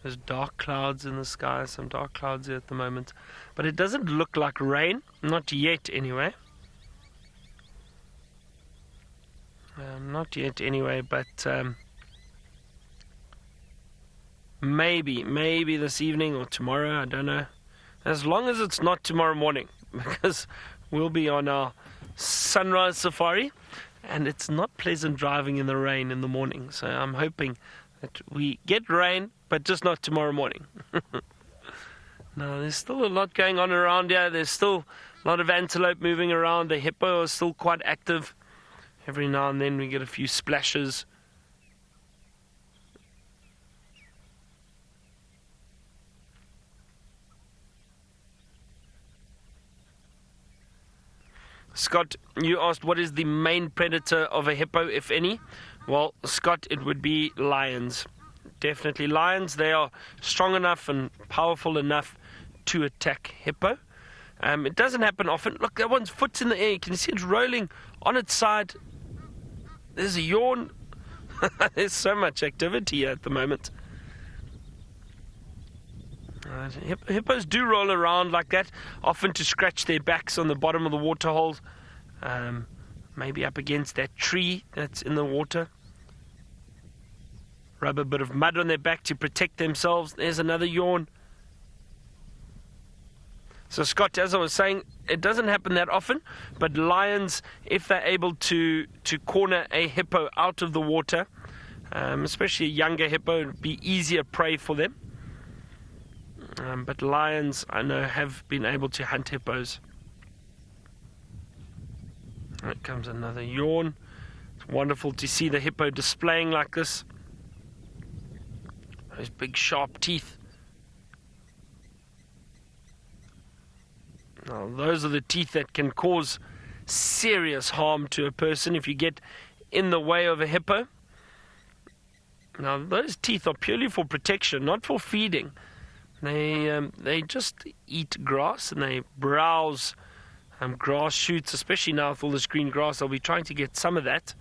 There's dark clouds in the sky, some dark clouds here at the moment. But it doesn't look like rain, not yet anyway. Not yet anyway, but maybe this evening or tomorrow, I don't know. As long as it's not tomorrow morning, because we'll be on our sunrise safari, and it's not pleasant driving in the rain in the morning. So I'm hoping that we get rain, but just not tomorrow morning. No, there's still a lot going on around here. There's still a lot of antelope moving around. The hippo is still quite active. Every now and then we get a few splashes. Scott, you asked what is the main predator of a hippo, if any? Well, Scott, it would be lions. Definitely lions. They are strong enough and powerful enough to attack hippo. It doesn't happen often. Look, that one's foot's in the air. You can see it rolling on its side. There's a yawn. There's so much activity here at the moment. Hippos do roll around like that, often to scratch their backs on the bottom of the water holes, maybe up against that tree that's in the water. Rub a bit of mud on their back to protect themselves. There's another yawn. So Scott, as I was saying, it doesn't happen that often, but lions, if they're able to corner a hippo out of the water, especially a younger hippo, it would be easier prey for them. But lions, I know, have been able to hunt hippos. Here comes another yawn. It's wonderful to see the hippo displaying like this. Those big sharp teeth. Now, those are the teeth that can cause serious harm to a person if you get in the way of a hippo. Now, those teeth are purely for protection, not for feeding. They just eat grass and they browse grass shoots, especially now with all this green grass. I'll be trying to get some of that.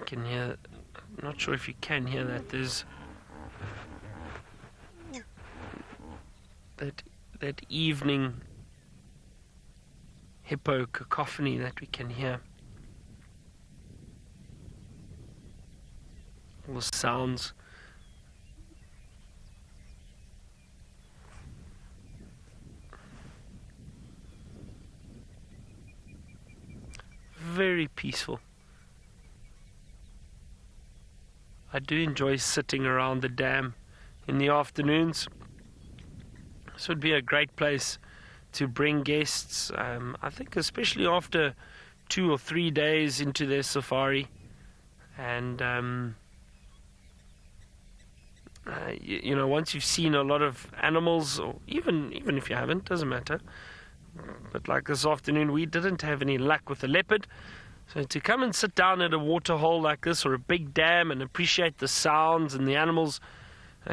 You can hear, I'm not sure if you can hear that. There's that evening hippo cacophony that we can hear. All the sounds. Very peaceful. I do enjoy sitting around the dam in the afternoons. This would be a great place to bring guests, I think especially after 2 or 3 days into their safari. And, you know, once you've seen a lot of animals, or even if you haven't, doesn't matter. But like this afternoon, we didn't have any luck with the leopard. So to come and sit down at a waterhole like this or a big dam and appreciate the sounds and the animals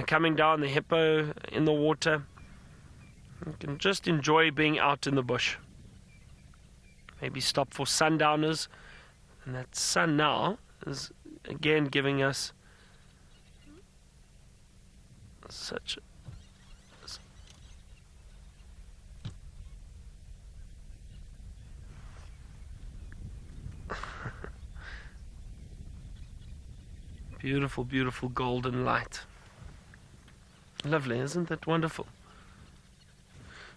coming down, the hippo in the water, you can just enjoy being out in the bush. Maybe stop for sundowners, and that sun now is again giving us such beautiful, beautiful golden light. Lovely, isn't that wonderful?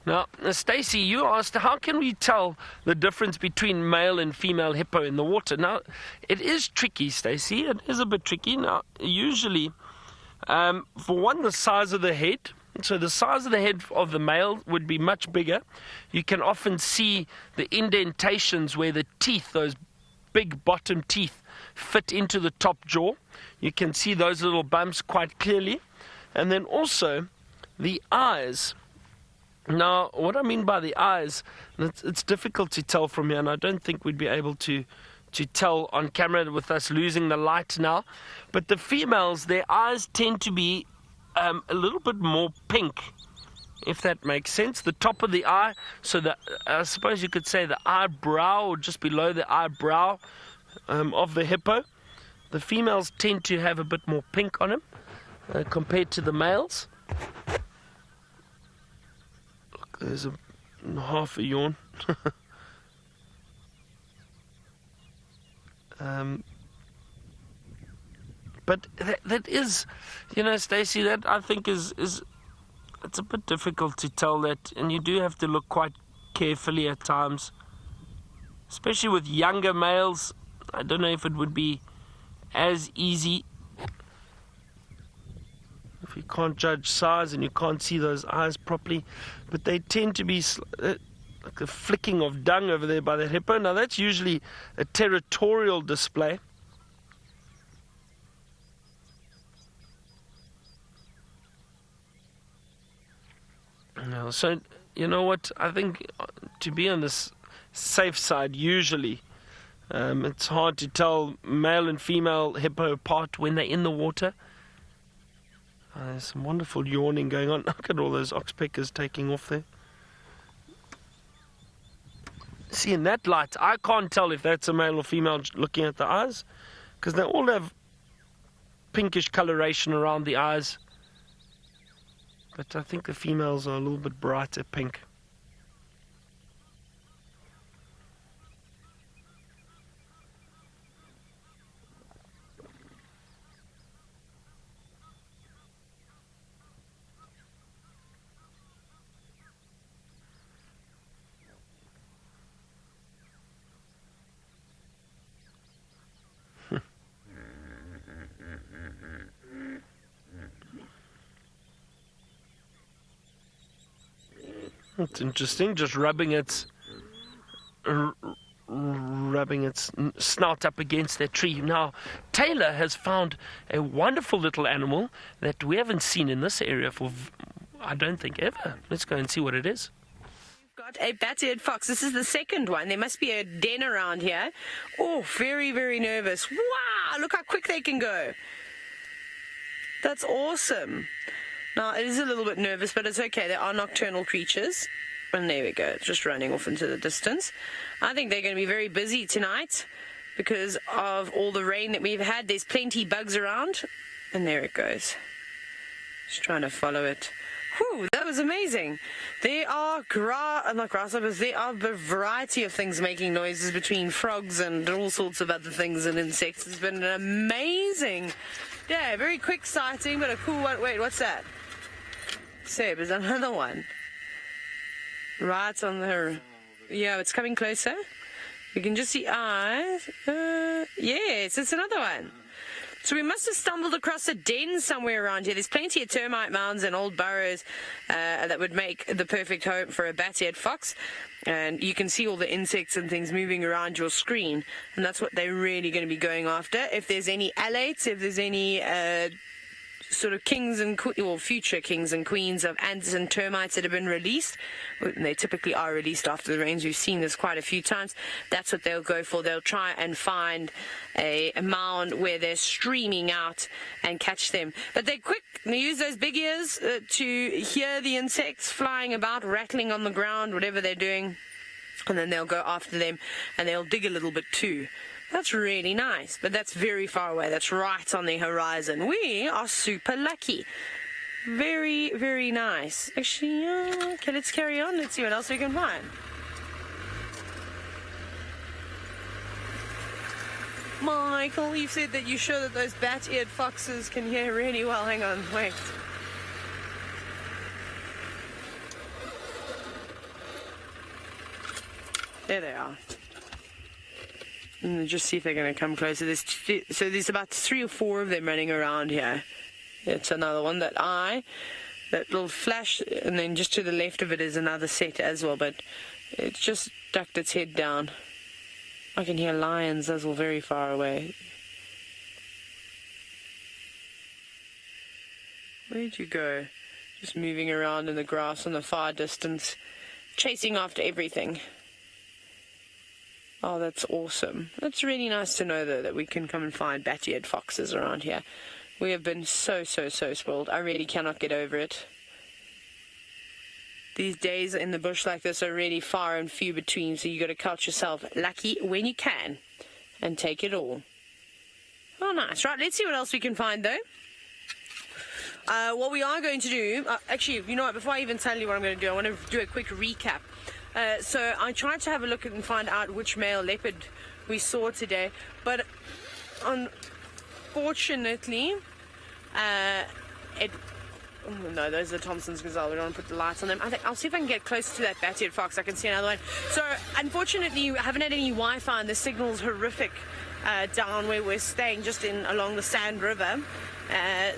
Now, Stacey, you asked, how can we tell the difference between male and female hippo in the water? Now, it is tricky, Stacey. It is a bit tricky. Now, usually, for one, the size of the head. So the size of the head of the male would be much bigger. You can often see the indentations where the teeth, those big bottom teeth, fit into the top jaw. You can see those little bumps quite clearly. And then also the eyes. Now, what I mean by the eyes, it's difficult to tell from here, and I don't think we'd be able to tell on camera with us losing the light now. But the females, their eyes tend to be a little bit more pink, if that makes sense. The top of the eye, so that I suppose you could say the eyebrow, or just below the eyebrow of the hippo. The females tend to have a bit more pink on them compared to the males. Look, there's half a yawn. But that is, Stacey, that I think is it's a bit difficult to tell that, and you do have to look quite carefully at times, especially with younger males. I don't know if it would be as easy if you can't judge size and you can't see those eyes properly, but they tend to be like a flicking of dung over there by the hippo. Now that's usually a territorial display. No, so you know what, I think to be on this safe side, usually it's hard to tell male and female hippo apart when they're in the water. There's some wonderful yawning going on. Look at all those oxpeckers taking off there. See, in that light, I can't tell if that's a male or female looking at the eyes, because they all have pinkish coloration around the eyes. But I think the females are a little bit brighter pink. That's interesting, just rubbing its snout up against that tree. Now, Taylor has found a wonderful little animal that we haven't seen in this area for, I don't think, ever. Let's go and see what it is. We've got a bat-eared fox. This is the second one. There must be a den around here. Oh, very, very nervous. Wow, look how quick they can go. That's awesome. Now, it is a little bit nervous, but it's okay. They are nocturnal creatures. And there we go. It's just running off into the distance. I think they're going to be very busy tonight because of all the rain that we've had. There's plenty bugs around. And there it goes. Just trying to follow it. Whew, that was amazing. There are not grasshoppers. There are a variety of things making noises between frogs and all sorts of other things and insects. It's been an amazing day. Very quick sighting, but a cool one. Wait, what's that? Seb, is another one. Right on her. Yeah, it's coming closer. We can just see eyes. Yes, it's another one. So we must have stumbled across a den somewhere around here. There's plenty of termite mounds and old burrows that would make the perfect home for a bat-eared fox. And you can see all the insects and things moving around your screen. And that's what they're really going to be going after. If there's any alates, if there's any sort of kings and or future kings and queens of ants and termites that have been released. They typically are released after the rains. We've seen this quite a few times. That's what they'll go for. They'll try and find a mound where they're streaming out and catch them. But they're quick. They use those big ears to hear the insects flying about, rattling on the ground, whatever they're doing. And then they'll go after them and they'll dig a little bit too. That's really nice, but that's very far away. That's right on the horizon. We are super lucky. Very, very nice. Actually, okay, let's carry on. Let's see what else we can find. Michael, you said that you're sure that those bat-eared foxes can hear really well. Hang on, wait. There they are. And just see if they're going to come closer. So there's about 3 or 4 of them running around here. It's another one. That little flash, and then just to the left of it is another set as well, but it's just ducked its head down. I can hear lions as well, very far away. Where'd you go? Just moving around in the grass in the far distance, chasing after everything. Oh, that's awesome. That's really nice to know, though, that we can come and find bat-eared foxes around here. We have been so spoiled. I really cannot get over it. These days in the bush like this are really far and few between, so you got to count yourself lucky when you can and take it all. Oh, nice. Right, let's see what else we can find, though. What we are going to do... actually, you know what? Before I even tell you what I'm going to do, I want to do a quick recap. So I tried to have a look and find out which male leopard we saw today, but unfortunately, no, those are Thompson's gazelle. We don't want to put the lights on them. I'll see if I can get close to that bat-eared fox. I can see another one. So unfortunately, we haven't had any Wi-Fi, and the signal's horrific down where we're staying, just along the Sand River.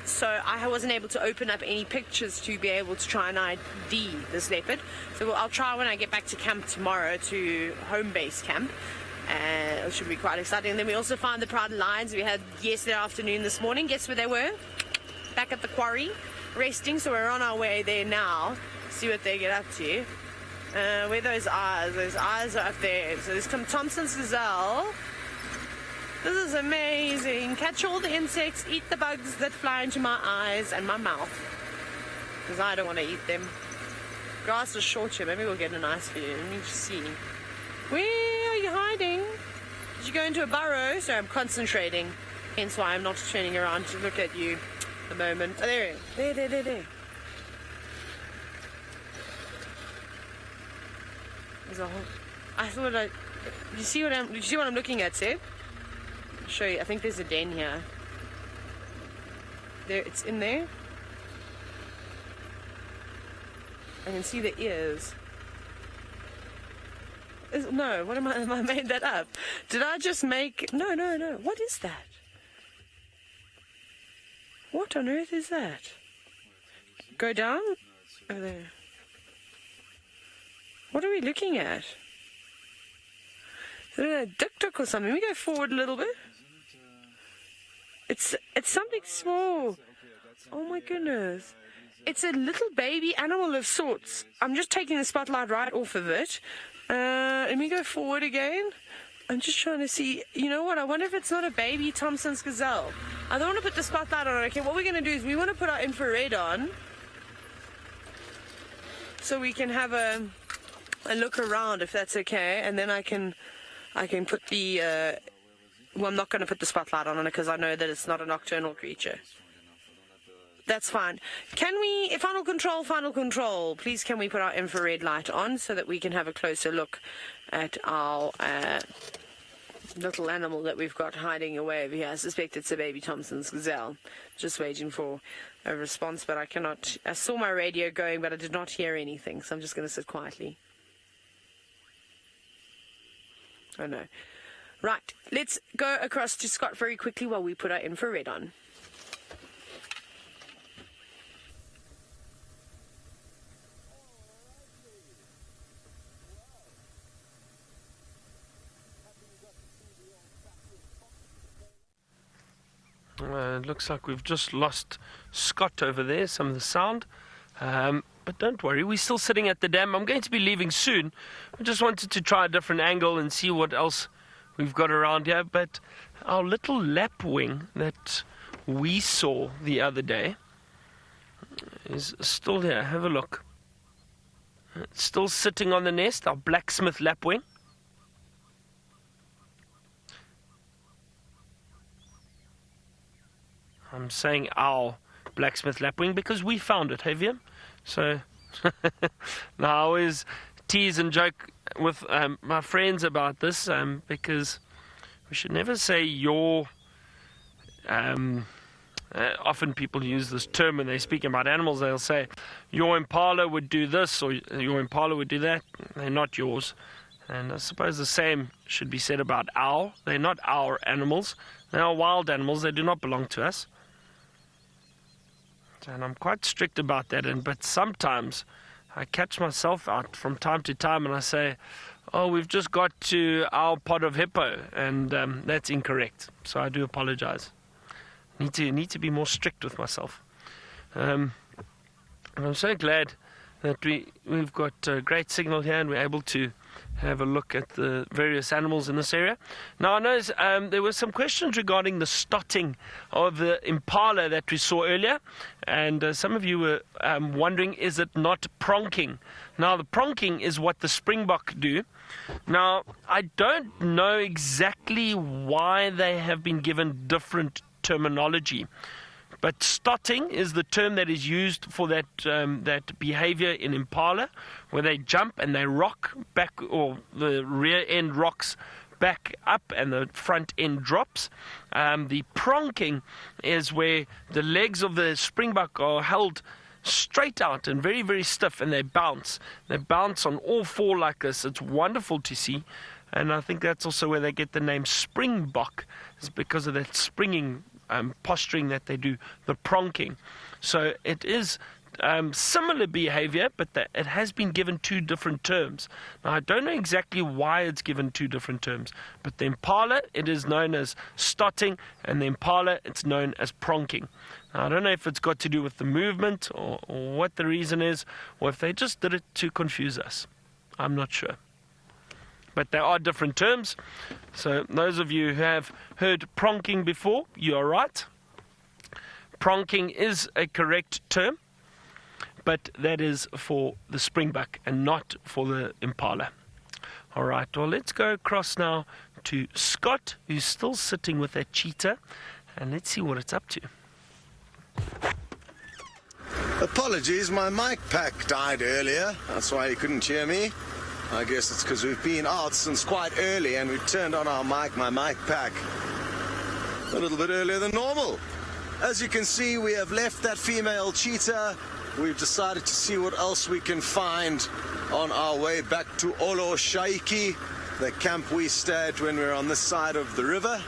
So I wasn't able to open up any pictures to be able to try and ID this leopard. So I'll try when I get back to camp tomorrow, to home base camp. It should be quite exciting. And then we also found the proud lions we had yesterday afternoon, this morning. Guess where they were? Back at the quarry, resting. So we're on our way there now. See what they get up to. Where those eyes? Those eyes are up there. So there's some Thompson's gazelle. This is amazing. Catch all the insects, eat the bugs that fly into my eyes and my mouth. Because I don't want to eat them. Grass is short here. Maybe we'll get a nice view. Let me just see. Where are you hiding? Did you go into a burrow? So I'm concentrating. Hence why I'm not turning around to look at you a moment. Oh, there. There. There's a whole... I thought I... Did you see what I'm looking at, Seb? Show you. I think there's a den here. There, it's in there. I can see the ears. No, what am I made that up? Did I just make... No. What is that? What on earth is that? Go down? Oh, there. What are we looking at? Is it a tuk-tuk or something? We go forward a little bit. It's something small. Oh my goodness. It's a little baby animal of sorts. I'm just taking the spotlight right off of it. Let me go forward again. I'm just trying to see. You know what? I wonder if it's not a baby Thompson's gazelle. I don't want to put the spotlight on it. Okay, what we're going to do is we want to put our infrared on so we can have a look around, if that's okay, and then I can put the well, I'm not going to put the spotlight on it because I know that it's not a nocturnal creature. That's fine. Can we, final control, please can we put our infrared light on so that we can have a closer look at our little animal that we've got hiding away over here. I suspect it's a baby Thompson's gazelle. Just waiting for a response, but I cannot. I saw my radio going, but I did not hear anything, so I'm just going to sit quietly. Oh no. Right, let's go across to Scott very quickly while we put our infrared on. it looks like we've just lost Scott over there, some of the sound. But don't worry, we're still sitting at the dam. I'm going to be leaving soon. I just wanted to try a different angle and see what else we've got around here. But our little lapwing that we saw the other day is still there. Have a look. It's still sitting on the nest, our blacksmith lapwing. I'm saying our blacksmith lapwing because we found it, have you? So now I always tease and joke with my friends about this because we should never say your. Often people use this term when they're speaking about animals. They'll say your impala would do this or your impala would do that. They're not yours. And I suppose the same should be said about our. They're not our animals. They are wild animals. They do not belong to us. And I'm quite strict about that. But sometimes I catch myself out from time to time and I say, oh, we've just got to our pod of hippo. And that's incorrect. So I do apologize. Need to be more strict with myself. And I'm so glad that we've got a great signal here and we're able to have a look at the various animals in this area. Now I know there were some questions regarding the stotting of the impala that we saw earlier, and some of you were wondering, is it not pronking? Now the pronking is what the springbok do. Now I don't know exactly why they have been given different terminology, but stotting is the term that is used for that behavior in impala, where they jump and they rock back, or the rear end rocks back up and the front end drops. The pronking is where the legs of the springbok are held straight out and very, very stiff, and they bounce. They bounce on all four like this. It's wonderful to see, and I think that's also where they get the name springbok, is because of that springing posturing that they do, the pronking. So it is similar behavior, but it has been given two different terms. Now I don't know exactly why it's given two different terms, but the impala, it is known as stotting, and the impala, it's known as pronking. Now I don't know if it's got to do with the movement or what the reason is, or if they just did it to confuse us. I'm not sure. But there are different terms. So those of you who have heard pronking before, you are right. Pronking is a correct term, but that is for the springbok and not for the impala. All right, well, let's go across now to Scott, who's still sitting with that cheetah, and let's see what it's up to. Apologies, my mic pack died earlier. That's why you couldn't hear me. I guess it's because we've been out since quite early and we turned on my mic pack a little bit earlier than normal. As you can see, we have left that female cheetah. We've decided to see what else we can find on our way back to Olo Shaiki, the camp we stayed when we were on this side of the river,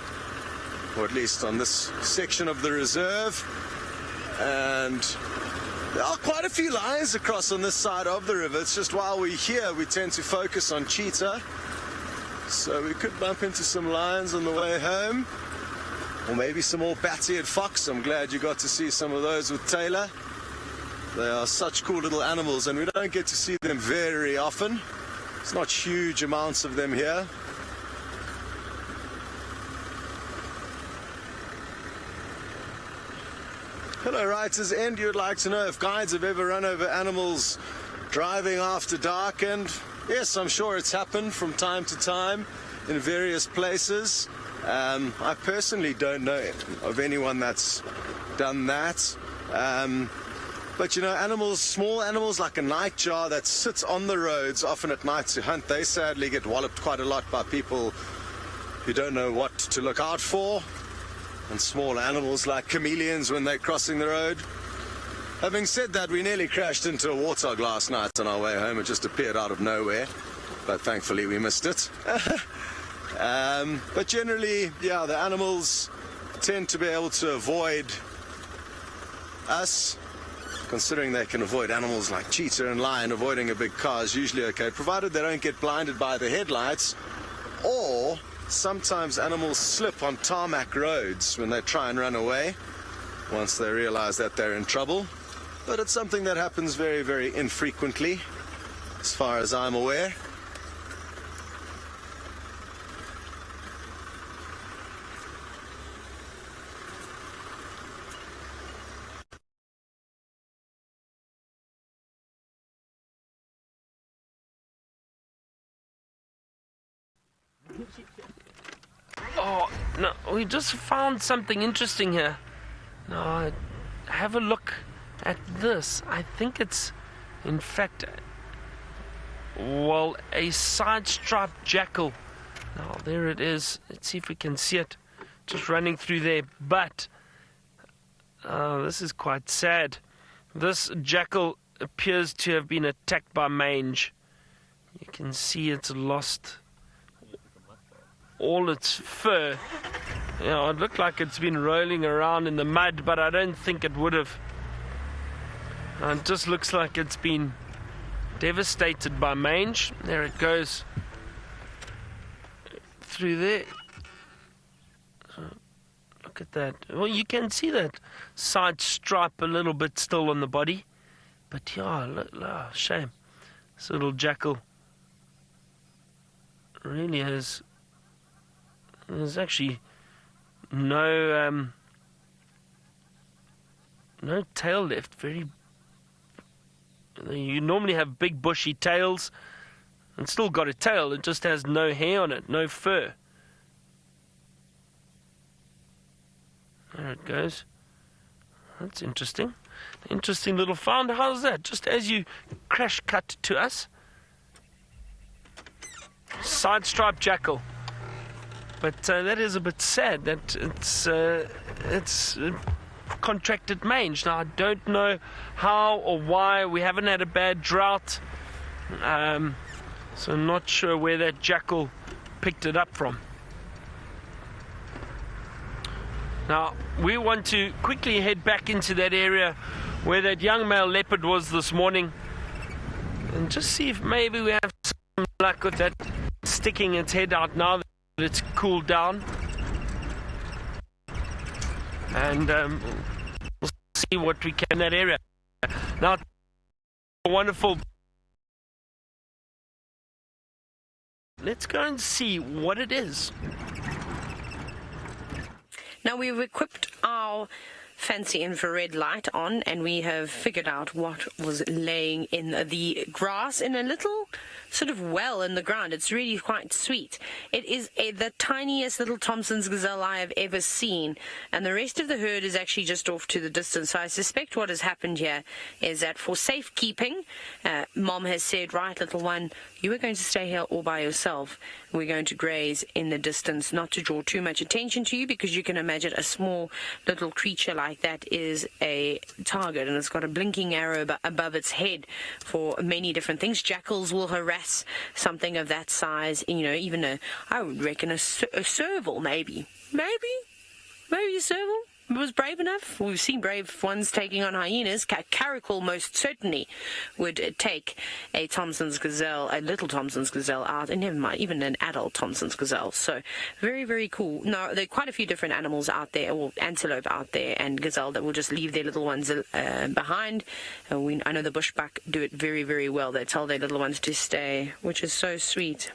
or at least on this section of the reserve. And there are quite a few lions across on this side of the river. It's just while we're here, we tend to focus on cheetah. So we could bump into some lions on the way home. Or maybe some more bat-eared fox. I'm glad you got to see some of those with Taylor. They are such cool little animals, and we don't get to see them very often. It's not huge amounts of them here. Hello, Writer's End. You'd like to know if guides have ever run over animals driving after dark, and yes, I'm sure it's happened from time to time in various places. I personally don't know of anyone that's done that. But you know, animals, small animals like a nightjar that sits on the roads often at night to hunt, they sadly get walloped quite a lot by people who don't know what to look out for. And small animals like chameleons when they're crossing the road. Having said that, we nearly crashed into a warthog last night on our way home. It just appeared out of nowhere, but thankfully we missed it. But generally, yeah, the animals tend to be able to avoid us. Considering they can avoid animals like cheetah and lion, avoiding a big car is usually okay, provided they don't get blinded by the headlights, or sometimes animals slip on tarmac roads when they try and run away. once they realize that they're in trouble. But it's something that happens very, very infrequently, as far as I'm aware. Oh, no, we just found something interesting here. Now, have a look at this. I think it's, in fact, well, a side-striped jackal. Now, there it is. Let's see if we can see it. Just running through there. But, this is quite sad. This jackal appears to have been attacked by mange. You can see it's lost all its fur. You know, it looked like it's been rolling around in the mud, but I don't think it would have. And it just looks like it's been devastated by mange. There it goes through there. So, look at that. Well, you can see that side stripe a little bit still on the body. But yeah, look, shame. This little jackal really has... There's actually no tail left. You normally have big bushy tails, and still got a tail. It just has no hair on it, no fur. There it goes. That's interesting. Interesting little find. How's that? Just as you crash cut to us. Side striped jackal. But that is a bit sad that it's contracted mange. Now, I don't know how or why. We haven't had a bad drought. So I'm not sure where that jackal picked it up from. Now, we want to quickly head back into that area where that young male leopard was this morning and just see if maybe we have some luck with that sticking its head out now that it's cooled down, and we'll see what we can in that area. Now, wonderful. Let's go and see what it is. Now, we've equipped our fancy infrared light on, and we have figured out what was laying in the grass in a little sort of well in the ground. It's really quite sweet. It is the tiniest little Thompson's gazelle I have ever seen, and the rest of the herd is actually just off to the distance. So I suspect what has happened here is that for safekeeping, Mom has said, right, little one, you are going to stay here all by yourself. We're going to graze in the distance, not to draw too much attention to you, because you can imagine a small little creature like that is a target, and it's got a blinking arrow above its head for many different things. Jackals will harass something of that size, you know, even I would reckon a serval, maybe a serval was brave enough. We've seen brave ones taking on hyenas. Caracal most certainly would take a Thompson's gazelle, a little Thompson's gazelle out, and never mind, even an adult Thompson's gazelle. So very, very cool. Now, there are quite a few different animals out there, or antelope out there, and gazelle that will just leave their little ones behind. I know the bushbuck do it very, very well. They tell their little ones to stay, which is so sweet.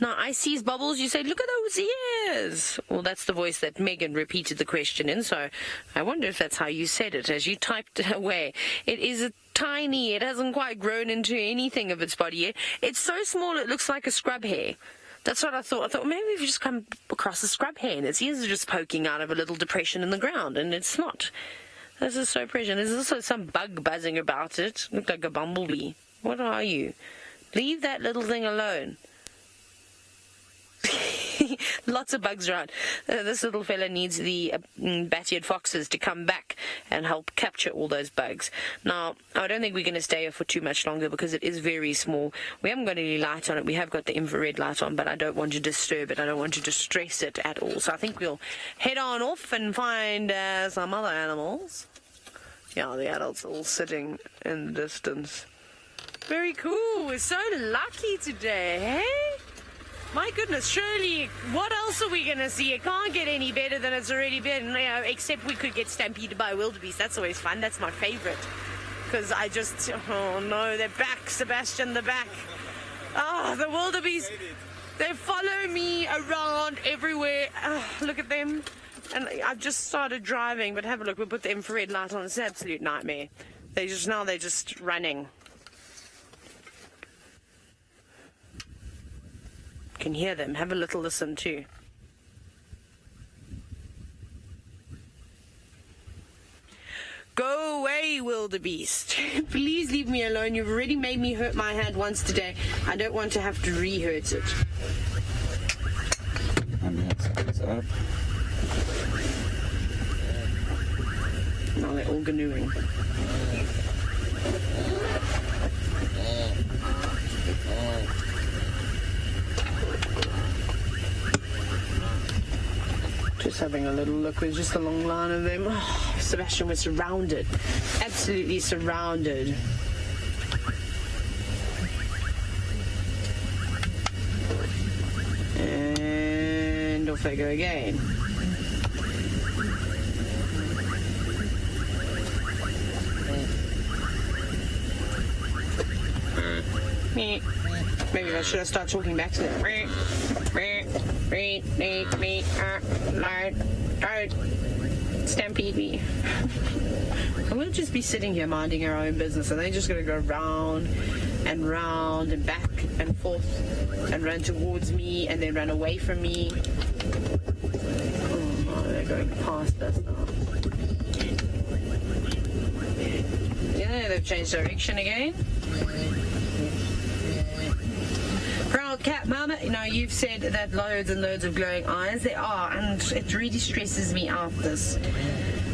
Now, I sees Bubbles, you say, look at those ears. Well, that's the voice that Megan repeated the question in, so I wonder if that's how you said it as you typed it away. It is tiny. It hasn't quite grown into anything of its body yet. It's so small it looks like a scrub hair. That's what I thought. I thought maybe if you just come across a scrub hair and its ears are just poking out of a little depression in the ground, and it's not. This is so precious. There's also some bug buzzing about it. Looked like a bumblebee. What are you? Leave that little thing alone. Lots of bugs around. This little fella needs the bat-eared foxes to come back and help capture all those bugs. Now, I don't think we're going to stay here for too much longer because it is very small. We haven't got any light on it. We have got the infrared light on, but I don't want to disturb it. I don't want to distress it at all. So I think we'll head on off and find some other animals. Yeah, the adults are all sitting in the distance. Very cool. We're so lucky today, hey? My goodness, surely, what else are we going to see? It can't get any better than it's already been, except we could get stampeded by wildebeest. That's always fun. That's my favorite. Because oh no, they're back, Sebastian, they're back. Ah, the wildebeest, they follow me around everywhere. Look at them. And I've just started driving, but have a look, we'll put the infrared light on. It's an absolute nightmare. They're just running. Can hear them. Have a little listen too. Go away, wildebeest. Please leave me alone. You've already made me hurt my hand once today. I don't want to have to re-hurt it. Up. Now they're all canoeing. Just having a little look. There's just a long line of them. Oh, Sebastian, we're surrounded. Absolutely surrounded. And off they go again. Maybe I should start talking back to them. Don't stampede me. And we'll just be sitting here minding our own business, and they're just going to go round and round and back and forth and run towards me and then run away from me. Oh, they're going past us now. Yeah, they've changed direction again. Proud cat mama, you've said that loads and loads of glowing eyes. There are, and it really stresses me out, this.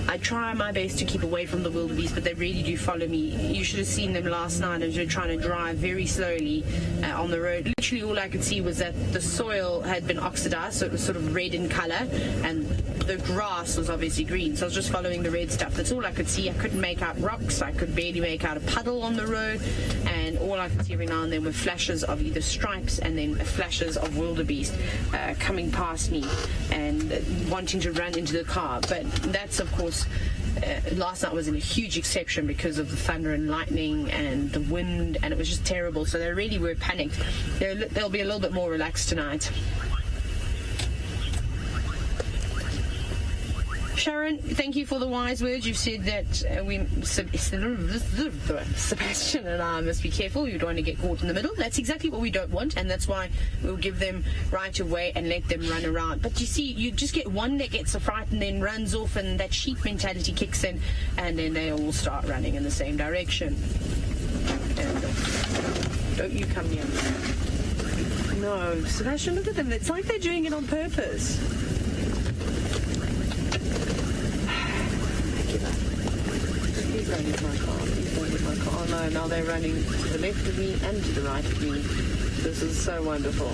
I try my best to keep away from the wildebeest, but they really do follow me. You should have seen them last night as we were trying to drive very slowly on the road. Literally all I could see was that the soil had been oxidized, so it was sort of red in color, and the grass was obviously green, so I was just following the red stuff. That's all I could see. I couldn't make out rocks. I could barely make out a puddle on the road, and all I could see every now and then were flashes of either stripes and then flashes of wildebeest coming past me and wanting to run into the car. But that's, of course, last night was a huge exception because of the thunder and lightning and the wind, and it was just terrible. So they really were panicked. They'll be a little bit more relaxed tonight. Sharon, thank you for the wise words. You've said that Sebastian and I must be careful. You don't want to get caught in the middle. That's exactly what we don't want, and that's why we'll give them right away and let them run around. But you see, you just get one that gets a fright and then runs off, and that sheep mentality kicks in, and then they all start running in the same direction. And don't you come near me. No, Sebastian, look at them. It's like they're doing it on purpose. Please don't hit my car. Please don't hit my car. Oh no, now they're running to the left of me and to the right of me. This is so wonderful.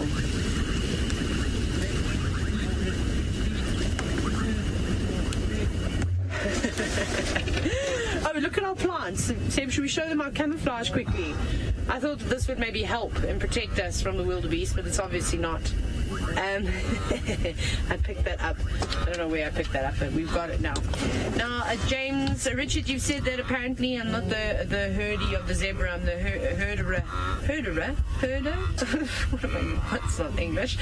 Oh, look at our plants. Seb, should we show them our camouflage quickly? I thought that this would maybe help and protect us from the wildebeest, but it's obviously not. I picked that up. I don't know where I picked that up, but we've got it now. Now, James, Richard, you've said that apparently I'm not the herdie of the zebra. I'm the herderer? What am I? What's not English?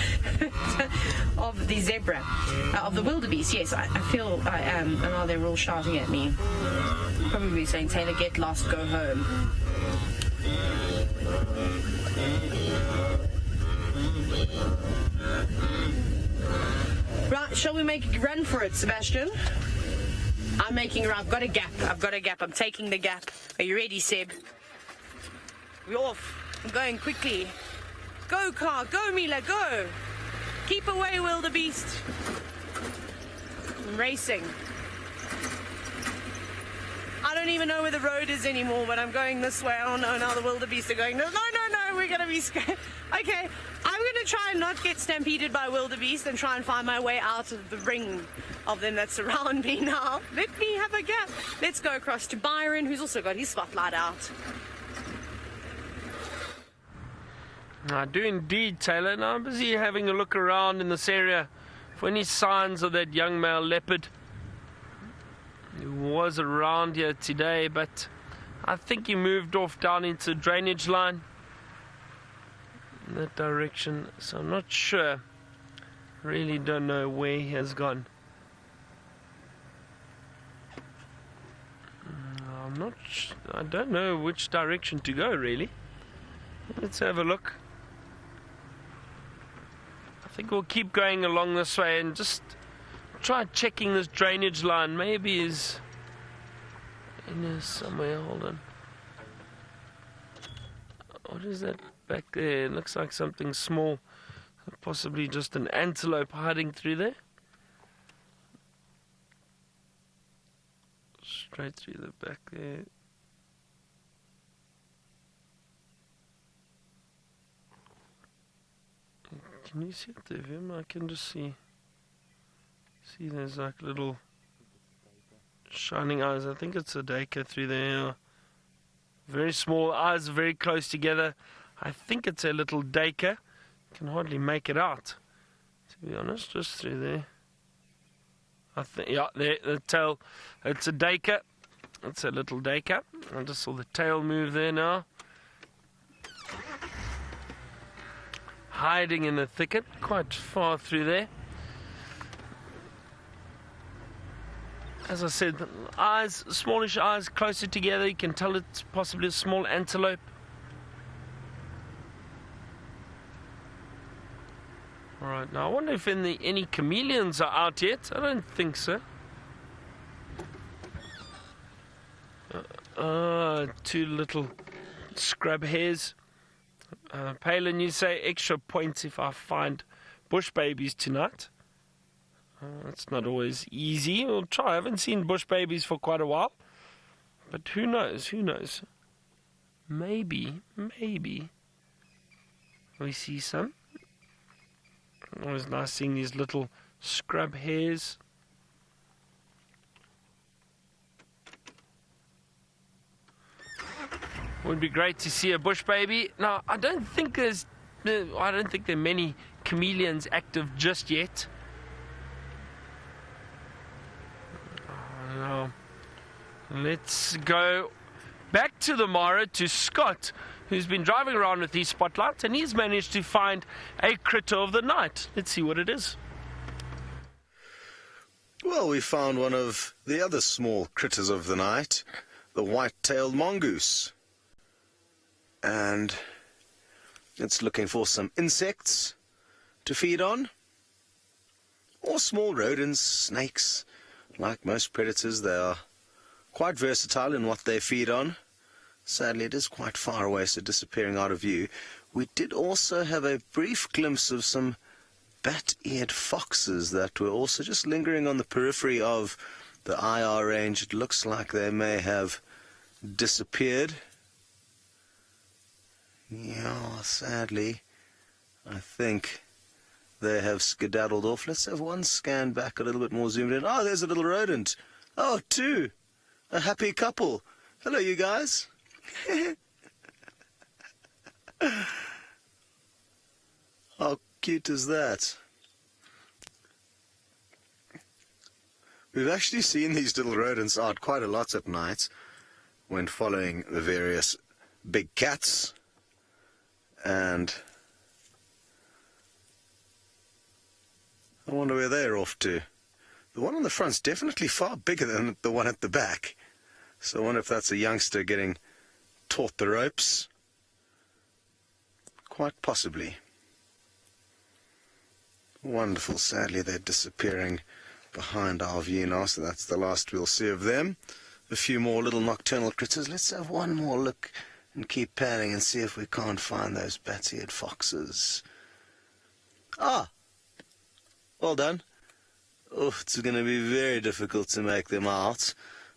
Of the zebra, of the wildebeest. Yes, I feel I am. And now they're all shouting at me. Probably saying, Taylor, get lost, go home. Right, shall we make a run for it, Sebastian? I'm making a run. I've got a gap. I'm taking the gap. Are you ready, Seb? We're off. I'm going quickly. Go, car. Go, Mila. Go. Keep away, wildebeest. I'm racing. I don't even know where the road is anymore, but I'm going this way. Oh no, now the wildebeest are going, no, we're going to be scared. Okay, I'm going to try and not get stampeded by wildebeest and try and find my way out of the ring of them that surround me now. Let me have a gap. Let's go across to Byron, who's also got his spotlight out. I do indeed, Taylor. Now I'm busy having a look around in this area for any signs of that young male leopard who was around here today, but I think he moved off down into drainage line in that direction, so I'm not sure. Really don't know where he has gone. I don't know which direction to go, really. Let's have a look. I think we'll keep going along this way and just try checking this drainage line. Maybe he's in there somewhere. Hold on. What is that back there? It looks like something small. Possibly just an antelope hiding through there. Straight through the back there. Can you see it there, Vim? I can just see there's like little shining eyes. I think it's a duiker through there. Very small eyes, very close together. I think it's a little duiker. Can hardly make it out, to be honest, just through there. I think, yeah, there, the tail, it's a duiker. It's a little duiker. I just saw the tail move there now. Hiding in the thicket, quite far through there. As I said, eyes, smallish eyes closer together. You can tell it's possibly a small antelope. Alright, now I wonder if any chameleons are out yet. I don't think so. Two little scrub hares. Palin, you say extra points if I find bush babies tonight. It's not always easy. We'll try. I haven't seen bush babies for quite a while. But who knows? Who knows? Maybe we see some. Always nice seeing these little scrub hares. Would be great to see a bush baby. Now, I don't think there are many chameleons active just yet. Now, let's go back to the Mara to Scott, who's been driving around with these spotlights, and he's managed to find a critter of the night. Let's see what it is. Well, we found one of the other small critters of the night, the white-tailed mongoose. And it's looking for some insects to feed on, or small rodents, snakes. Like most predators, they are quite versatile in what they feed on. Sadly, it is quite far away, so disappearing out of view. We did also have a brief glimpse of some bat-eared foxes that were also just lingering on the periphery of the IR range. It looks like they may have disappeared. Yeah, sadly, I think they have skedaddled off. Let's have one scan back a little bit more zoomed in. Oh, there's a little rodent. Oh, two. A happy couple. Hello, you guys. How cute is that? We've actually seen these little rodents out quite a lot at night when following the various big cats. And I wonder where they're off to. The one on the front's definitely far bigger than the one at the back. So I wonder if that's a youngster getting taught the ropes. Quite possibly. Wonderful. Sadly, they're disappearing behind our view now, so that's the last we'll see of them. A few more little nocturnal critters. Let's have one more look and keep panning and see if we can't find those bat-eared foxes. Ah! Well done. Oh, it's going to be very difficult to make them out.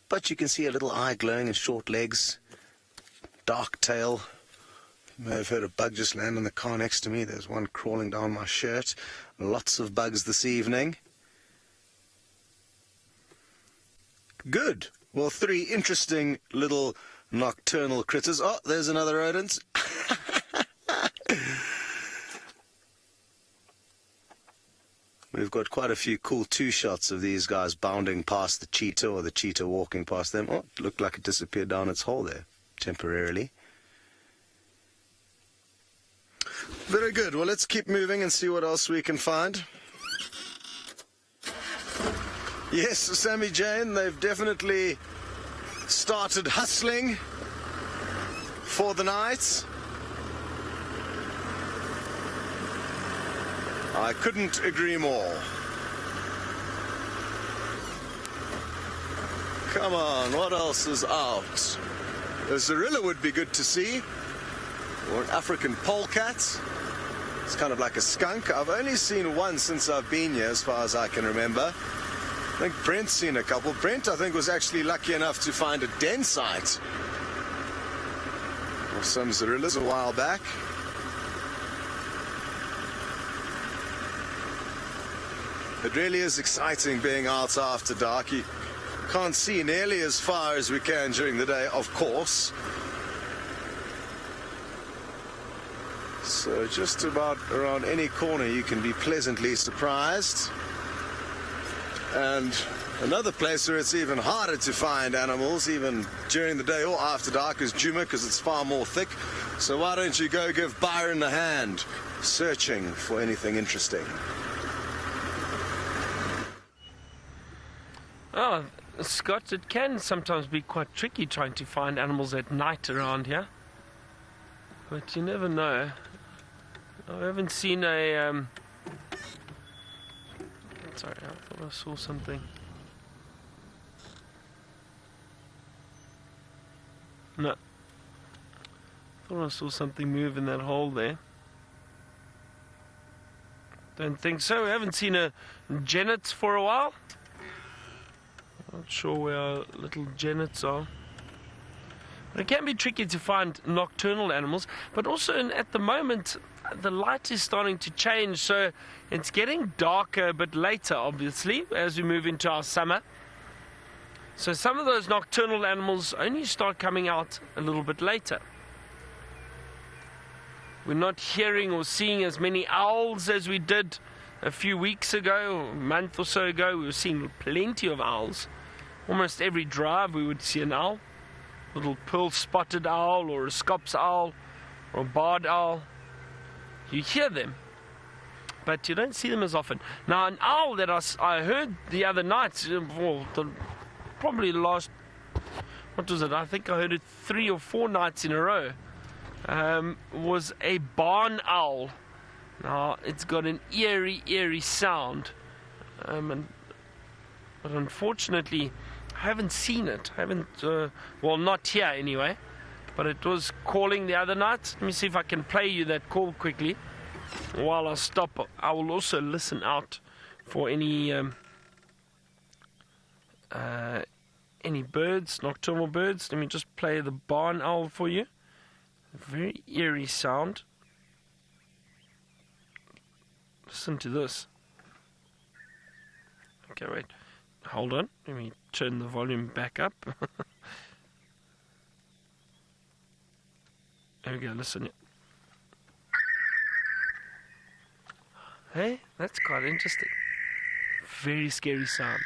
But you can see a little eye glowing and short legs. Dark tail. You may have heard a bug just land on the car next to me. There's one crawling down my shirt. Lots of bugs this evening. Good. Well, three interesting little nocturnal critters. Oh, there's another rodent. We've got quite a few cool two-shots of these guys bounding past the cheetah or the cheetah walking past them. Oh, it looked like it disappeared down its hole there, temporarily. Very good. Well, let's keep moving and see what else we can find. Yes, Sammy Jane, they've definitely started hustling for the night. I couldn't agree more. Come on, what else is out? A zorilla would be good to see. Or an African polecat. It's kind of like a skunk. I've only seen one since I've been here, as far as I can remember. I think Brent's seen a couple. Brent, I think, was actually lucky enough to find a den site of some zorillas a while back. It really is exciting being out after dark. You can't see nearly as far as we can during the day, of course. So just about around any corner you can be pleasantly surprised. And another place where it's even harder to find animals, even during the day or after dark, is Djuma, because it's far more thick. So why don't you go give Byron a hand searching for anything interesting? Oh, Scott, it can sometimes be quite tricky trying to find animals at night around here. But you never know. I haven't seen a... Sorry, I thought I saw something. No. I thought I saw something move in that hole there. Don't think so. We haven't seen a genets for a while. Not sure where our little genets are. But it can be tricky to find nocturnal animals. But also at the moment, the light is starting to change. So it's getting darker a bit later, obviously, as we move into our summer. So some of those nocturnal animals only start coming out a little bit later. We're not hearing or seeing as many owls as we did a few weeks ago, or a month or so ago. We were seeing plenty of owls. Almost every drive we would see an owl. A little pearl-spotted owl, or a scops owl, or a barred owl. You hear them, but you don't see them as often. Now, an owl that I heard the other night, probably the last, what was it? I think I heard it 3 or 4 nights in a row, was a barn owl. Now, it's got an eerie sound, but unfortunately, I haven't seen it. Well, not here anyway. But it was calling the other night. Let me see if I can play you that call quickly. While I stop, I will also listen out for any birds, nocturnal birds. Let me just play the barn owl for you. A very eerie sound. Listen to this. Okay, wait. Hold on. Let me turn the volume back up. There we go, listen. Hey, that's quite interesting. Very scary sound.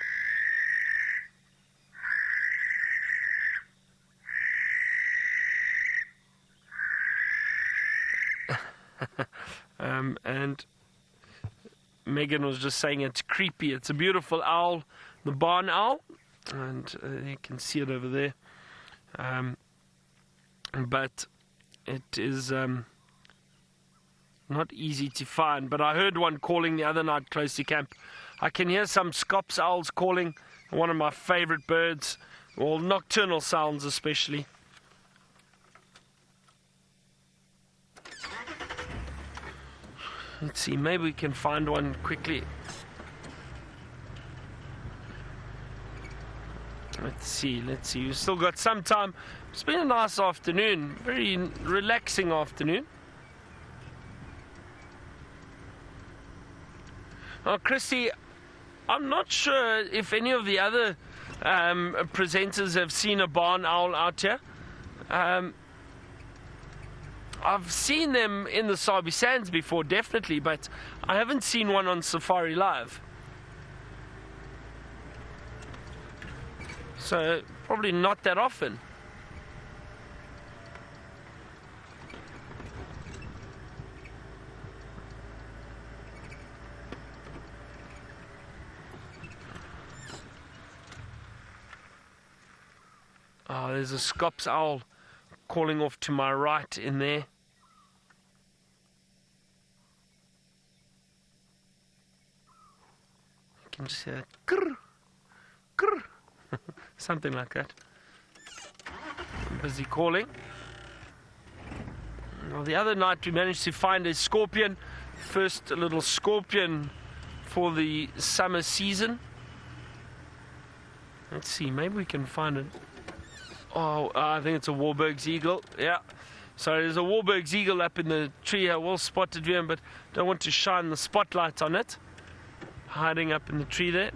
And Megan was just saying it's creepy. It's a beautiful owl, the barn owl, and you can see it over there. But it is not easy to find. But I heard one calling the other night close to camp. I can hear some scops owls calling, one of my favorite birds, well, nocturnal sounds especially. Let's see, maybe we can find one quickly. Let's see. We've still got some time. It's been a nice afternoon, very relaxing afternoon. Oh, Christy, I'm not sure if any of the other presenters have seen a barn owl out here. I've seen them in the Sabi Sands before, definitely, but I haven't seen one on safari live. So, probably not that often. Oh, there's a Scops owl calling off to my right in there. You can just hear grr, grr. Something like that. I'm busy calling. Well, the other night we managed to find a scorpion. First little scorpion for the summer season. Let's see, maybe we can find it. Oh, I think it's a Waterbuck's eagle. Yeah. So there's a Waterbuck's eagle up in the tree. I well spotted him, but don't want to shine the spotlight on it. Hiding up in the tree there.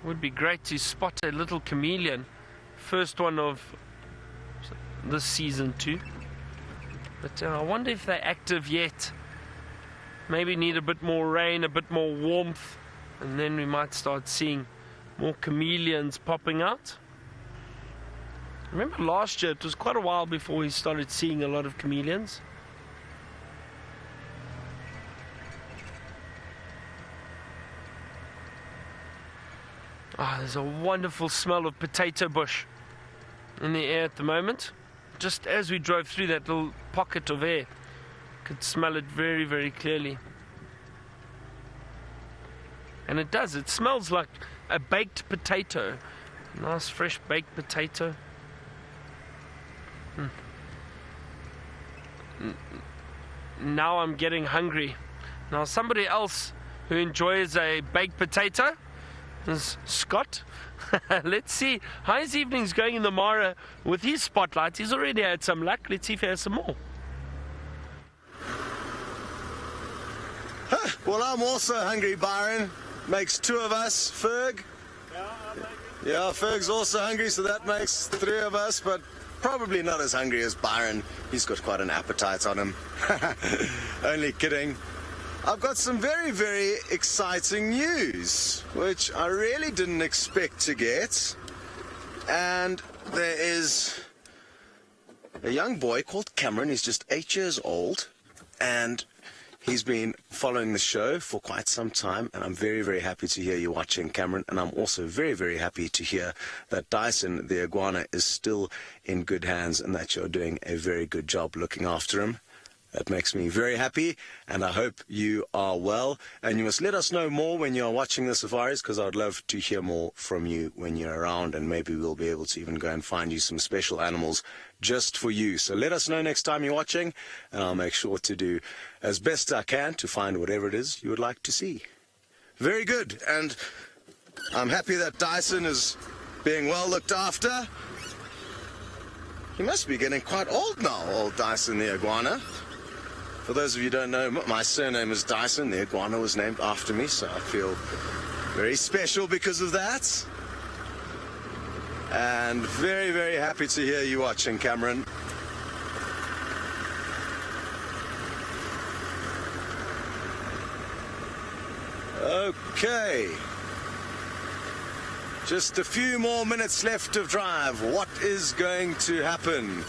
Would be great to spot a little chameleon. First one of this season too. But I wonder if they're active yet. Maybe need a bit more rain, a bit more warmth, and then we might start seeing more chameleons popping out. Remember last year, it was quite a while before we started seeing a lot of chameleons. Ah, there's a wonderful smell of potato bush in the air at the moment. Just as we drove through that little pocket of air, could smell it very, very clearly. And it does, it smells like a baked potato. Nice fresh baked potato. Now I'm getting hungry. Now somebody else who enjoys a baked potato is Scott. Let's see how his evening's going in the Mara with his spotlight. He's already had some luck. Let's see if he has some more. Well, I'm also hungry, Byron. Makes two of us. Ferg? Yeah, Ferg's also hungry, so that makes three of us, but probably not as hungry as Byron. He's got quite an appetite on him. Only kidding. I've got some very, very exciting news, which I really didn't expect to get. And there is a young boy called Cameron. He's just 8 years old, and he's been following the show for quite some time, and I'm very, very happy to hear you watching, Cameron. And I'm also very, very happy to hear that Dyson, the iguana, is still in good hands and that you're doing a very good job looking after him. That makes me very happy, and I hope you are well. And you must let us know more when you're watching the safaris, because I'd love to hear more from you when you're around, and maybe we'll be able to even go and find you some special animals just for you. So let us know next time you're watching, and I'll make sure to do as best I can to find whatever it is you would like to see. Very good, and I'm happy that Dyson is being well looked after. He must be getting quite old now, old Dyson the iguana. For those of you who don't know, my surname is Dyson. The iguana was named after me, so I feel very special because of that. And very, very happy to hear you watching, Cameron. Okay. Just a few more minutes left of drive. What is going to happen?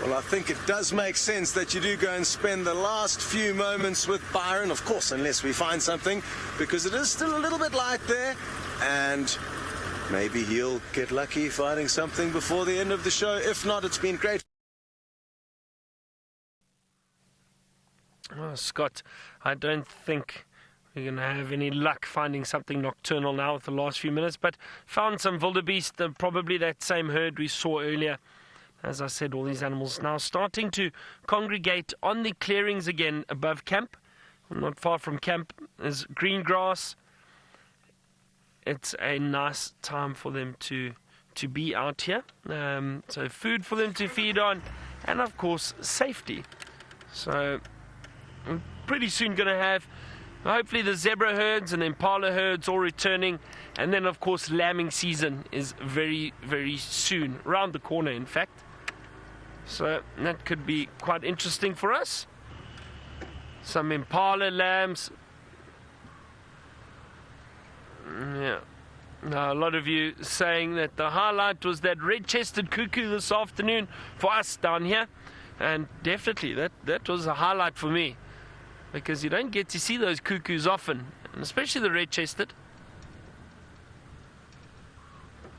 Well, I think it does make sense that you do go and spend the last few moments with Byron, of course, unless we find something, because it is still a little bit light there, and maybe he'll get lucky finding something before the end of the show. If not, it's been great. Oh, Scott, I don't think we're going to have any luck finding something nocturnal now with the last few minutes, but found some wildebeest, probably that same herd we saw earlier. As I said, all these animals now starting to congregate on the clearings again above camp. Not far from camp is green grass. It's a nice time for them to be out here. So food for them to feed on, and of course safety. So I'm pretty soon going to have Hopefully the zebra herds and impala herds all returning. And then, of course, lambing season is very, very soon. Around the corner, in fact. So that could be quite interesting for us. Some impala lambs. Yeah. Now, a lot of you saying that the highlight was that red-chested cuckoo this afternoon for us down here. And definitely, that was a highlight for me. Because you don't get to see those cuckoos often. And especially the red-chested.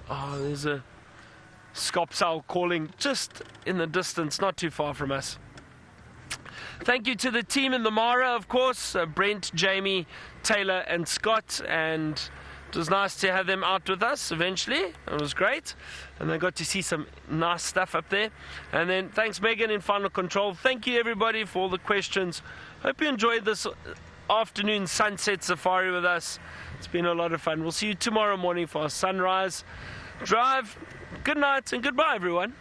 Oh, there's a scop's owl calling just in the distance, not too far from us. Thank you to the team in the Mara, of course. Brent, Jamie, Taylor and Scott. And it was nice to have them out with us eventually. It was great. And I got to see some nice stuff up there. And then thanks Megan in Final Control. Thank you everybody for all the questions. Hope you enjoyed this afternoon sunset safari with us. It's been a lot of fun. We'll see you tomorrow morning for our sunrise drive. Good night and goodbye everyone.